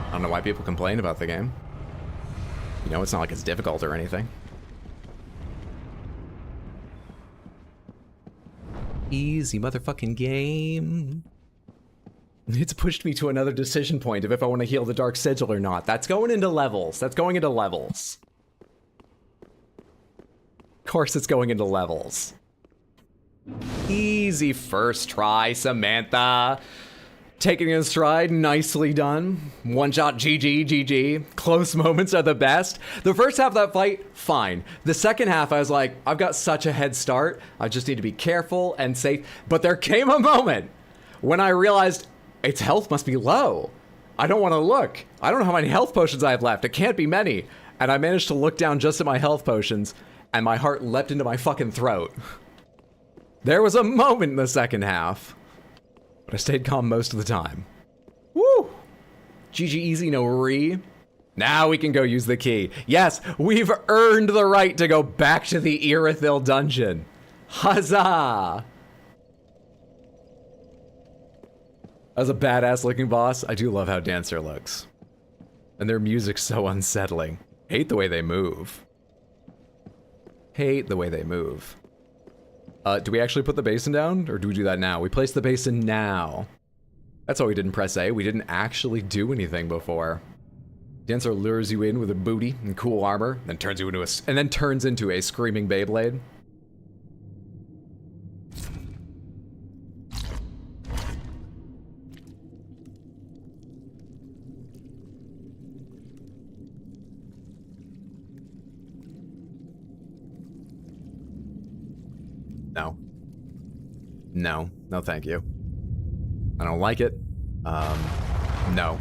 I don't know why people complain about the game. You know, it's not like it's difficult or anything. Easy motherfucking game. It's pushed me to another decision point of if I want to heal the Dark Sigil or not. That's going into levels. That's going into levels. Of course it's going into levels. Easy first try, Samantha. Taking it in stride, nicely done. One shot, GG, GG. Close moments are the best. The first half of that fight, fine. The second half, I was like, I've got such a head start. I just need to be careful and safe. But there came a moment when I realized its health must be low. I don't want to look. I don't know how many health potions I have left. It can't be many. And I managed to look down just at my health potions, and my heart leapt into my fucking throat. There was a moment in the second half. But I stayed calm most of the time. Woo! GG easy, no re. Now we can go use the key. Yes, we've earned the right to go back to the Irithyll Dungeon. Huzzah! As a badass looking boss, I do love how Dancer looks. And their music's so unsettling. Hate the way they move. hate the way they move. Do we actually put the basin down, or do we do that now? We place the basin now. That's why we didn't press A. We didn't actually do anything before. Dancer lures you in with a booty and cool armor, then turns into a screaming Beyblade. No. No. No, thank you. I don't like it. No.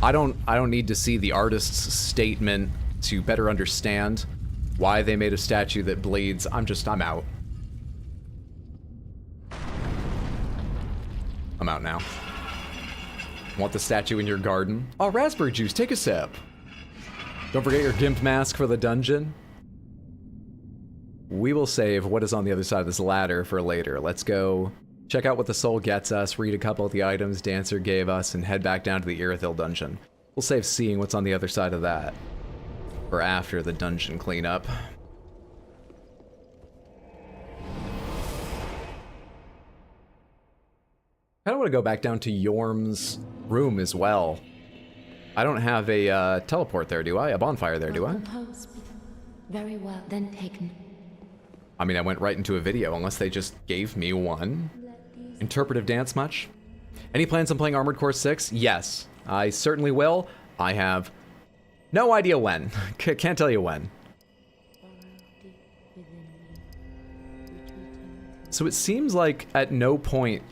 I don't need to see the artist's statement to better understand why they made a statue that bleeds. I'm out. I'm out now. Want the statue in your garden? Oh, raspberry juice, take a sip. Don't forget your gimp mask for the dungeon. We will save what is on the other side of this ladder for later. Let's go check out what the soul gets us, read a couple of the items Dancer gave us, and head back down to the Irithyll Dungeon. We'll save seeing what's on the other side of that for after the dungeon cleanup. I don't want to go back down to Yhorm's room as well. I don't have a teleport there, do I? A bonfire there, do I? Very well, then taken. I mean, I went right into a video, unless they just gave me one. Interpretive dance much? Any plans on playing Armored Core 6? Yes, I certainly will. I have no idea when. Can't tell you when. So it seems like at no point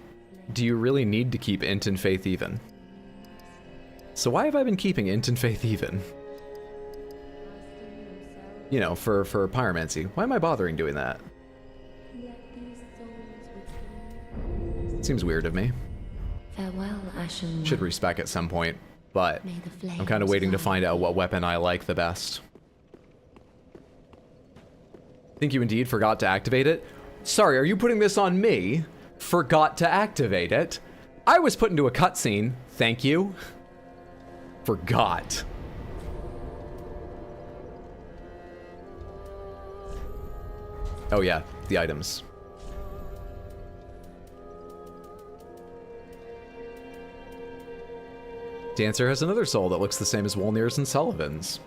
do you really need to keep Int and Faith even. So why have I been keeping Int and Faith even? You know, for pyromancy. Why am I bothering doing that? Seems weird of me. Farewell, Ashen One. Should respec at some point, but I'm kind of waiting to find out what weapon I like the best. Think you indeed forgot to activate it? Sorry, are you putting this on me? Forgot to activate it? I was put into a cutscene, thank you. Forgot. Oh yeah, the items. Dancer has another soul that looks the same as Wolnir's and Sullivan's.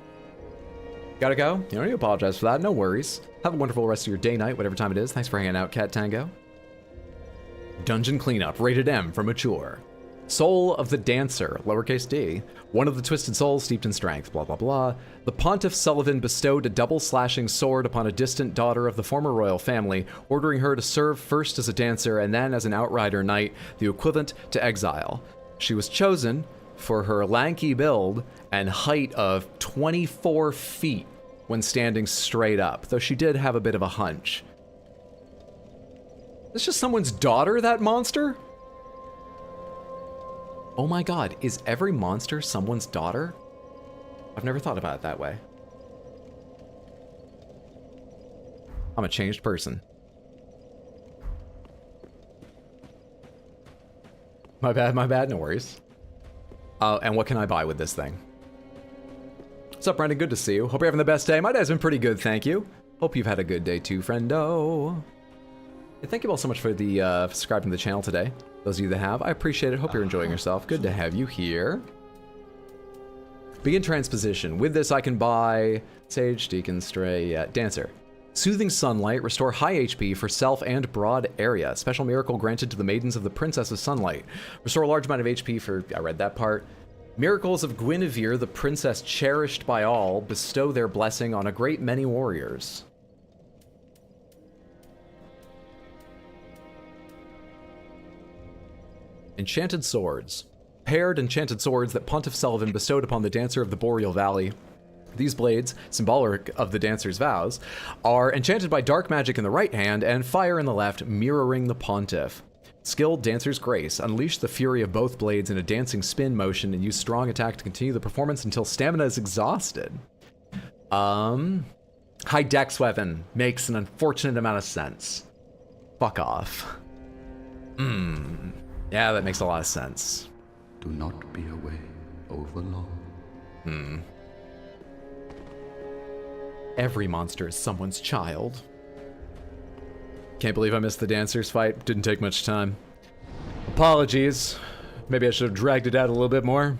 Gotta go? You don't need to apologize for that, no worries. Have a wonderful rest of your day, night, whatever time it is. Thanks for hanging out, Cat Tango. Dungeon Cleanup, rated M for mature. Soul of the Dancer, lowercase d. One of the twisted souls steeped in strength, blah blah blah. The Pontiff Sullivan bestowed a double-slashing sword upon a distant daughter of the former royal family, ordering her to serve first as a dancer and then as an outrider knight, the equivalent to exile. She was chosen for her lanky build and height of 24 feet when standing straight up, though she did have a bit of a hunch. It's just someone's daughter, that monster? Oh my god, is every monster someone's daughter? I've never thought about it that way. I'm a changed person. My bad, no worries. And what can I buy with this thing? What's up, Brandon? Good to see you. Hope you're having the best day. My day's been pretty good, thank you. Hope you've had a good day too, friendo. Hey, thank you all so much for the subscribing to the channel today. Those of you that have, I appreciate it. Hope you're enjoying yourself. Good to have you here. Begin transposition. With this, I can buy Sage, Deacon, Stray, Dancer. Soothing Sunlight. Restore high HP for self and broad area. Special miracle granted to the Maidens of the Princess of Sunlight. Restore a large amount of HP for... I read that part. Miracles of Guinevere, the princess cherished by all, bestow their blessing on a great many warriors. Enchanted Swords. Paired enchanted swords that Pontiff Sullivan bestowed upon the Dancer of the Boreal Valley. These blades, symbolic of the Dancer's vows, are enchanted by dark magic in the right hand and fire in the left, mirroring the Pontiff. Skilled Dancer's Grace. Unleash the fury of both blades in a dancing spin motion and use strong attack to continue the performance until stamina is exhausted. High dex weapon. Makes an unfortunate amount of sense. Fuck off. Yeah, that makes a lot of sense. Do not be away over long. Every monster is someone's child. Can't believe I missed the dancers fight. Didn't take much time. Apologies. Maybe I should have dragged it out a little bit more.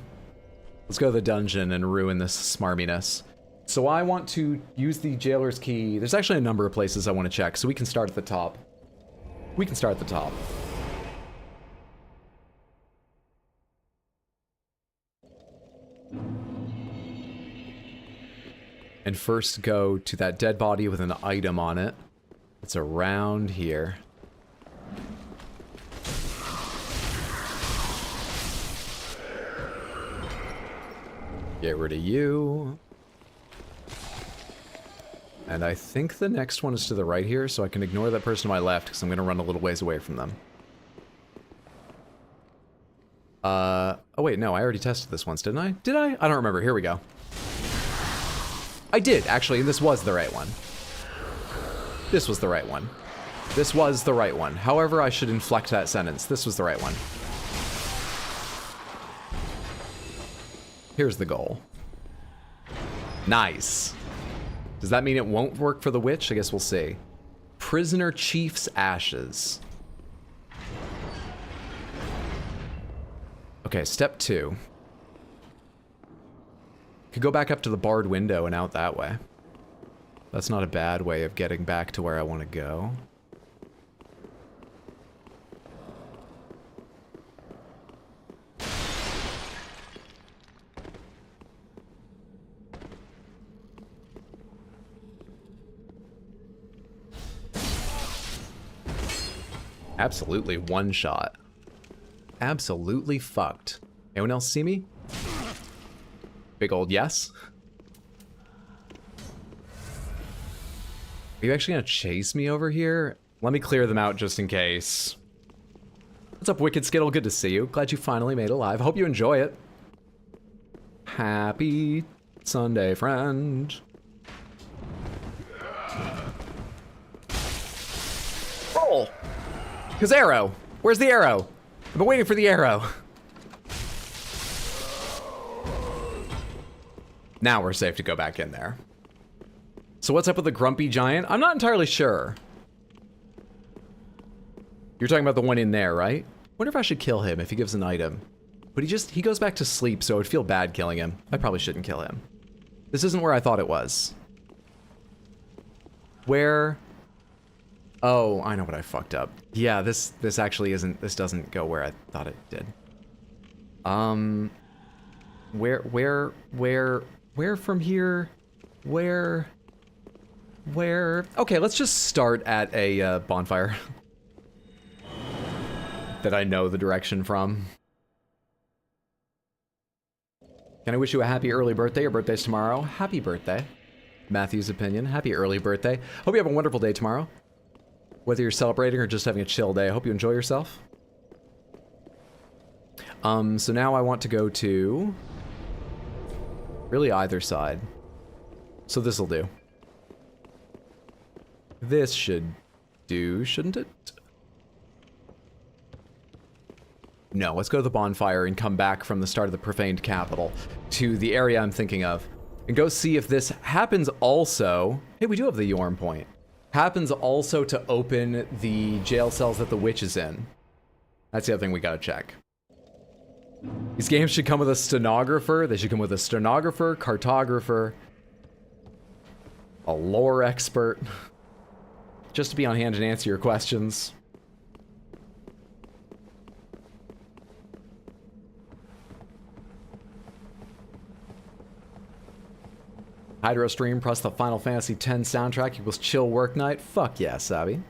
Let's go to the dungeon and ruin this smarminess. So I want to use the jailer's key. There's actually a number of places I want to check, so we can start at the top. We can start at the top. And first go to that dead body with an item on it. It's around here. Get rid of you. And I think the next one is to the right here, so I can ignore that person to my left, because I'm going to run a little ways away from them. Oh wait, no, I already tested this once, didn't I? Did I? I don't remember. Here we go. I did, actually, and this was the right one. This was the right one. This was the right one. However, I should inflect that sentence. This was the right one. Here's the goal. Nice. Does that mean it won't work for the witch? I guess we'll see. Prisoner Chief's Ashes. Okay, step 2. Could go back up to the barred window and out that way. That's not a bad way of getting back to where I want to go. Absolutely one shot. Absolutely fucked. Anyone else see me? Big old yes. Are you actually gonna chase me over here? Let me clear them out just in case. What's up, Wicked Skittle? Good to see you. Glad you finally made it live. Hope you enjoy it. Happy Sunday, friend. Roll! His arrow! Where's the arrow? I've been waiting for the arrow. Now we're safe to go back in there. So what's up with the grumpy giant? I'm not entirely sure. You're talking about the one in there, right? Wonder if I should kill him if he gives an item. But he goes back to sleep, so I would feel bad killing him. I probably shouldn't kill him. This isn't where I thought it was. Where? Oh, I know what I fucked up. Yeah, this actually isn't, this doesn't go where I thought it did. Where from here? Where? Okay, let's just start at a bonfire. That I know the direction from. Can I wish you a happy early birthday? Your birthday's tomorrow. Happy birthday. Matthew's opinion. Happy early birthday. Hope you have a wonderful day tomorrow. Whether you're celebrating or just having a chill day, I hope you enjoy yourself. So now I want to go to... really either side. So this'll do. This should do, shouldn't it? No, let's go to the bonfire and come back from the start of the Profaned Capital to the area I'm thinking of. And go see if this happens also... Hey, we do have the Yhorm point. Happens also to open the jail cells that the witch is in. That's the other thing we gotta check. These games should come with a stenographer. They should come with a stenographer, cartographer, a lore expert. Just to be on hand and answer your questions. Hydro stream plus the Final Fantasy X soundtrack equals chill work night. Fuck yeah, Sabi.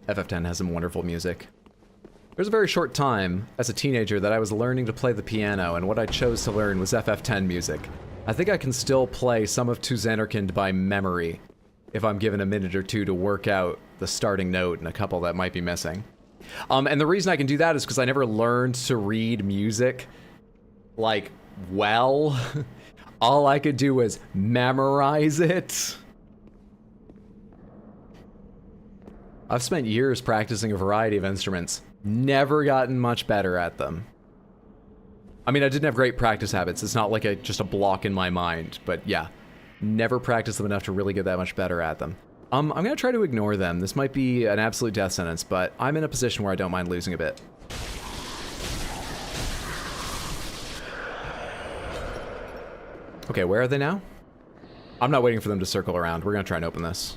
FF10 has some wonderful music. There was a very short time as a teenager that I was learning to play the piano, and what I chose to learn was FF10 music. I think I can still play some of To Xanarkand by memory if I'm given a minute or two to work out the starting note and a couple that might be missing. And the reason I can do that is because I never learned to read music, like, well. All I could do was memorize it. I've spent years practicing a variety of instruments. Never gotten much better at them. I mean, I didn't have great practice habits. It's not like just a block in my mind, but yeah. Never practiced them enough to really get that much better at them. I'm gonna try to ignore them. This might be an absolute death sentence, but I'm in a position where I don't mind losing a bit. Okay, where are they now? I'm not waiting for them to circle around. We're gonna try and open this.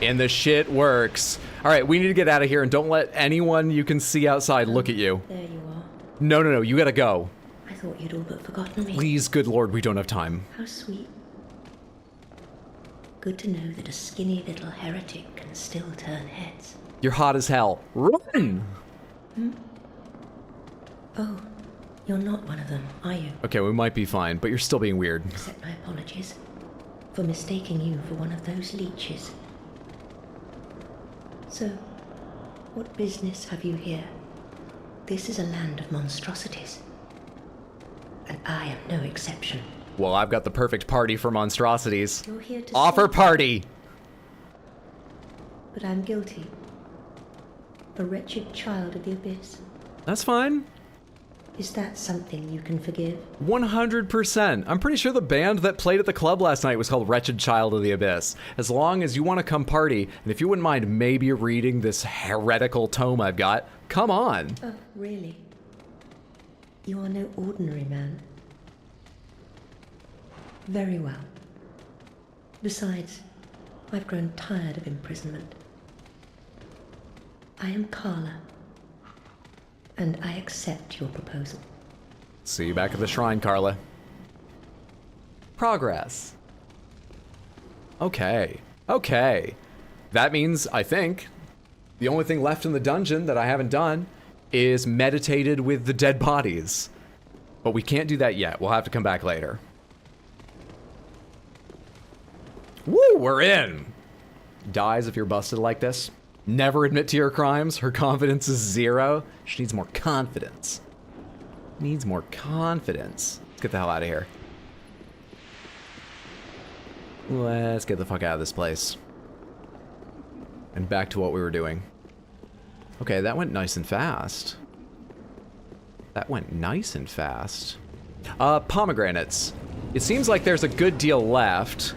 And the shit works. All right, we need to get out of here, and don't let anyone you can see outside look at you. There you are. No, you gotta go. I thought you'd all but forgotten me. Please, good lord, we don't have time. How sweet. Good to know that a skinny little heretic can still turn heads. You're hot as hell. Run! Oh, you're not one of them, are you? Okay, we might be fine, but you're still being weird. Accept my apologies for mistaking you for one of those leeches. So, what business have you here? This is a land of monstrosities, and I am no exception. Well, I've got the perfect party for monstrosities. You're here to Offer save- party! But I'm guilty. A wretched child of the abyss. That's fine. Is that something you can forgive? 100%. I'm pretty sure the band that played at the club last night was called Wretched Child of the Abyss. As long as you want to come party, and if you wouldn't mind maybe reading this heretical tome I've got, come on. Oh, really? You are no ordinary man. Very well. Besides, I've grown tired of imprisonment. I am Carla, and I accept your proposal. See you back at the shrine, Carla. Progress. Okay. That means, I think, the only thing left in the dungeon that I haven't done is meditated with the dead bodies. But we can't do that yet. We'll have to come back later. Woo, we're in! Dies if you're busted like this. Never admit to your crimes. Her confidence is 0. She needs more confidence. Let's get the hell out of here. Let's get the fuck out of this place. And back to what we were doing. Okay, that went nice and fast. Pomegranates. It seems like there's a good deal left.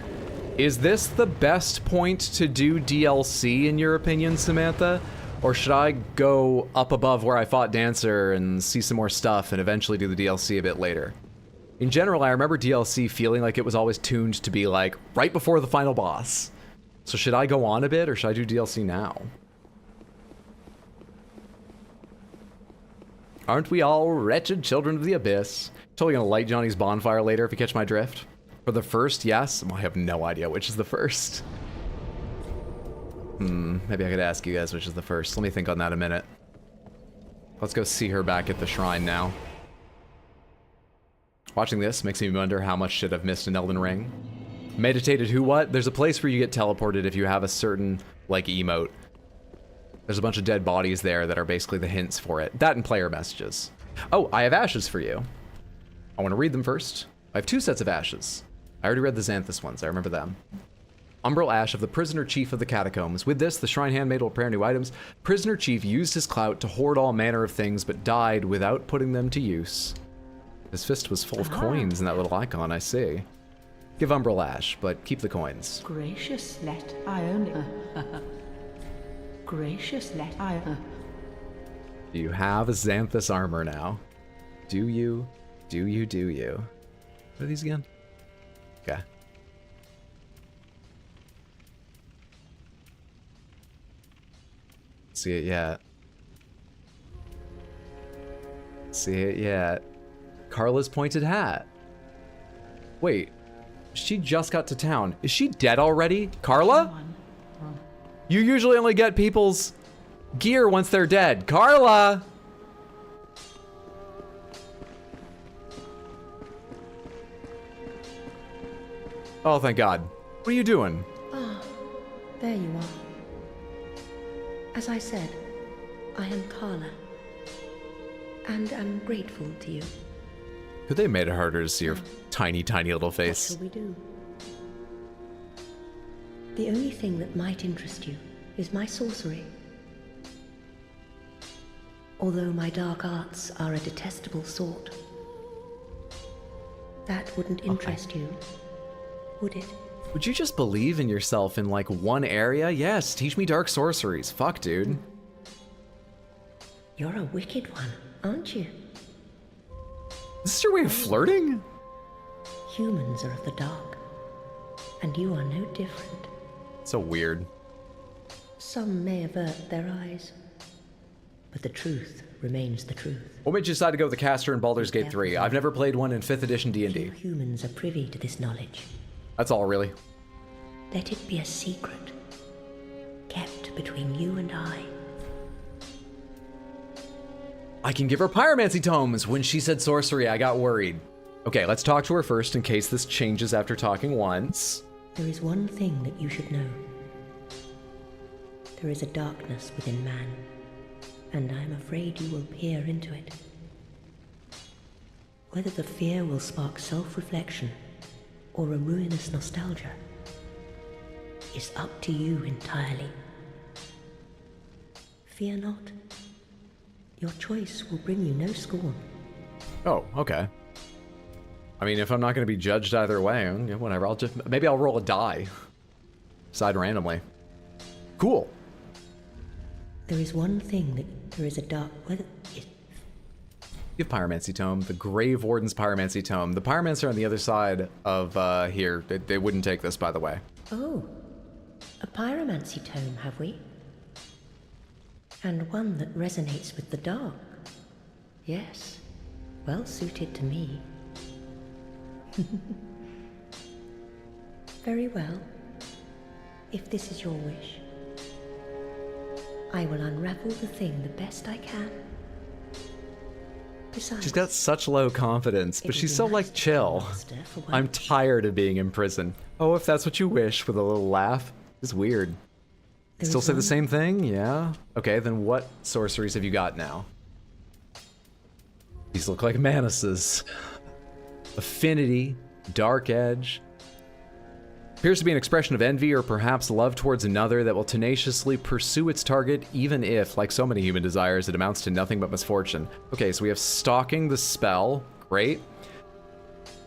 Is this the best point to do DLC, in your opinion, Samantha? Or should I go up above where I fought Dancer and see some more stuff and eventually do the DLC a bit later? In general, I remember DLC feeling like it was always tuned to be like right before the final boss. So should I go on a bit or should I do DLC now? Aren't we all wretched children of the abyss? Totally gonna light Johnny's bonfire later if you catch my drift. For the first, yes. Well, I have no idea which is the first. Maybe I could ask you guys which is the first. Let me think on that a minute. Let's go see her back at the shrine now. Watching this makes me wonder how much shit I've missed in Elden Ring. Meditated who what? There's a place where you get teleported if you have a certain, like, emote. There's a bunch of dead bodies there that are basically the hints for it. That and player messages. Oh, I have ashes for you. I want to read them first. I have 2 sets of ashes. I already read the Xanthus ones, I remember them. Umbral Ash of the Prisoner Chief of the Catacombs. With this, the Shrine Handmaid will prepare new items. Prisoner Chief used his clout to hoard all manner of things, but died without putting them to use. His fist was full of coins in that little icon, I see. Give Umbral Ash, but keep the coins. Gracious, let I only. Gracious, let I. Do you have a Xanthus armor now? Do you? Do you? What are these again? Okay. See it yet. Carla's pointed hat. Wait, she just got to town. Is she dead already? Carla? You usually only get people's gear once they're dead. Carla! Oh, thank God. What are you doing? Ah, there you are. As I said, I am Carla, and am grateful to you. Could they made it harder to see your tiny, tiny little What face? shall we do? The only thing that might interest you is my sorcery. Although my dark arts are a detestable sort. That wouldn't interest you. would it? Would you just believe in yourself in like one area? Yes, teach me dark sorceries. Fuck, dude. You're a wicked one, aren't you? Is this your way of flirting? Humans are of the dark, and you are no different. So weird. Some may avert their eyes, but the truth remains the truth. What made you decide to go with the caster in Baldur's Gate 3? I've never played one in 5th edition Few D&D. humans are privy to this knowledge. That's all, really. Let it be a secret, kept between you and I. I can give her pyromancy tomes. When she said sorcery, I got worried. Okay, let's talk to her first in case this changes after talking once. There is one thing that you should know. There is a darkness within man, and I am afraid you will peer into it. Whether the fear will spark self-reflection or a ruinous nostalgia is up to you entirely. Fear not. Your choice will bring you no scorn. Oh, okay. I mean, if I'm not going to be judged either way, yeah, whatever. Maybe I'll roll a die. Decide randomly. Cool. There is one thing that there is a dark... Whether it, You have Pyromancy Tome, the Grave Warden's Pyromancy Tome. The Pyromancer on the other side of here. They wouldn't take this, by the way. Oh, a pyromancy tome, have we? And one that resonates with the dark. Yes, well suited to me. Very well. If this is your wish, I will unravel the thing the best I can. Besides, She's got such low confidence, but it would she's be so, nice like, to chill. have a master for one. I'm tired of being in prison. Oh, if that's what you wish, with a little laugh. It's weird. There Still is say the one- same thing? Yeah? Okay, then what sorceries have you got now? These look like manuses. Affinity, Dark Edge. Appears to be an expression of envy or perhaps love towards another that will tenaciously pursue its target even if, like so many human desires, it amounts to nothing but misfortune. Okay, so we have Stalking the Spell. Great.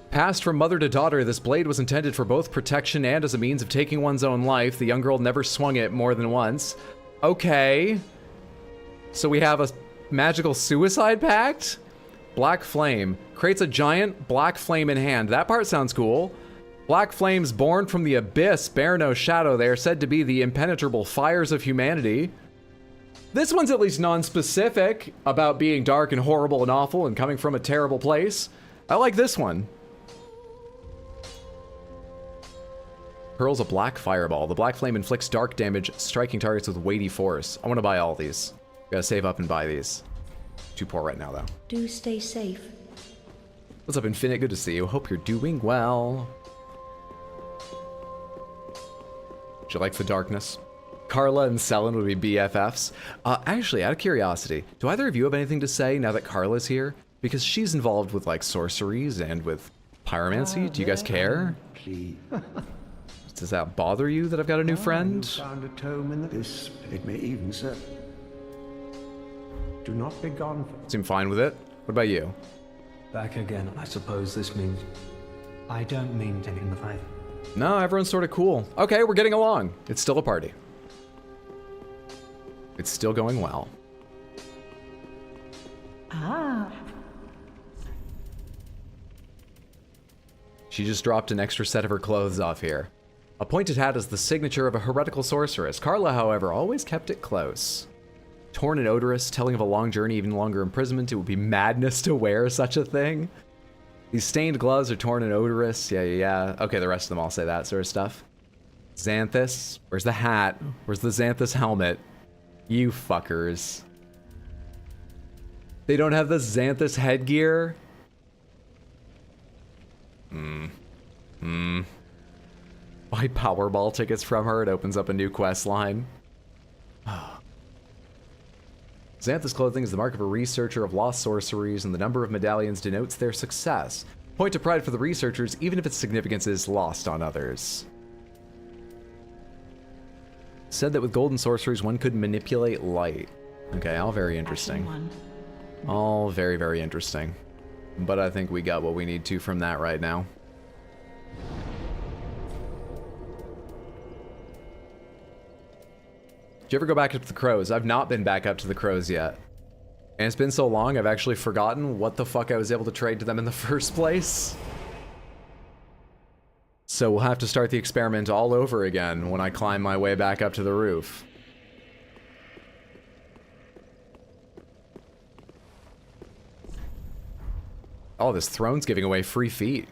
Passed from mother to daughter, this blade was intended for both protection and as a means of taking one's own life. The young girl never swung it more than once. Okay. So we have a magical suicide pact? Black Flame. Creates a giant black flame in hand. That part sounds cool. Black flames born from the abyss bear no shadow. They are said to be the impenetrable fires of humanity. This one's at least non-specific about being dark and horrible and awful and coming from a terrible place. I like this one. Hurls a black fireball. The black flame inflicts dark damage, striking targets with weighty force. I want to buy all these. Gotta save up and buy these. Too poor right now, though. Do stay safe. What's up, Infinite? Good to see you. Hope you're doing well. She likes the darkness. Carla and Selen would be BFFs. Actually, out of curiosity, do either of you have anything to say now that Carla's here? Because she's involved with, like, sorceries and with pyromancy. Do you guys care? Please. Does that bother you that I've got a new friend? You found a tome in this. It may even serve. Do not be gone. Seem fine with it. What about you? Back again, I suppose this means... I don't mean taking the fight. No, everyone's sort of cool. Okay, we're getting along. It's still a party. It's still going well. Ah, She just dropped an extra set of her clothes off here. A pointed hat is the signature of a heretical sorceress. Carla, however, always kept it close. Torn and odorous, telling of a long journey, even longer imprisonment. It would be madness to wear such a thing. These stained gloves are torn and odorous. Yeah. Okay, the rest of them all say that sort of stuff. Xanthus. Where's the hat? Where's the Xanthus helmet? You fuckers. They don't have the Xanthus headgear? Buy Powerball tickets from her. It opens up a new quest line. Xanthus clothing is the mark of a researcher of lost sorceries, and the number of medallions denotes their success. Point of pride for the researchers, even if its significance is lost on others. Said that with golden sorceries, one could manipulate light. Okay, all very interesting. one. All very, very interesting. But I think we got what we need to from that right now. you ever go back up to the crows? I've not been back up to the crows yet. And it's been so long, I've actually forgotten what the fuck I was able to trade to them in the first place. So we'll have to start the experiment all over again when I climb my way back up to the roof. Oh, this throne's giving away free feet.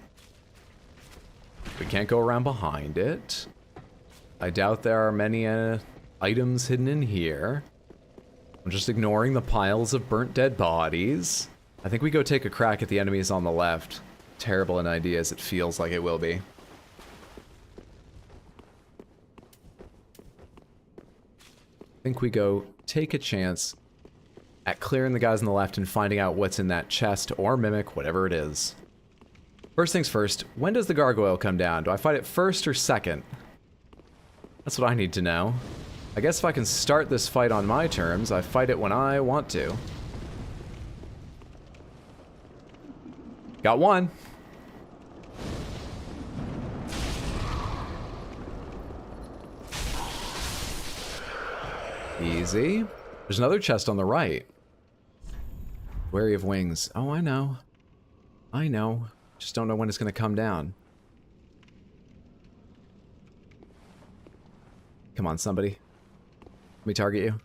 We can't go around behind it. I doubt there are many items hidden in here. I'm just ignoring the piles of burnt dead bodies. I think we go take a crack at the enemies on the left. Terrible an idea as it feels like it will be. I think we go take a chance at clearing the guys on the left and finding out what's in that chest or mimic, whatever it is. First things first, when does the gargoyle come down? Do I fight it first or second? That's what I need to know. I guess if I can start this fight on my terms, I fight it when I want to. Got one. Easy. There's another chest on the right. Wary of wings. Oh, I know. I know. Just don't know when it's going to come down. Come on, somebody. Let me target you.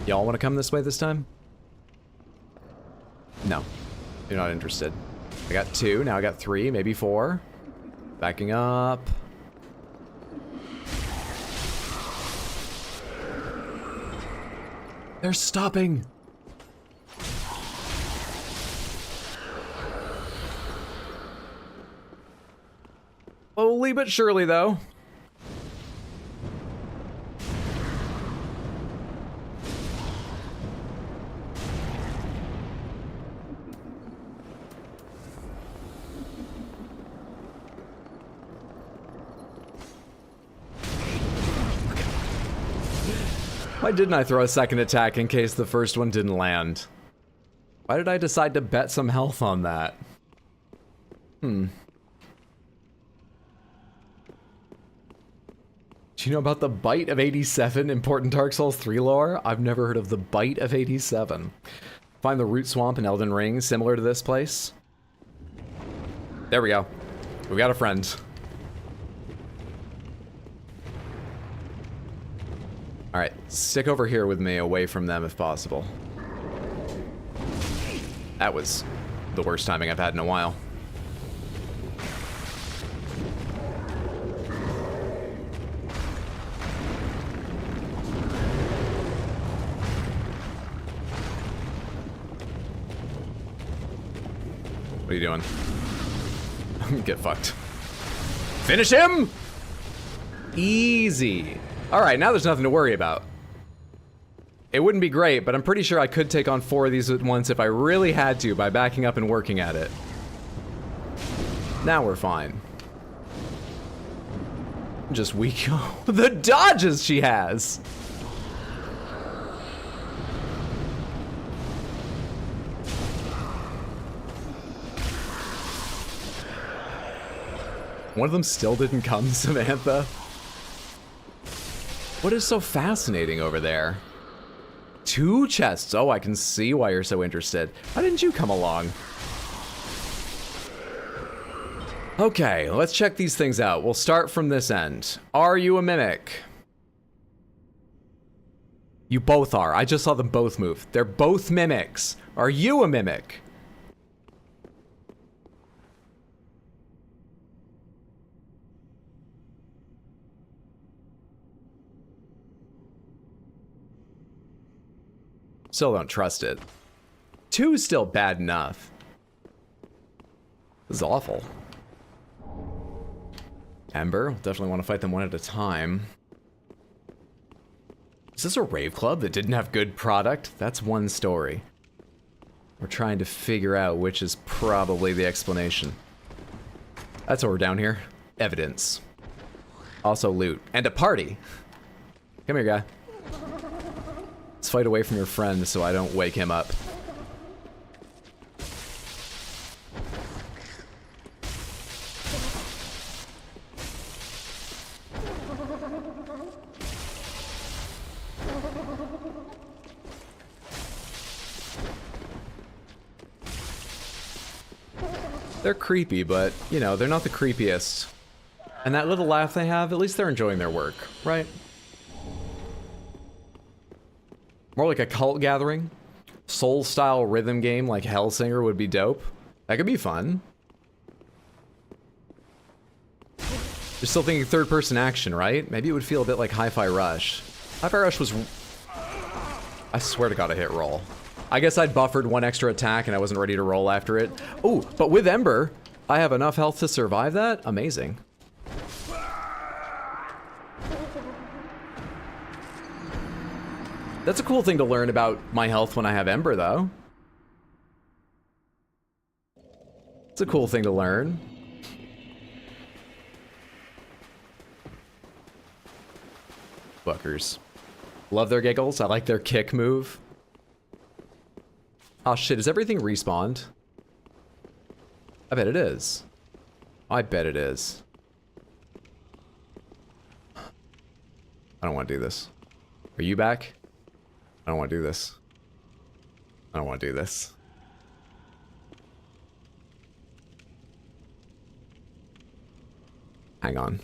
Y'all want to come this way this time? No. You're not interested. I got 2, now I got 3, maybe 4. Backing up. They're stopping! Slowly but surely, though. Why didn't I throw a second attack in case the first one didn't land? Why did I decide to bet some health on that? Do you know about the Bite of 87 important Dark Souls 3 lore? I've never heard of the Bite of 87. Find the root swamp in Elden Ring similar to this place. There we go. We got a friend. Alright, stick over here with me, away from them if possible. That was the worst timing I've had in a while. What are you doing? Get fucked. Finish him! Easy. Alright, now there's nothing to worry about. It wouldn't be great, but I'm pretty sure I could take on 4 of these at once if I really had to by backing up and working at it. Now we're fine. Just weak. The dodges she has! One of them still didn't come, Samantha. What is so fascinating over there? 2 chests. Oh, I can see why you're so interested. Why didn't you come along? Okay, let's check these things out. We'll start from this end. Are you a mimic? You both are. I just saw them both move. They're both mimics. Are you a mimic? Still don't trust it. 2 is still bad enough. This is awful. Ember, definitely want to fight them one at a time. Is this a rave club that didn't have good product? That's one story. We're trying to figure out which is probably the explanation. That's why we're down here. Evidence. Also loot. And a party. Come here, guy. Let's fight away from your friend so I don't wake him up. They're creepy, but, you know, they're not the creepiest. And that little laugh they have, at least they're enjoying their work, right? More like a cult gathering. Soul-style rhythm game like Hellsinger would be dope. That could be fun. You're still thinking third-person action, right? Maybe it would feel a bit like Hi-Fi Rush. Hi-Fi Rush was... I swear to God I hit roll. I guess I'd buffered one extra attack and I wasn't ready to roll after it. Ooh, but with Ember, I have enough health to survive that? Amazing. That's a cool thing to learn about my health when I have Ember, though. It's a cool thing to learn. Fuckers. Love their giggles. I like their kick move. Oh shit, is everything respawned? I bet it is. I bet it is. I don't want to do this. Are you back? I don't want to do this. I don't want to do this. Hang on.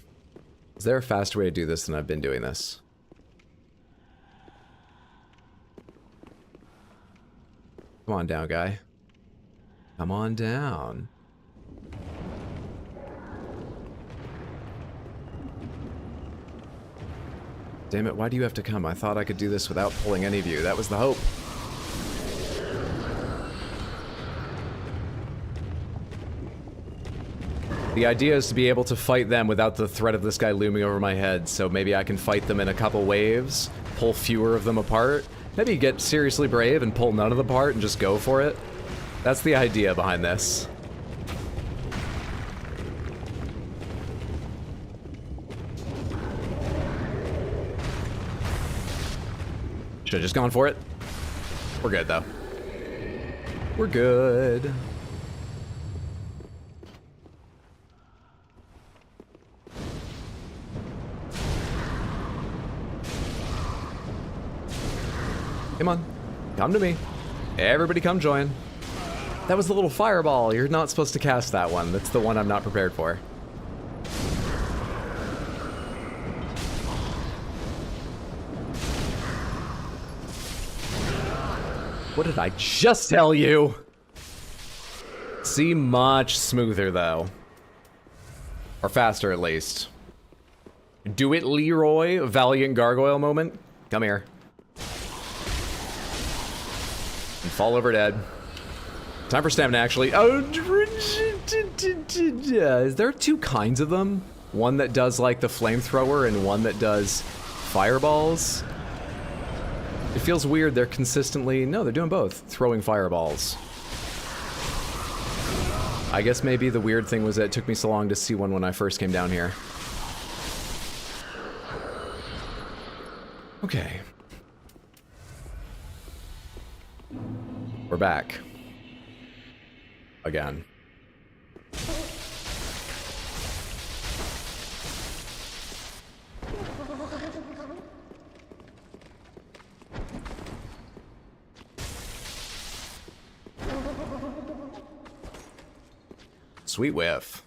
Is there a faster way to do this than I've been doing this? Come on down, guy. Come on down. Damn it, why do you have to come? I thought I could do this without pulling any of you. That was the hope. The idea is to be able to fight them without the threat of this guy looming over my head, so maybe I can fight them in a couple waves, pull fewer of them apart. Maybe get seriously brave and pull none of them apart and just go for it. That's the idea behind this. Should've just gone for it. We're good, though. We're good. Come on. Come to me. Everybody come join. That was the little fireball. You're not supposed to cast that one. That's the one I'm not prepared for. What did I just tell you? See, much smoother, though. Or faster, at least. Do it, Leroy. Valiant gargoyle moment. Come here. And fall over dead. Time for stamina, actually. Oh, is there two kinds of them? One that does, like, the flamethrower and one that does fireballs? It feels weird they're consistently... No, they're doing both. Throwing fireballs. I guess maybe the weird thing was that it took me so long to see one when I first came down here. Okay. We're back. Again. Sweet whiff.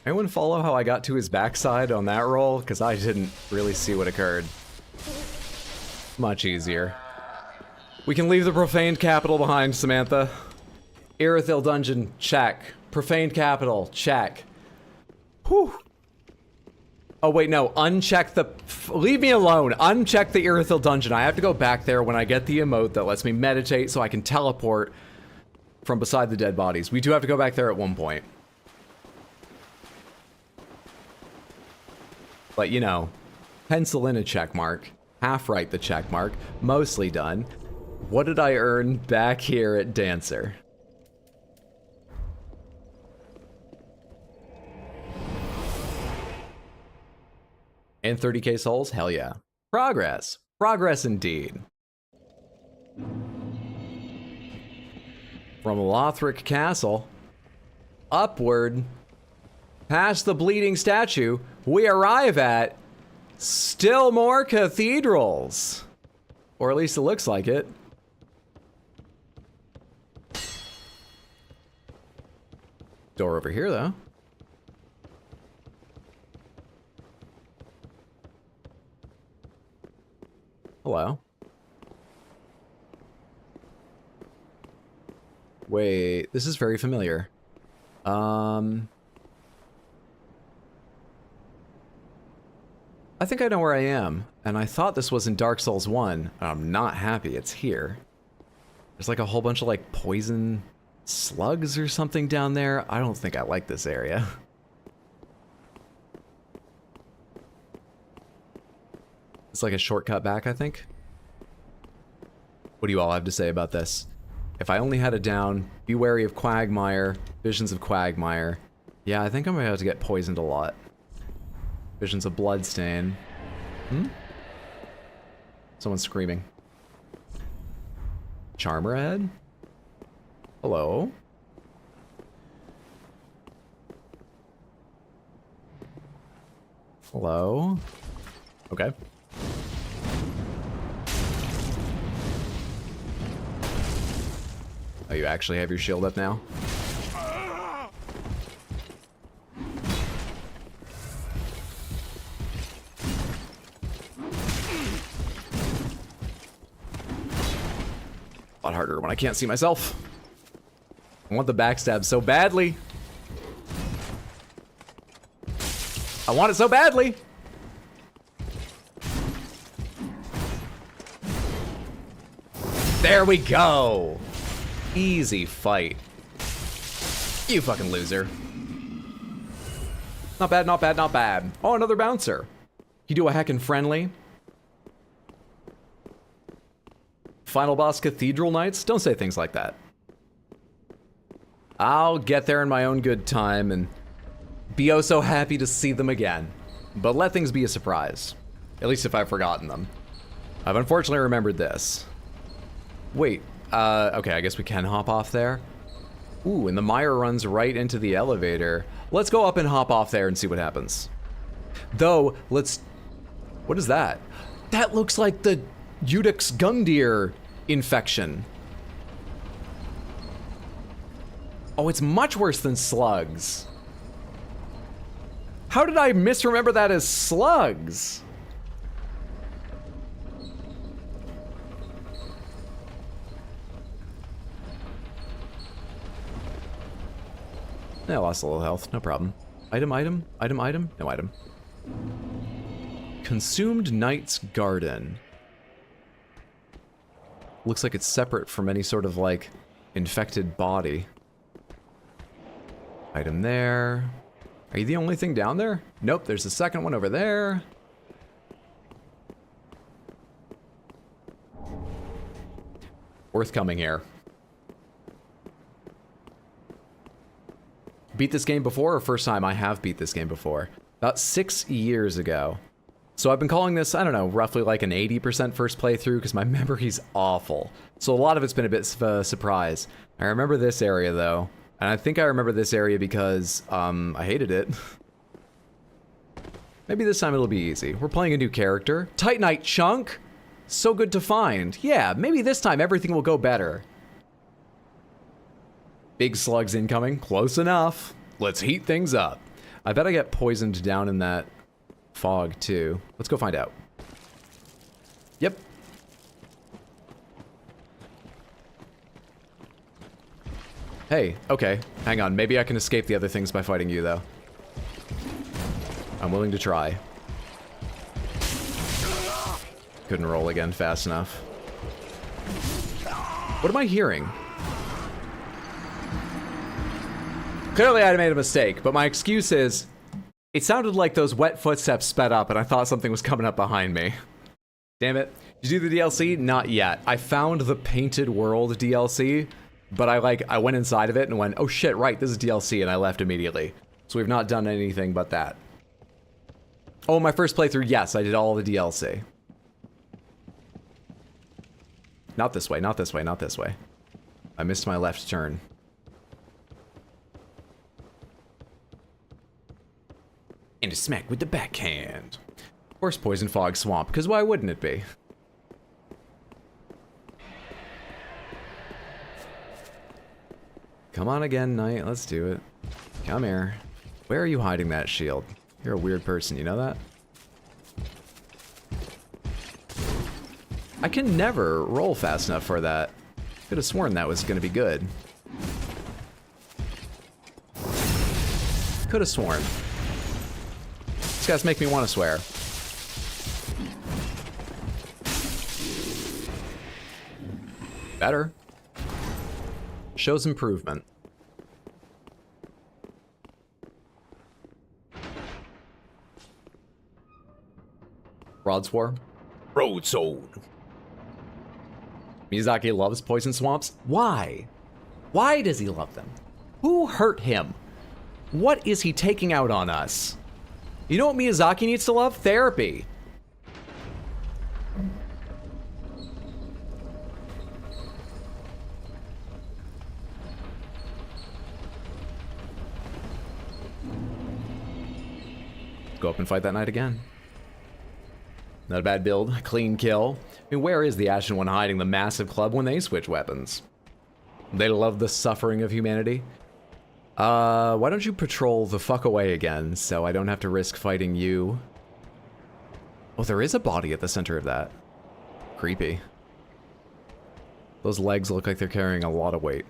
Anyone follow how I got to his backside on that roll? Because I didn't really see what occurred. Much easier. We can leave the Profaned Capital behind, Samantha. Irithyll Dungeon, check. Profaned Capital, check. Whew. Oh wait, no, uncheck the... Leave me alone. Uncheck the Irithyll Dungeon. I have to go back there when I get the emote that lets me meditate so I can teleport from beside the dead bodies. We do have to go back there at one point. But, you know, pencil in a check mark. Half write the check mark. Mostly done. What did I earn back here at Dancer? And 30k souls? Hell yeah. Progress. Progress indeed. From Lothric Castle, upward, past the bleeding statue, we arrive at Still more cathedrals. Or at least it looks like it. Door over here, though. Hello. Wait, this is very familiar. I think I know where I am, and I thought this was in Dark Souls 1. I'm not happy it's here. There's like a whole bunch of like poison slugs or something down there. I don't think I like this area. It's like a shortcut back, I think. What do you all have to say about this? If I only had it down, be wary of Quagmire, visions of Quagmire. Yeah, I think I'm about to get poisoned a lot. Visions of Bloodstain. Hmm? Someone's screaming. Charmer ahead? Hello? Hello? Okay. Oh, you actually have your shield up now? A lot harder when I can't see myself. I want the backstab so badly. I want it so badly. There we go. Easy fight. You fucking loser. Not bad, not bad, not bad. Oh, another bouncer. You do a heckin' friendly. Final boss Cathedral Knights? Don't say things like that. I'll get there in my own good time and be oh so happy to see them again. But let things be a surprise. At least if I've forgotten them. I've unfortunately remembered this. Wait, okay, I guess we can hop off there. Ooh, and the mire runs right into the elevator. Let's go up and hop off there and see what happens. Though, let's... What is that? That looks like the Udix Gundyr infection. Oh, it's much worse than slugs. How did I misremember that as slugs? I lost a little health, no problem. Item, item, item, item, no item. Consumed Knight's Garden. Looks like it's separate from any sort of, like, infected body. Item there. Are you the only thing down there? Nope, there's a second one over there. Worth coming here. Beat this game before, or first time I have beat this game before? About 6 years ago. So I've been calling this, I don't know, roughly like an 80% first playthrough because my memory's awful. So a lot of it's been a bit of a surprise. I remember this area though, and I think I remember this area because I hated it. Maybe this time it'll be easy. We're playing a new character. Titanite Chunk! So good to find. Yeah, maybe this time everything will go better. Big slugs incoming. Close enough. Let's heat things up. I bet I get poisoned down in that fog too. Let's go find out. Yep. Hey, okay. Hang on. Maybe I can escape the other things by fighting you though. I'm willing to try. Couldn't roll again fast enough. What am I hearing? Clearly I made a mistake, but my excuse is it sounded like those wet footsteps sped up and I thought something was coming up behind me. Damn it. Did you do the DLC? Not yet. I found the Painted World DLC, but I went inside of it and went, oh shit, right, this is DLC, and I left immediately. So we've not done anything but that. Oh, my first playthrough, yes, I did all the DLC. Not this way, not this way, not this way. I missed my left turn. And a smack with the backhand. course Poison Fog Swamp, because why wouldn't it be? Come on again, Knight. Let's do it. Come here. Where are you hiding that shield? You're a weird person, you know that? I can never roll fast enough for that. Could have sworn that was going to be good. Could have sworn. These guys make me want to swear. Better. Shows improvement. Broadsword. Broadsword. Miyazaki loves poison swamps. Why? Why does he love them? Who hurt him? What is he taking out on us? You know what Miyazaki needs to love? Therapy. Go up and fight that knight again. Not a bad build. Clean kill. I mean, where is the Ashen One hiding the massive club when they switch weapons? They love the suffering of humanity. Why don't you patrol the fuck away again so I don't have to risk fighting you? Oh, there is a body at the center of that. Creepy. Those legs look like they're carrying a lot of weight.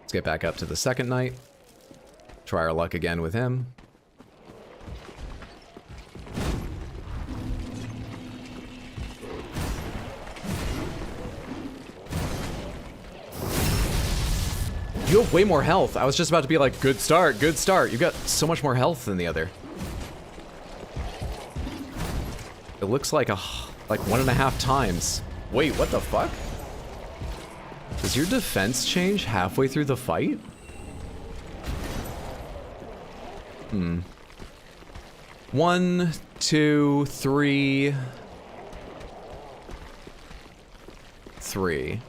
Let's get back up to the second knight. Try our luck again with him. You have way more health. I was just about to be like, good start, good start. You got so much more health than the other. It looks like 1.5 times. Wait, what the fuck? Does your defense change halfway through the fight? Hmm. 1, 2, 3. 3.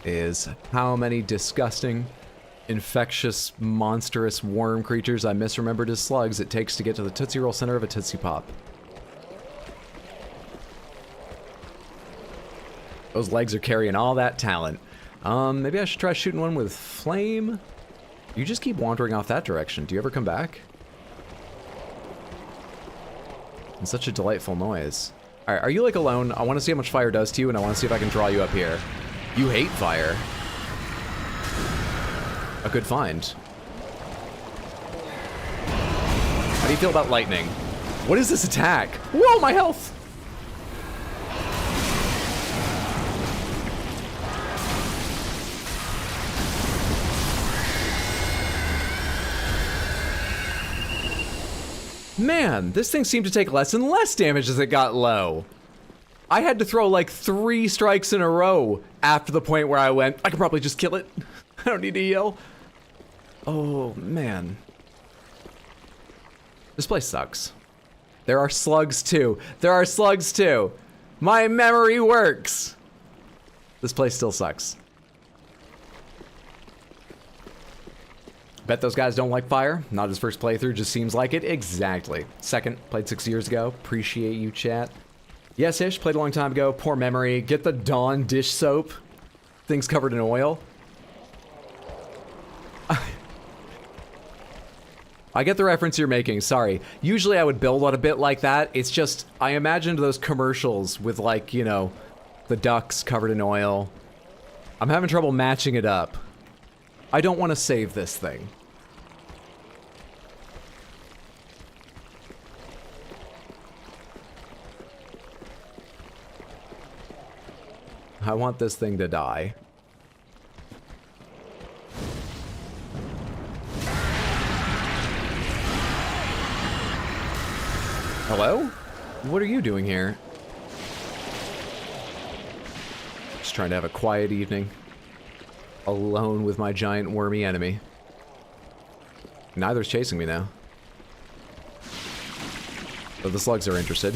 Is how many disgusting, infectious, monstrous worm creatures I misremembered as slugs it takes to get to the Tootsie Roll center of a Tootsie Pop. Those legs are carrying all that talent. Maybe I should try shooting one with flame? You just keep wandering off that direction. Do you ever come back? It's such a delightful noise. Alright, are you like alone? I want to see how much fire does to you, and I want to see if I can draw you up here. You hate fire. A good find. How do you feel about lightning? What is this attack? Whoa, my health! Man, this thing seemed to take less and less damage as it got low. I had to throw like 3 strikes in a row after the point where I went, I could probably just kill it. I don't need to heal. Oh, man. This place sucks. There are slugs too. There are slugs too. My memory works. This place still sucks. Bet those guys don't like fire. Not his first playthrough, just seems like it. Exactly. Second, played 6 years ago. Appreciate you, chat. Yes, Ish, played a long time ago. Poor memory. Get the Dawn dish soap. Things covered in oil. I get the reference you're making, sorry. Usually I would build on a bit like that. It's just, I imagined those commercials with like, you know, the ducks covered in oil. I'm having trouble matching it up. I don't want to save this thing. I want this thing to die. Hello? What are you doing here? Just trying to have a quiet evening. Alone with my giant wormy enemy. Neither's chasing me now. But the slugs are interested.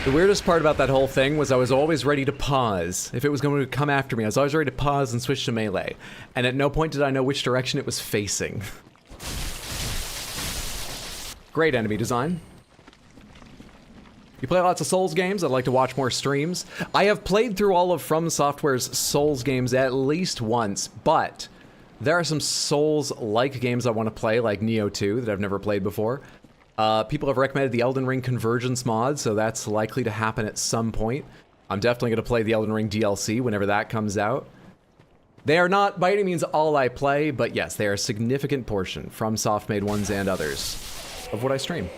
The weirdest part about that whole thing was I was always ready to pause. If it was going to come after me, I was always ready to pause and switch to melee. And at no point did I know which direction it was facing. Great enemy design. You play lots of Souls games? I'd like to watch more streams. I have played through all of From Software's Souls games at least once, but there are some Souls-like games I want to play, like Nioh 2, that I've never played before. People have recommended the Elden Ring Convergence mod, so that's likely to happen at some point. I'm definitely going to play the Elden Ring DLC whenever that comes out. They are not by any means all I play, but yes, they are a significant portion, from soft-made ones and others, of what I stream.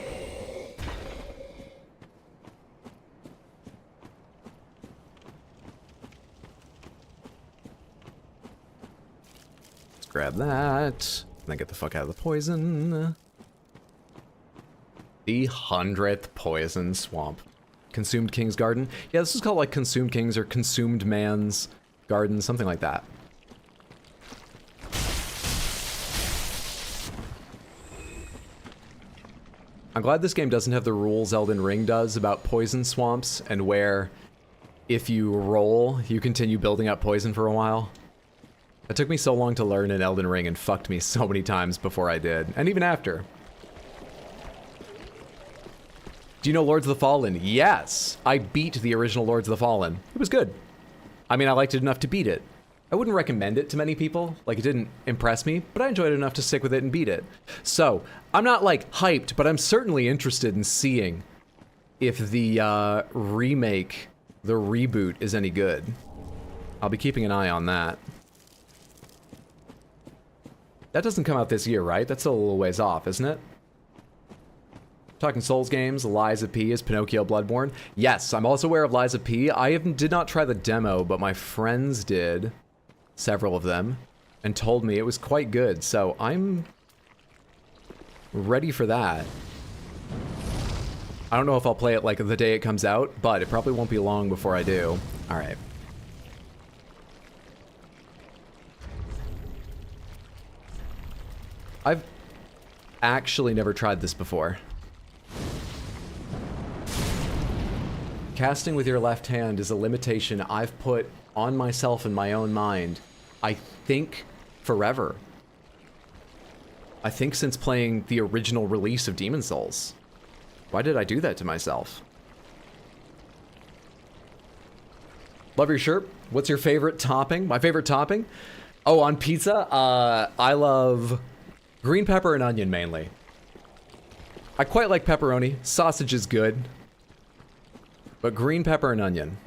Let's grab that, and then get the fuck out of the poison. The 100th Poison Swamp. Consumed King's Garden. Yeah, this is called like Consumed King's or Consumed Man's Garden, something like that. I'm glad this game doesn't have the rules Elden Ring does about poison swamps and where if you roll, you continue building up poison for a while. It took me so long to learn in Elden Ring and fucked me so many times before I did, and even after. Do you know Lords of the Fallen? Yes! I beat the original Lords of the Fallen. It was good. I mean, I liked it enough to beat it. I wouldn't recommend it to many people. Like, it didn't impress me, but I enjoyed it enough to stick with it and beat it. So, I'm not, like, hyped, but I'm certainly interested in seeing if the remake, the reboot, is any good. I'll be keeping an eye on that. That doesn't come out this year, right? That's still a little ways off, isn't it? Talking Souls games, Lies of P is Pinocchio Bloodborne. Yes, I'm also aware of Lies of P. I did not try the demo, but my friends did, several of them, and told me it was quite good, so I'm ready for that. I don't know if I'll play it like the day it comes out, but it probably won't be long before I do. All right. I've actually never tried this before. Casting with your left hand is a limitation I've put on myself in my own mind, I think, forever. I think since playing the original release of Demon Souls. Why did I do that to myself? Love your shirt. What's your favorite topping? My favorite topping? Oh, on pizza? I love green pepper and onion mainly. I quite like pepperoni. Sausage is good. But green pepper and onion.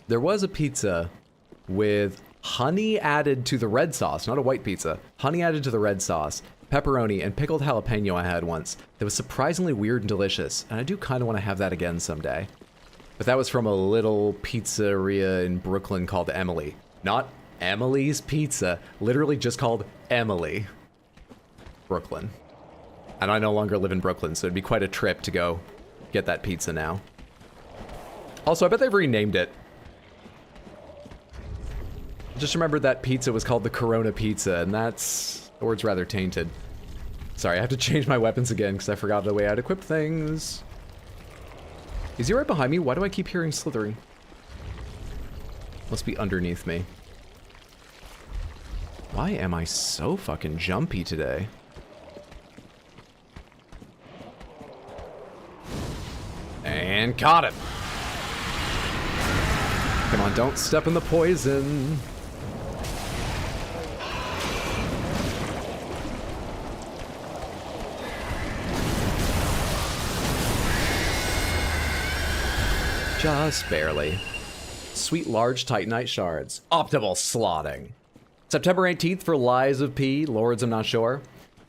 There was a pizza with honey added to the red sauce, not a white pizza. Honey added to the red sauce, pepperoni, and pickled jalapeno I had once. That was surprisingly weird and delicious, and I do kind of want to have that again someday. But that was from a little pizzeria in Brooklyn called Emily. Not Emily's Pizza, literally just called Emily. Brooklyn. And I no longer live in Brooklyn, so it'd be quite a trip to go get that pizza now. Also, I bet they've renamed it. Just remembered that pizza was called the Corona Pizza, and that's... the word's rather tainted. Sorry, I have to change my weapons again because I forgot the way I'd equip things. Is he right behind me? Why do I keep hearing slithering? Must be underneath me. Why am I so fucking jumpy today? And caught him. Come on, don't step in the poison. Just barely. Sweet large titanite shards. Optimal slotting. September 18th for Lies of P. Lords, I'm not sure.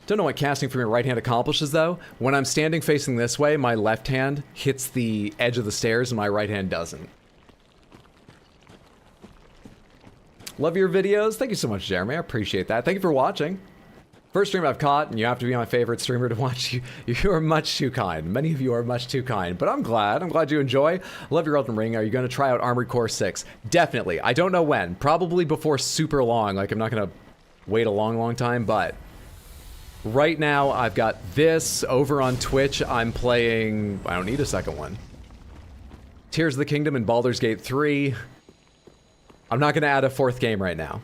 Don't know what casting from your right hand accomplishes, though. When I'm standing facing this way, my left hand hits the edge of the stairs and my right hand doesn't. Love your videos. Thank you so much, Jeremy. I appreciate that. Thank you for watching. First stream I've caught, and you have to be my favorite streamer to watch. You are much too kind. Many of you are much too kind, but I'm glad. I'm glad you enjoy. Love your Elden Ring. Are you going to try out Armored Core 6? Definitely. I don't know when. Probably before super long. Like, I'm not going to wait a long, long time, but Right now, I've got this. Over on Twitch, I'm playing... I don't need a second one. Tears of the Kingdom and Baldur's Gate 3. I'm not going to add a fourth game right now.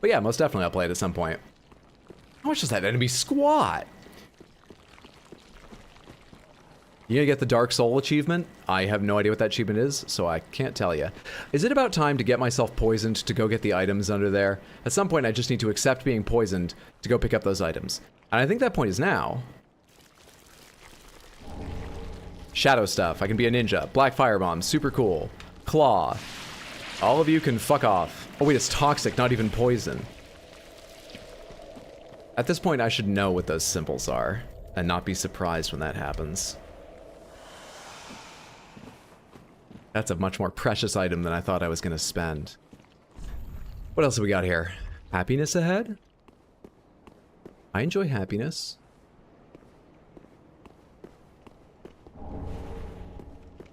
But yeah, most definitely I'll play it at some point. How much does that enemy squat? You gonna get the Dark Soul achievement? I have no idea what that achievement is, so I can't tell you. Is it about time to get myself poisoned to go get the items under there? At some point, I just need to accept being poisoned to go pick up those items. And I think that point is now. Shadow stuff. I can be a ninja. Black Firebomb. Super cool. Claw. All of you can fuck off. Oh wait, it's toxic, not even poison. At this point, I should know what those symbols are, and not be surprised when that happens. That's a much more precious item than I thought I was going to spend. What else have we got here? Happiness ahead? I enjoy happiness.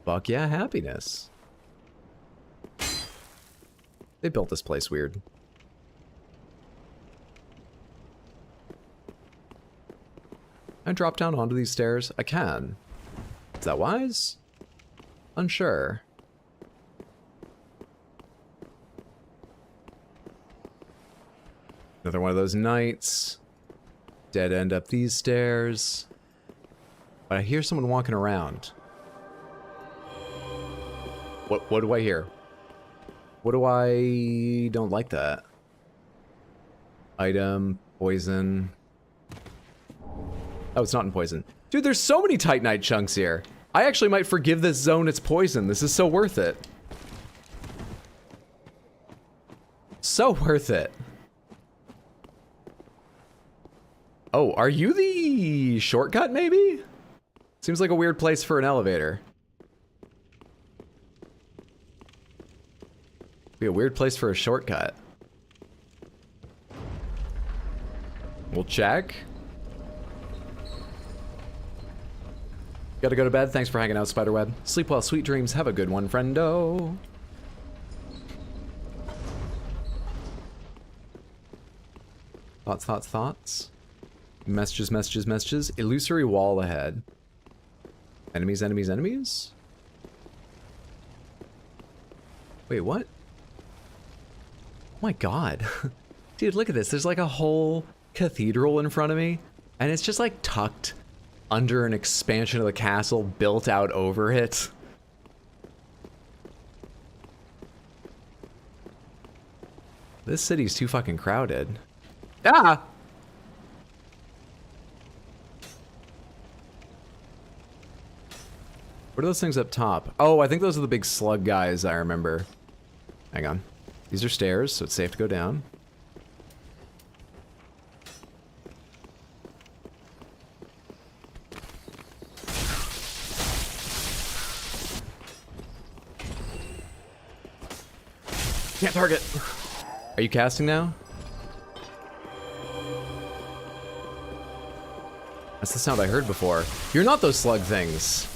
Fuck yeah, happiness. They built this place weird. I drop down onto these stairs? I can. Is that wise? Unsure. Another one of those nights. Dead end up these stairs. But I hear someone walking around. What do I hear? What do I don't like that? Item, poison. Oh, it's not in poison. Dude, there's so many Titanite chunks here. I actually might forgive this zone its poison. This is so worth it. So worth it. Oh, are you the shortcut, maybe? Seems like a weird place for an elevator. Be a weird place for a shortcut. We'll check. Gotta go to bed. Thanks for hanging out, Spiderweb. Sleep well, sweet dreams. Have a good one, friendo. Thoughts, thoughts, thoughts. Messages, messages, messages. Illusory wall ahead. Enemies, enemies, enemies? Wait, what? Oh my god. Dude, look at this. There's like a whole cathedral in front of me, and it's just like tucked under an expansion of the castle built out over it. This city's too fucking crowded. Ah! What are those things up top? Oh, I think those are the big slug guys I remember. Hang on. These are stairs, so it's safe to go down. Can't target. Are you casting now? That's the sound I heard before. You're not those slug things.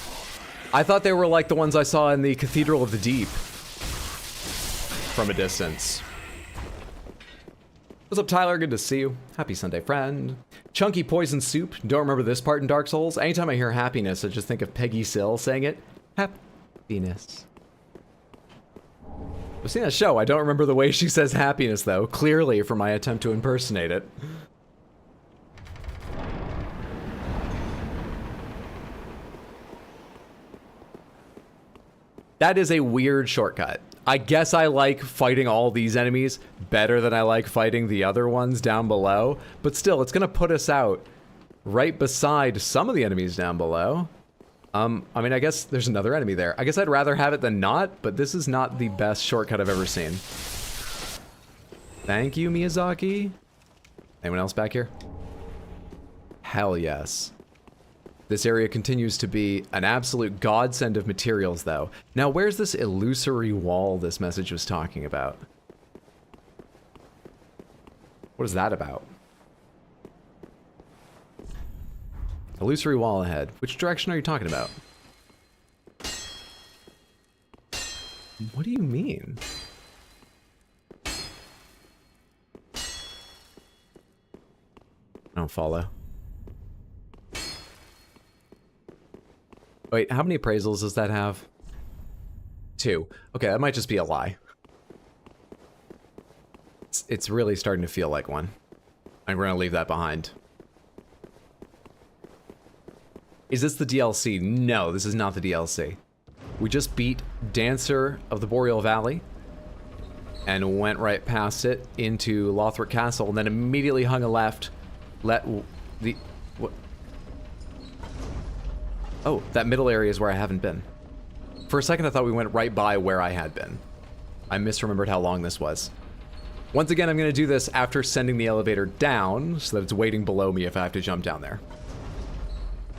I thought they were like the ones I saw in the Cathedral of the Deep. From a distance. What's up, Tyler? Good to see you. Happy Sunday, friend. Chunky poison soup. Don't remember this part in Dark Souls. Anytime I hear happiness, I just think of Peggy Sill saying it. Happiness. I've seen that show. I don't remember the way she says happiness, though. Clearly from my attempt to impersonate it. That is a weird shortcut. I guess I like fighting all these enemies better than I like fighting the other ones down below, but still, it's gonna put us out right beside some of the enemies down below. I mean, I guess there's another enemy there. I guess I'd rather have it than not, but this is not the best shortcut I've ever seen. Thank you, Miyazaki. Anyone else back here? Hell yes. This area continues to be an absolute godsend of materials, though. Now, where's this illusory wall this message was talking about? What is that about? Illusory wall ahead. Which direction are you talking about? What do you mean? I don't follow. Wait, how many appraisals does that have? 2. Okay, that might just be a lie. It's really starting to feel like one. And we're gonna leave that behind. Is this the DLC? No, this is not the DLC. We just beat Dancer of the Boreal Valley and went right past it into Lothric Castle and then immediately hung a left. What? Oh, that middle area is where I haven't been. For a second I thought we went right by where I had been. I misremembered how long this was. Once again, I'm going to do this after sending the elevator down so that it's waiting below me if I have to jump down there.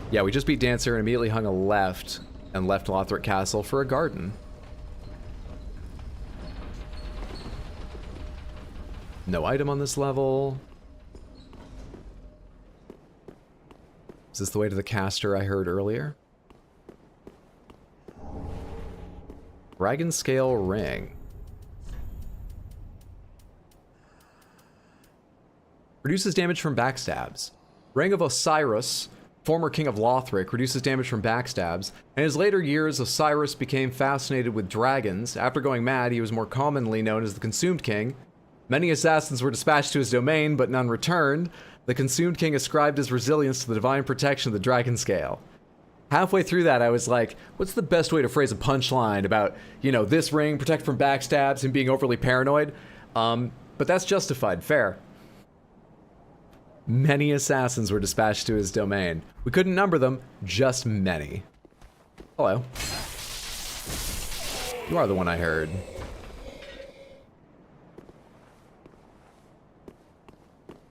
Yeah, we just beat Dancer and immediately hung a left and left Lothric Castle for a garden. No item on this level. Is this the way to the caster I heard earlier? Dragon Scale Ring. Reduces damage from backstabs. Ring of Osiris, former king of Lothric, reduces damage from backstabs. In his later years, Osiris became fascinated with dragons. After going mad, he was more commonly known as the Consumed King. Many assassins were dispatched to his domain, but none returned. The Consumed King ascribed his resilience to the divine protection of the Dragon Scale. Halfway through that, I was like, what's the best way to phrase a punchline about, you know, this ring, protect from backstabs, and being overly paranoid? But that's justified, fair. Many assassins were dispatched to his domain. We couldn't number them, just many. Hello. You are the one I heard.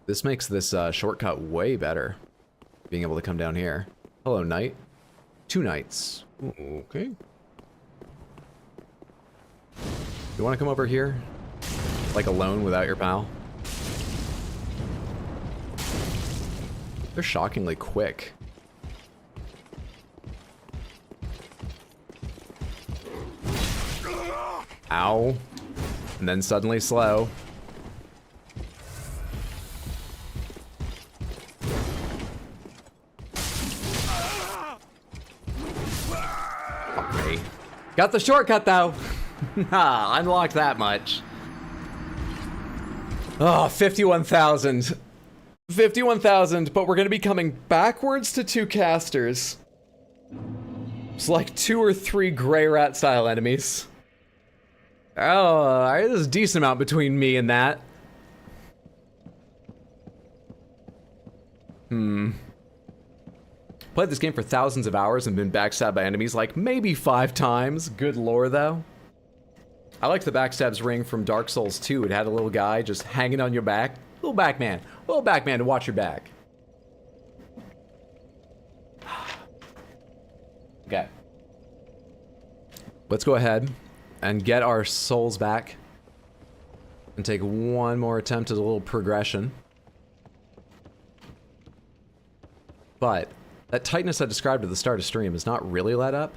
This makes this shortcut way better. Being able to come down here. Hello, knight. 2 knights. Ooh, okay. You want to come over here? Like alone without your pal? They're shockingly quick. Ow. And then suddenly slow. Okay. Got the shortcut though. Unlocked that much. Oh, 51,000. 51,000, but we're going to be coming backwards to 2 casters. It's like 2 or 3 gray rat style enemies. Oh, there's a decent amount between me and that. Played this game for thousands of hours and been backstabbed by enemies like maybe 5 times. Good lore though. I liked the backstabs ring from Dark Souls 2. It had a little guy just hanging on your back. Little back man to watch your back. Okay. Let's go ahead and get our souls back and take one more attempt at a little progression. But that tightness I described at the start of stream is not really let up.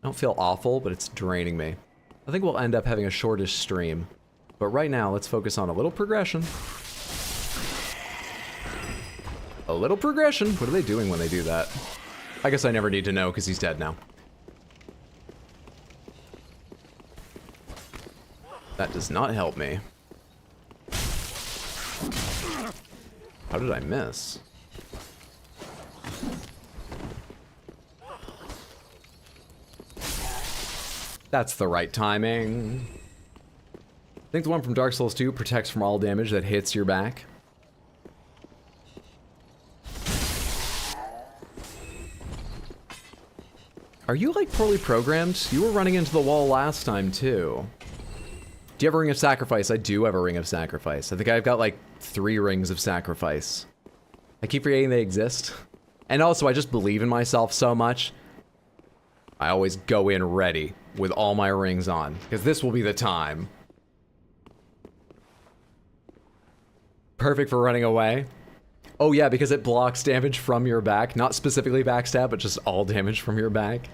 I don't feel awful, but it's draining me. I think we'll end up having a shortish stream. But right now, let's focus on a little progression. A little progression. What are they doing when they do that? I guess I never need to know because he's dead now. That does not help me. How did I miss? That's the right timing. I think the one from Dark Souls 2 protects from all damage that hits your back. Are you, like, poorly programmed? You were running into the wall last time, too. Do you have a Ring of Sacrifice? I do have a Ring of Sacrifice. I think I've got, like, 3 Rings of Sacrifice. I keep forgetting they exist. And also, I just believe in myself so much. I always go in ready with all my rings on, because this will be the time. Perfect for running away. Oh yeah, because it blocks damage from your back. Not specifically backstab, but just all damage from your back.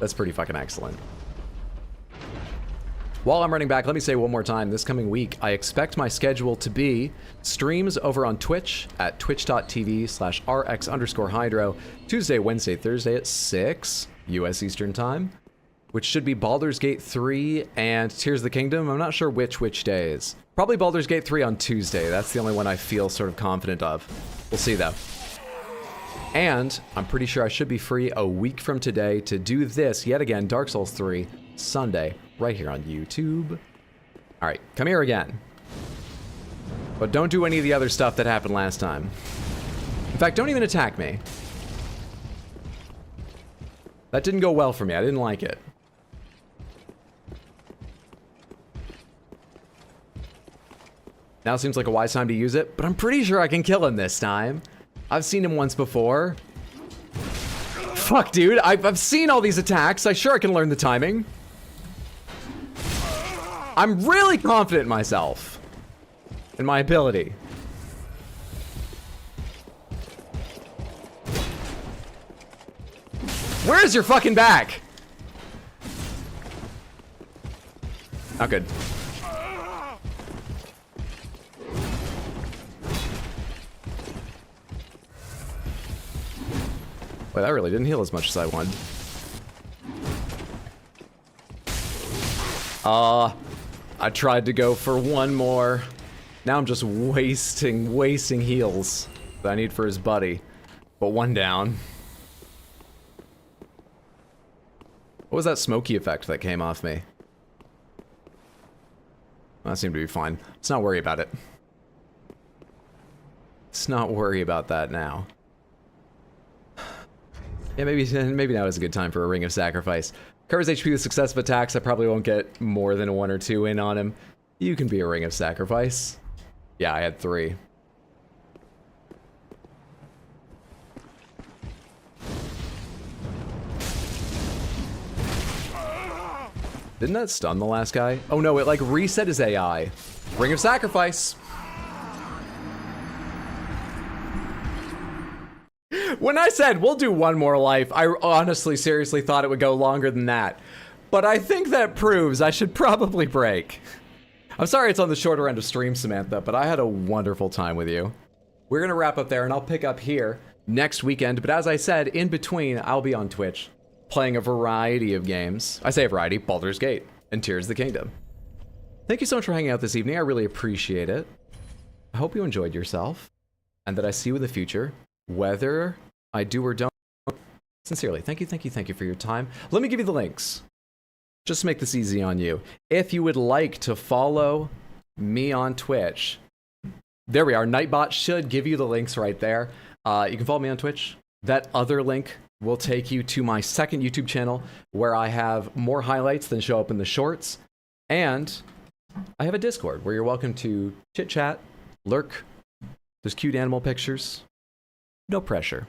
That's pretty fucking excellent. While I'm running back, let me say one more time, this coming week, I expect my schedule to be streams over on Twitch at twitch.tv/rx_hydro, Tuesday, Wednesday, Thursday at 6. US Eastern Time, which should be Baldur's Gate 3 and Tears of the Kingdom. I'm not sure which days. Probably Baldur's Gate 3 on Tuesday. That's the only one I feel sort of confident of. We'll see though. And I'm pretty sure I should be free a week from today to do this yet again, Dark Souls 3, Sunday, right here on YouTube. All right, come here again. But don't do any of the other stuff that happened last time. In fact, don't even attack me. That didn't go well for me. I didn't like it. Now seems like a wise time to use it, but I'm pretty sure I can kill him this time. I've seen him once before. Fuck, dude. I've seen all these attacks. I'm sure I can learn the timing. I'm really confident in myself. In my ability. Where's your fucking back? Not good. Wait, that really didn't heal as much as I wanted. I tried to go for one more. Now I'm just wasting heals that I need for his buddy. But one down. What was that smoky effect that came off me? That seemed to be fine. Let's not worry about it. Let's not worry about that now. Yeah, maybe now is a good time for a Ring of Sacrifice. Covers HP with successive attacks. I probably won't get more than 1 or 2 in on him. You can be a Ring of Sacrifice. Yeah, I had 3. Didn't that stun the last guy? Oh no, it like reset his AI. Ring of Sacrifice. When I said we'll do one more life, I honestly, seriously thought it would go longer than that. But I think that proves I should probably break. I'm sorry it's on the shorter end of stream, Samantha, but I had a wonderful time with you. We're gonna wrap up there and I'll pick up here next weekend. But as I said, in between, I'll be on Twitch playing a variety of games. I say a variety, Baldur's Gate and Tears of the Kingdom. Thank you so much for hanging out this evening. I really appreciate it. I hope you enjoyed yourself and that I see you in the future, whether I do or don't. Sincerely, thank you for your time. Let me give you the links. Just to make this easy on you. If you would like to follow me on Twitch, there we are. Nightbot should give you the links right there. You can follow me on Twitch. That other link will take you to my second YouTube channel where I have more highlights than show up in the shorts. And I have a Discord where you're welcome to chit chat, lurk. There's cute animal pictures. No pressure.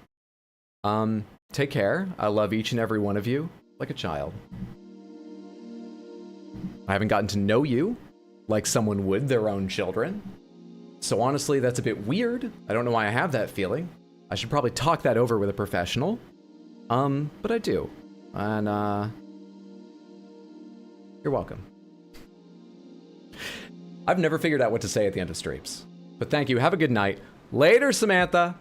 Take care. I love each and every one of you like a child. I haven't gotten to know you like someone would their own children. So honestly, that's a bit weird. I don't know why I have that feeling. I should probably talk that over with a professional. But I do. And, you're welcome. I've never figured out what to say at the end of streams. But thank you. Have a good night. Later, Samantha.